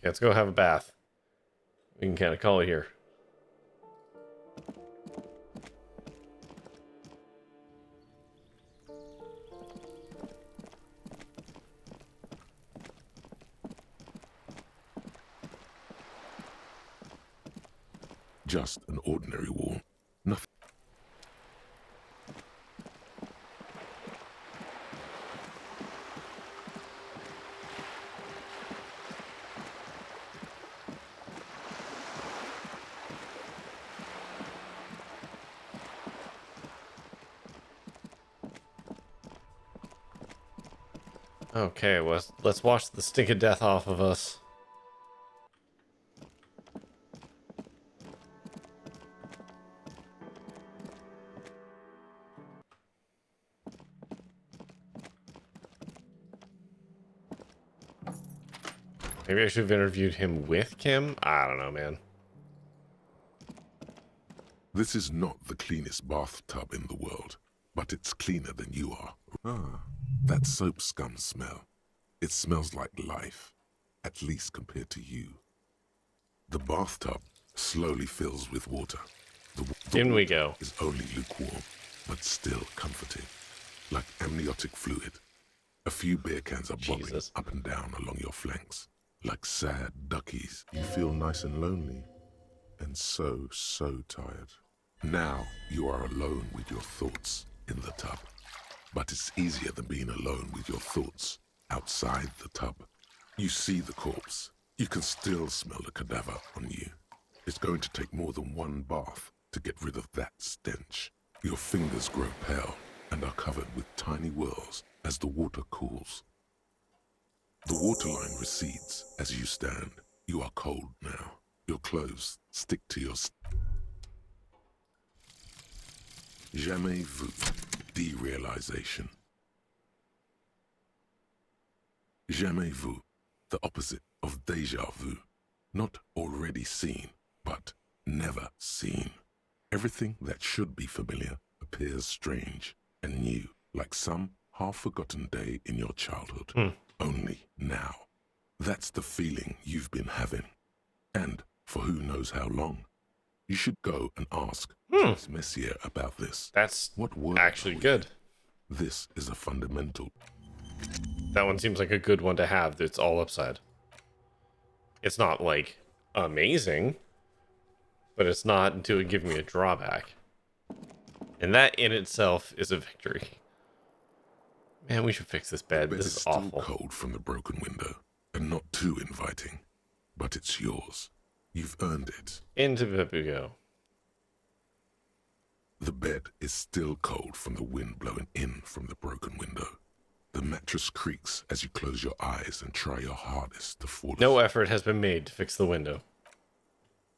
Yeah, let's go have a bath. We can kind of call it here. Just an ordinary wall. Nothing. Okay, well, let's wash the stink of death off of us. Maybe I should have interviewed him with Kim? I don't know, man. This is not the cleanest bathtub in the world, but it's cleaner than you are. Ah, that soap scum smell. It smells like life, at least compared to you. The bathtub slowly fills with water. In we go. Is only lukewarm, but still comforting, like amniotic fluid. A few beer cans are bobbing up and down along your flanks, like sad duckies. You feel nice and lonely, and so tired. Now you are alone with your thoughts in the tub, but it's easier than being alone with your thoughts outside the tub. You see the corpse. You can still smell the cadaver on you. It's going to take more than one bath to get rid of that stench. Your fingers grow pale and are covered with tiny whirls as the water cools. The waterline recedes as you stand. You are cold now. Your clothes stick to your Jamais vu. Derealization. Jamais vu. The opposite of déjà vu. Not already seen, but never seen. Everything that should be familiar appears strange and new, like some half-forgotten day in your childhood. Only now. That's the feeling you've been having. And for who knows how long. You should go and ask Miss Messier about this. That's what actually good. This is a fundamental. That one seems like a good one to have that's all upside. It's not, like, amazing, but it's not giving me a drawback. And that in itself is a victory. Man, we should fix this bed. This is awful. Still cold from the broken window, and not too inviting, but it's yours. You've earned it. Into bed we go. The bed is still cold from the wind blowing in from the broken window. The mattress creaks as you close your eyes and try your hardest to fall asleep. No effort has been made to fix the window.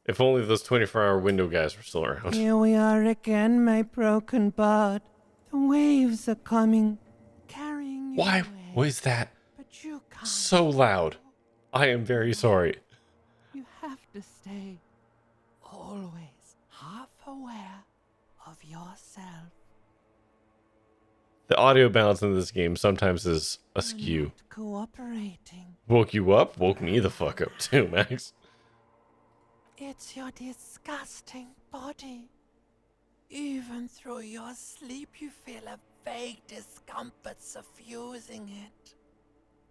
If only those 24-hour window guys were still around. Here we are again, my broken bud. The waves are coming, carrying you Why away. was that But you can't. so loud? I am very sorry. You have to stay always half aware of yourself. The audio balance in this game sometimes is askew. Cooperating. Woke you up? Woke me the fuck up too, Max. It's your disgusting body. Even through your sleep, you feel a vague discomfort suffusing it.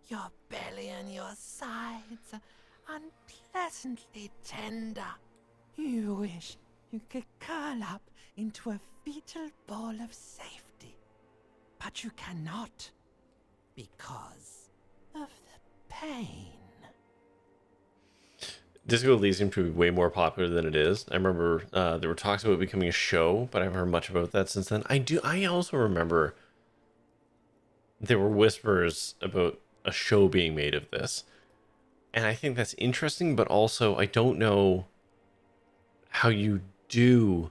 Your belly and your sides are unpleasantly tender. You wish you could curl up into a fetal ball of safety. But you cannot, because of the pain. Disco Elysium to be way more popular than it is. I remember there were talks about it becoming a show, but I haven't heard much about that since then. I also remember there were whispers about a show being made of this. And I think that's interesting, but also I don't know how you do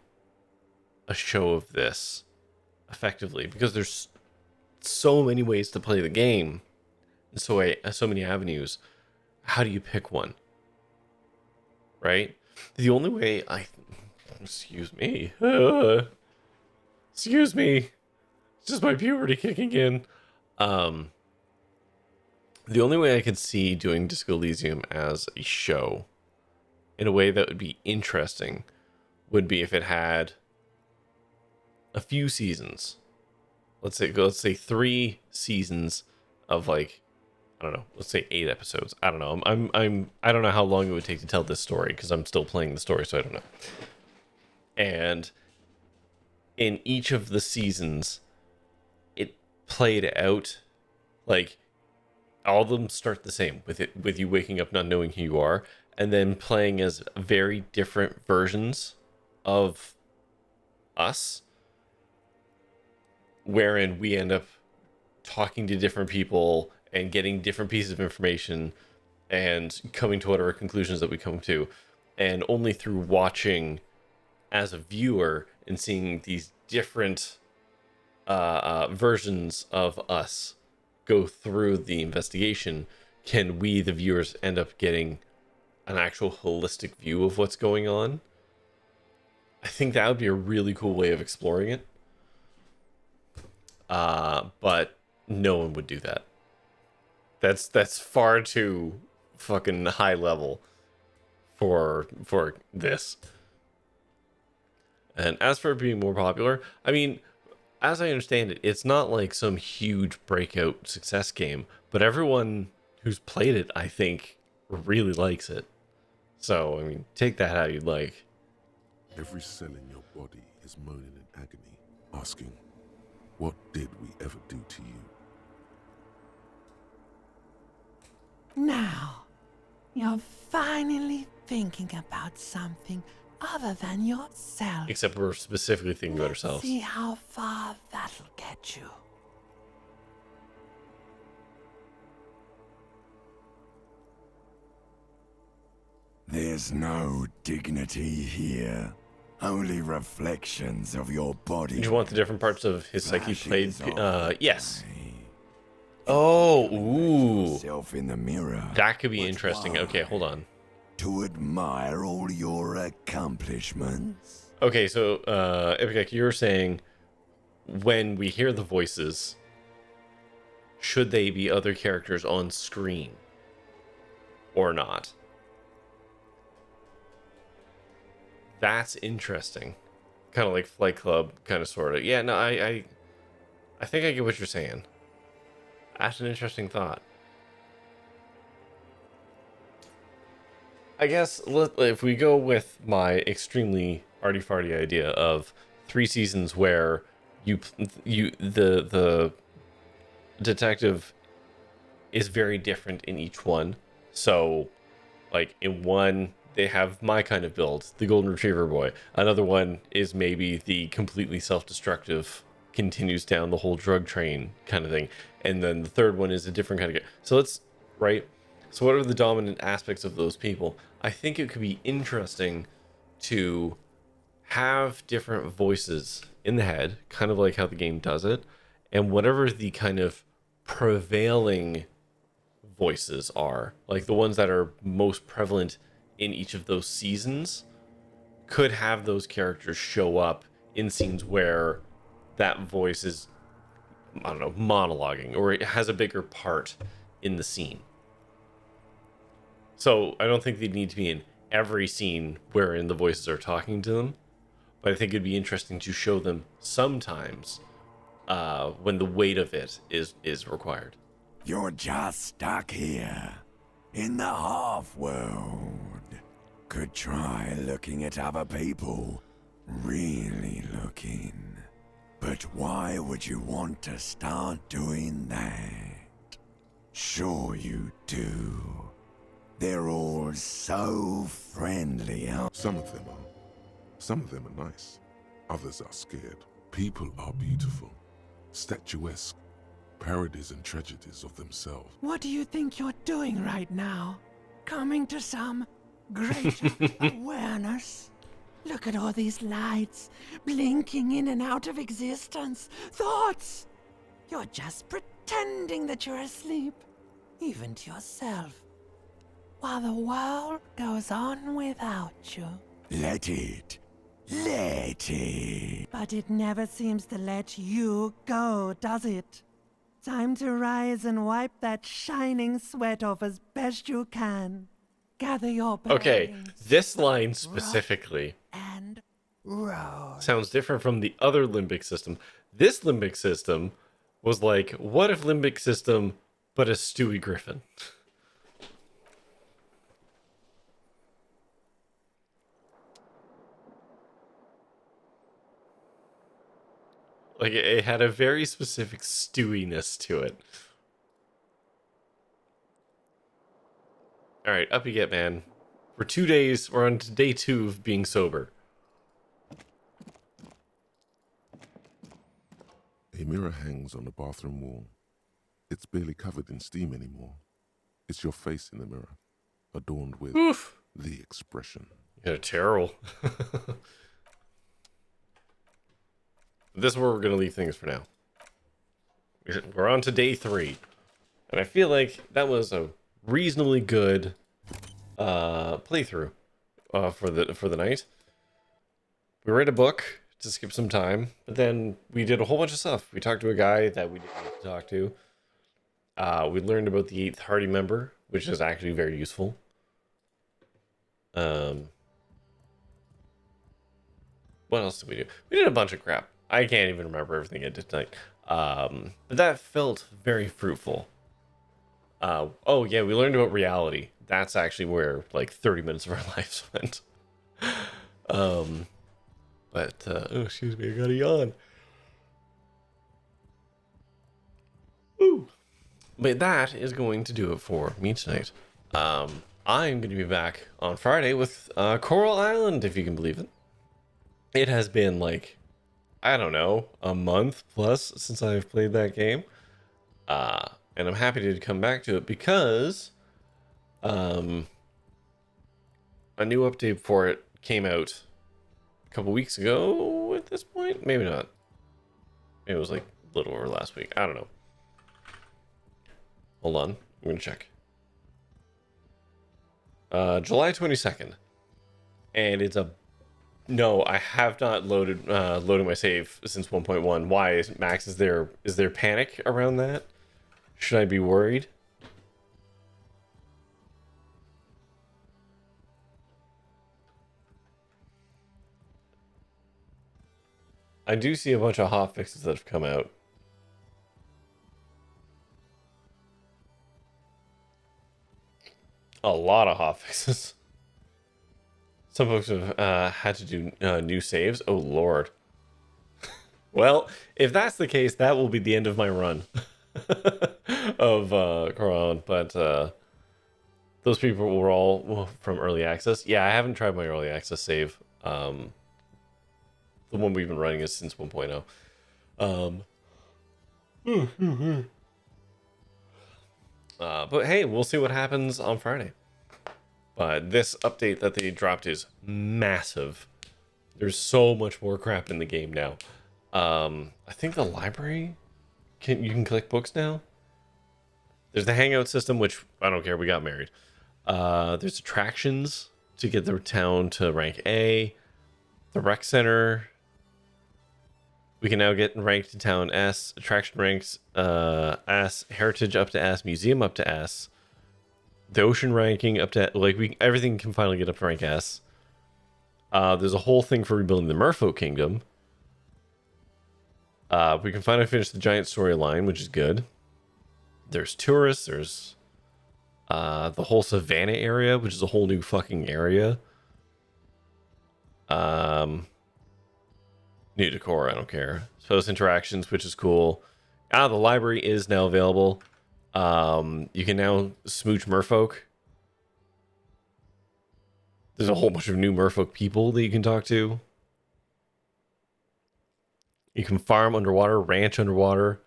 a show of this effectively, because there's so many ways to play the game, and so many avenues. How do you pick one? Right? The only way excuse me. Excuse me. It's just my puberty kicking in. The only way I could see doing Disco Elysium as a show in a way that would be interesting would be if it had a few seasons. Let's say 3 seasons of, like, I don't know, let's say 8 episodes. I don't know. I don't know how long it would take to tell this story because I'm still playing the story, so I don't know. And in each of the seasons, it played out like all of them start the same with you waking up not knowing who you are, and then playing as very different versions of us, wherein we end up talking to different people and getting different pieces of information and coming to whatever conclusions that we come to. And only through watching as a viewer and seeing these different versions of us go through the investigation can we, the viewers, end up getting an actual holistic view of what's going on. I think that would be a really cool way of exploring it. But no one would do that. That's far too fucking high level for this. And as for it being more popular, I mean, as I understand it, it's not like some huge breakout success game, but everyone who's played it, I think, really likes it. So, I mean, take that how you'd like. Every cell in your body is moaning in agony, asking, what did we ever do to you? Now, you're finally thinking about something other than yourself. Except we're specifically thinking about ourselves. See how far that'll get you. There's no dignity here. Only reflections of your body. Do you want the different parts of his psyche played? Yes. Oh, ooh. Yourself in the mirror. That could be interesting. Okay, hold on. To admire all your accomplishments. Okay, so Epicek, you're saying when we hear the voices, should they be other characters on screen or not? That's interesting. Kind of like Flight Club, kind of sort of. Yeah, no, I think I get what you're saying. That's an interesting thought. I guess if we go with my extremely arty-farty idea of 3 seasons where the detective is very different in each one. So, like in one, they have my kind of build, the golden retriever boy. Another one is maybe the completely self-destructive, continues down the whole drug train kind of thing. And then the third one is a different kind of guy. So let's, right? So what are the dominant aspects of those people? I think it could be interesting to have different voices in the head, kind of like how the game does it, and whatever the kind of prevailing voices are, like the ones that are most prevalent in each of those seasons, could have those characters show up in scenes where that voice is, I don't know, monologuing, or it has a bigger part in the scene. So I don't think they need to be in every scene wherein the voices are talking to them, but I think it'd be interesting to show them sometimes when the weight of it is required. You're just stuck here in the half world. Could try looking at other people, really looking. But why would you want to start doing that? Sure you do. They're all so friendly. Some of them are. Some of them are nice. Others are scared. People are beautiful, statuesque, parodies and tragedies of themselves. What do you think you're doing right now? Coming to some greater awareness? Look at all these lights, blinking in and out of existence. Thoughts! You're just pretending that you're asleep, even to yourself, while the world goes on without you. Let it. Let it. But it never seems to let you go, does it? Time to rise and wipe that shining sweat off as best you can. Gather your bearings. Okay, this line specifically and roll. sounds different from the other limbic system. This limbic system was like, what if limbic system, but a Stewie Griffin? Like, it had a very specific stewiness to it. All right, up you get, man. For 2 days, we're on to day 2 of being sober. A mirror hangs on the bathroom wall. It's barely covered in steam anymore. It's your face in the mirror, adorned with the expression. Yeah, terrible. This is where we're going to leave things for now. We're on to day 3. And I feel like that was a reasonably good playthrough for the night. We read a book to skip some time, but then we did a whole bunch of stuff. We talked to a guy that we didn't need to talk to. We learned about the 8th Hardy member, which is actually very useful. What else did we do? We did a bunch of crap. I can't even remember everything I did tonight. But that felt very fruitful. Oh yeah, we learned about reality. That's actually where like 30 minutes of our lives went. Oh, excuse me, I got a yawn. Ooh. But that is going to do it for me tonight. I'm going to be back on Friday with Coral Island, if you can believe it. It has been like, I don't know, a month plus since I've played that game. And I'm happy to come back to it because a new update for it came out a couple weeks ago at this point. Maybe not. Maybe it was like a little over last week. I don't know. Hold on. I'm going to check. July 22nd. And it's a... No, I have not loaded my save since 1.1. Why, Max? Is there panic around that? Should I be worried? I do see a bunch of hot fixes that have come out. A lot of hot fixes. Some folks have had to do new saves. Oh, Lord. Well, if that's the case, that will be the end of my run of Coral. But those people were all from early access. Yeah, I haven't tried my early access save. The one we've been running is since 1.0. But hey, we'll see what happens on Friday. But this update that they dropped is massive. There's so much more crap in the game now. I think the library you can collect books now. There's the hangout system, which I don't care. We got married. There's attractions to get the town to rank A. The rec center. We can now get ranked to town S. Attraction ranks S. Heritage up to S. Museum up to S. The ocean ranking up to everything can finally get up to rank S. There's a whole thing for rebuilding the Merfolk Kingdom. We can finally finish the giant storyline, which is good. There's tourists. There's the whole savannah area, which is a whole new fucking area. New decor, I don't care. Post interactions, which is cool. The library is now available. You can now smooch merfolk. There's a whole bunch of new merfolk people that you can talk to. You can farm underwater, ranch underwater.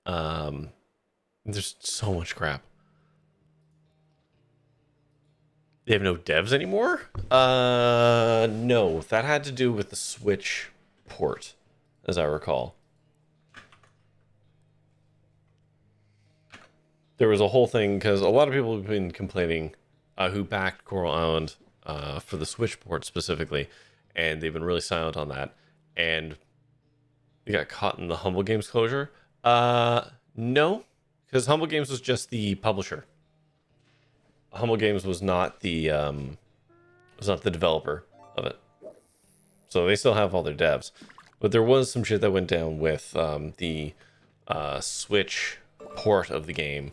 There's so much crap. They have no devs anymore? No. That had to do with the Switch port, as I recall. There was a whole thing, because a lot of people have been complaining who backed Coral Island for the Switch port specifically, and they've been really silent on that. And they got caught in the Humble Games closure. No, because Humble Games was just the publisher. Humble Games was not the developer of it, so they still have all their devs. But there was some shit that went down with the Switch port of the game,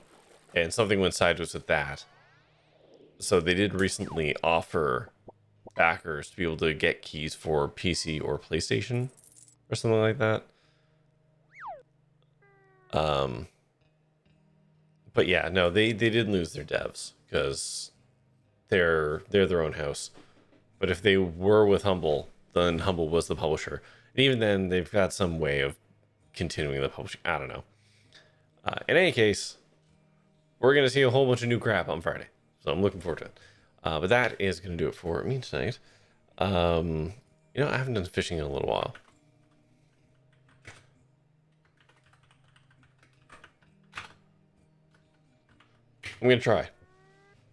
and something went sideways with that. So they did recently offer backers to be able to get keys for PC or PlayStation or something like that. But yeah, no, they did lose their devs because they're their own house. But if they were with Humble, then Humble was the publisher. And even then, they've got some way of continuing the publishing. I don't know. In any case, we're going to see a whole bunch of new crap on Friday. So I'm looking forward to it. But that is going to do it for me tonight. You know, I haven't done fishing in a little while. I'm going to try.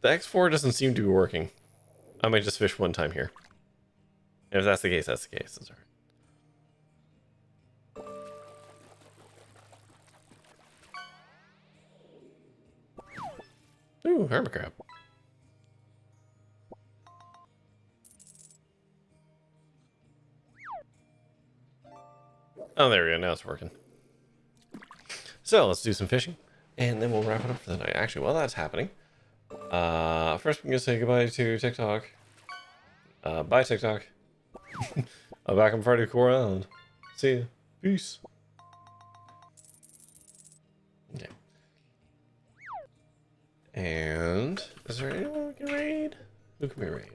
The X4 doesn't seem to be working. I might just fish one time here. And if that's the case, that's the case. That's all right. Ooh, hermit crab. Oh, there we go. Now it's working. So let's do some fishing, and then we'll wrap it up for the night. Actually, while that's happening, first I'm gonna say goodbye to TikTok. Bye, TikTok. I'm back on Friday with Coral Island. See ya. Peace. Okay. And is there anyone we can raid? Who can we raid?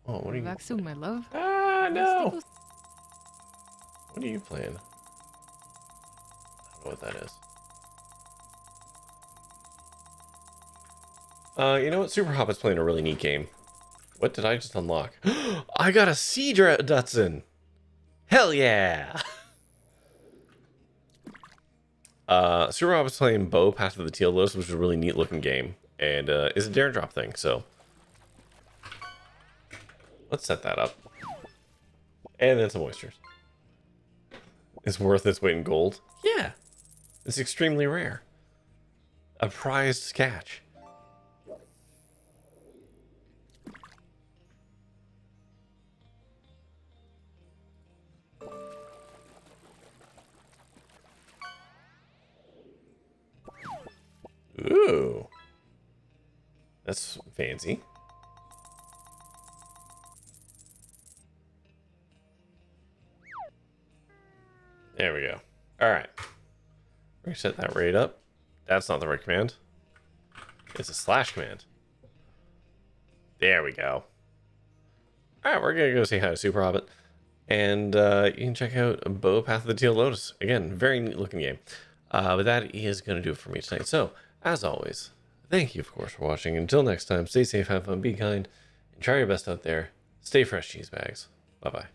Oh, what are you? Back soon, my love. Ah, no! What are you playing? I don't know what that is. You know what? Super Hop is playing a really neat game. What did I just unlock? I got a Sea Dutson! Hell yeah! Super Hop is playing Bow, Path of the Teal Lotus, which is a really neat looking game. And it's a dare drop thing, so let's set that up. And then some oysters. It's worth its weight in gold. Yeah. It's extremely rare. A prized catch. Ooh. That's fancy. There we go. Alright. We're going to set that raid up. That's not the right command. It's a slash command. There we go. Alright, we're going to go say hi to Super Hobbit. And you can check out Bow, Path of the Teal Lotus. Again, very neat looking game. But that is going to do it for me tonight. So, as always, thank you, of course, for watching. Until next time, stay safe, have fun, be kind, and try your best out there. Stay fresh, cheese bags. Bye-bye.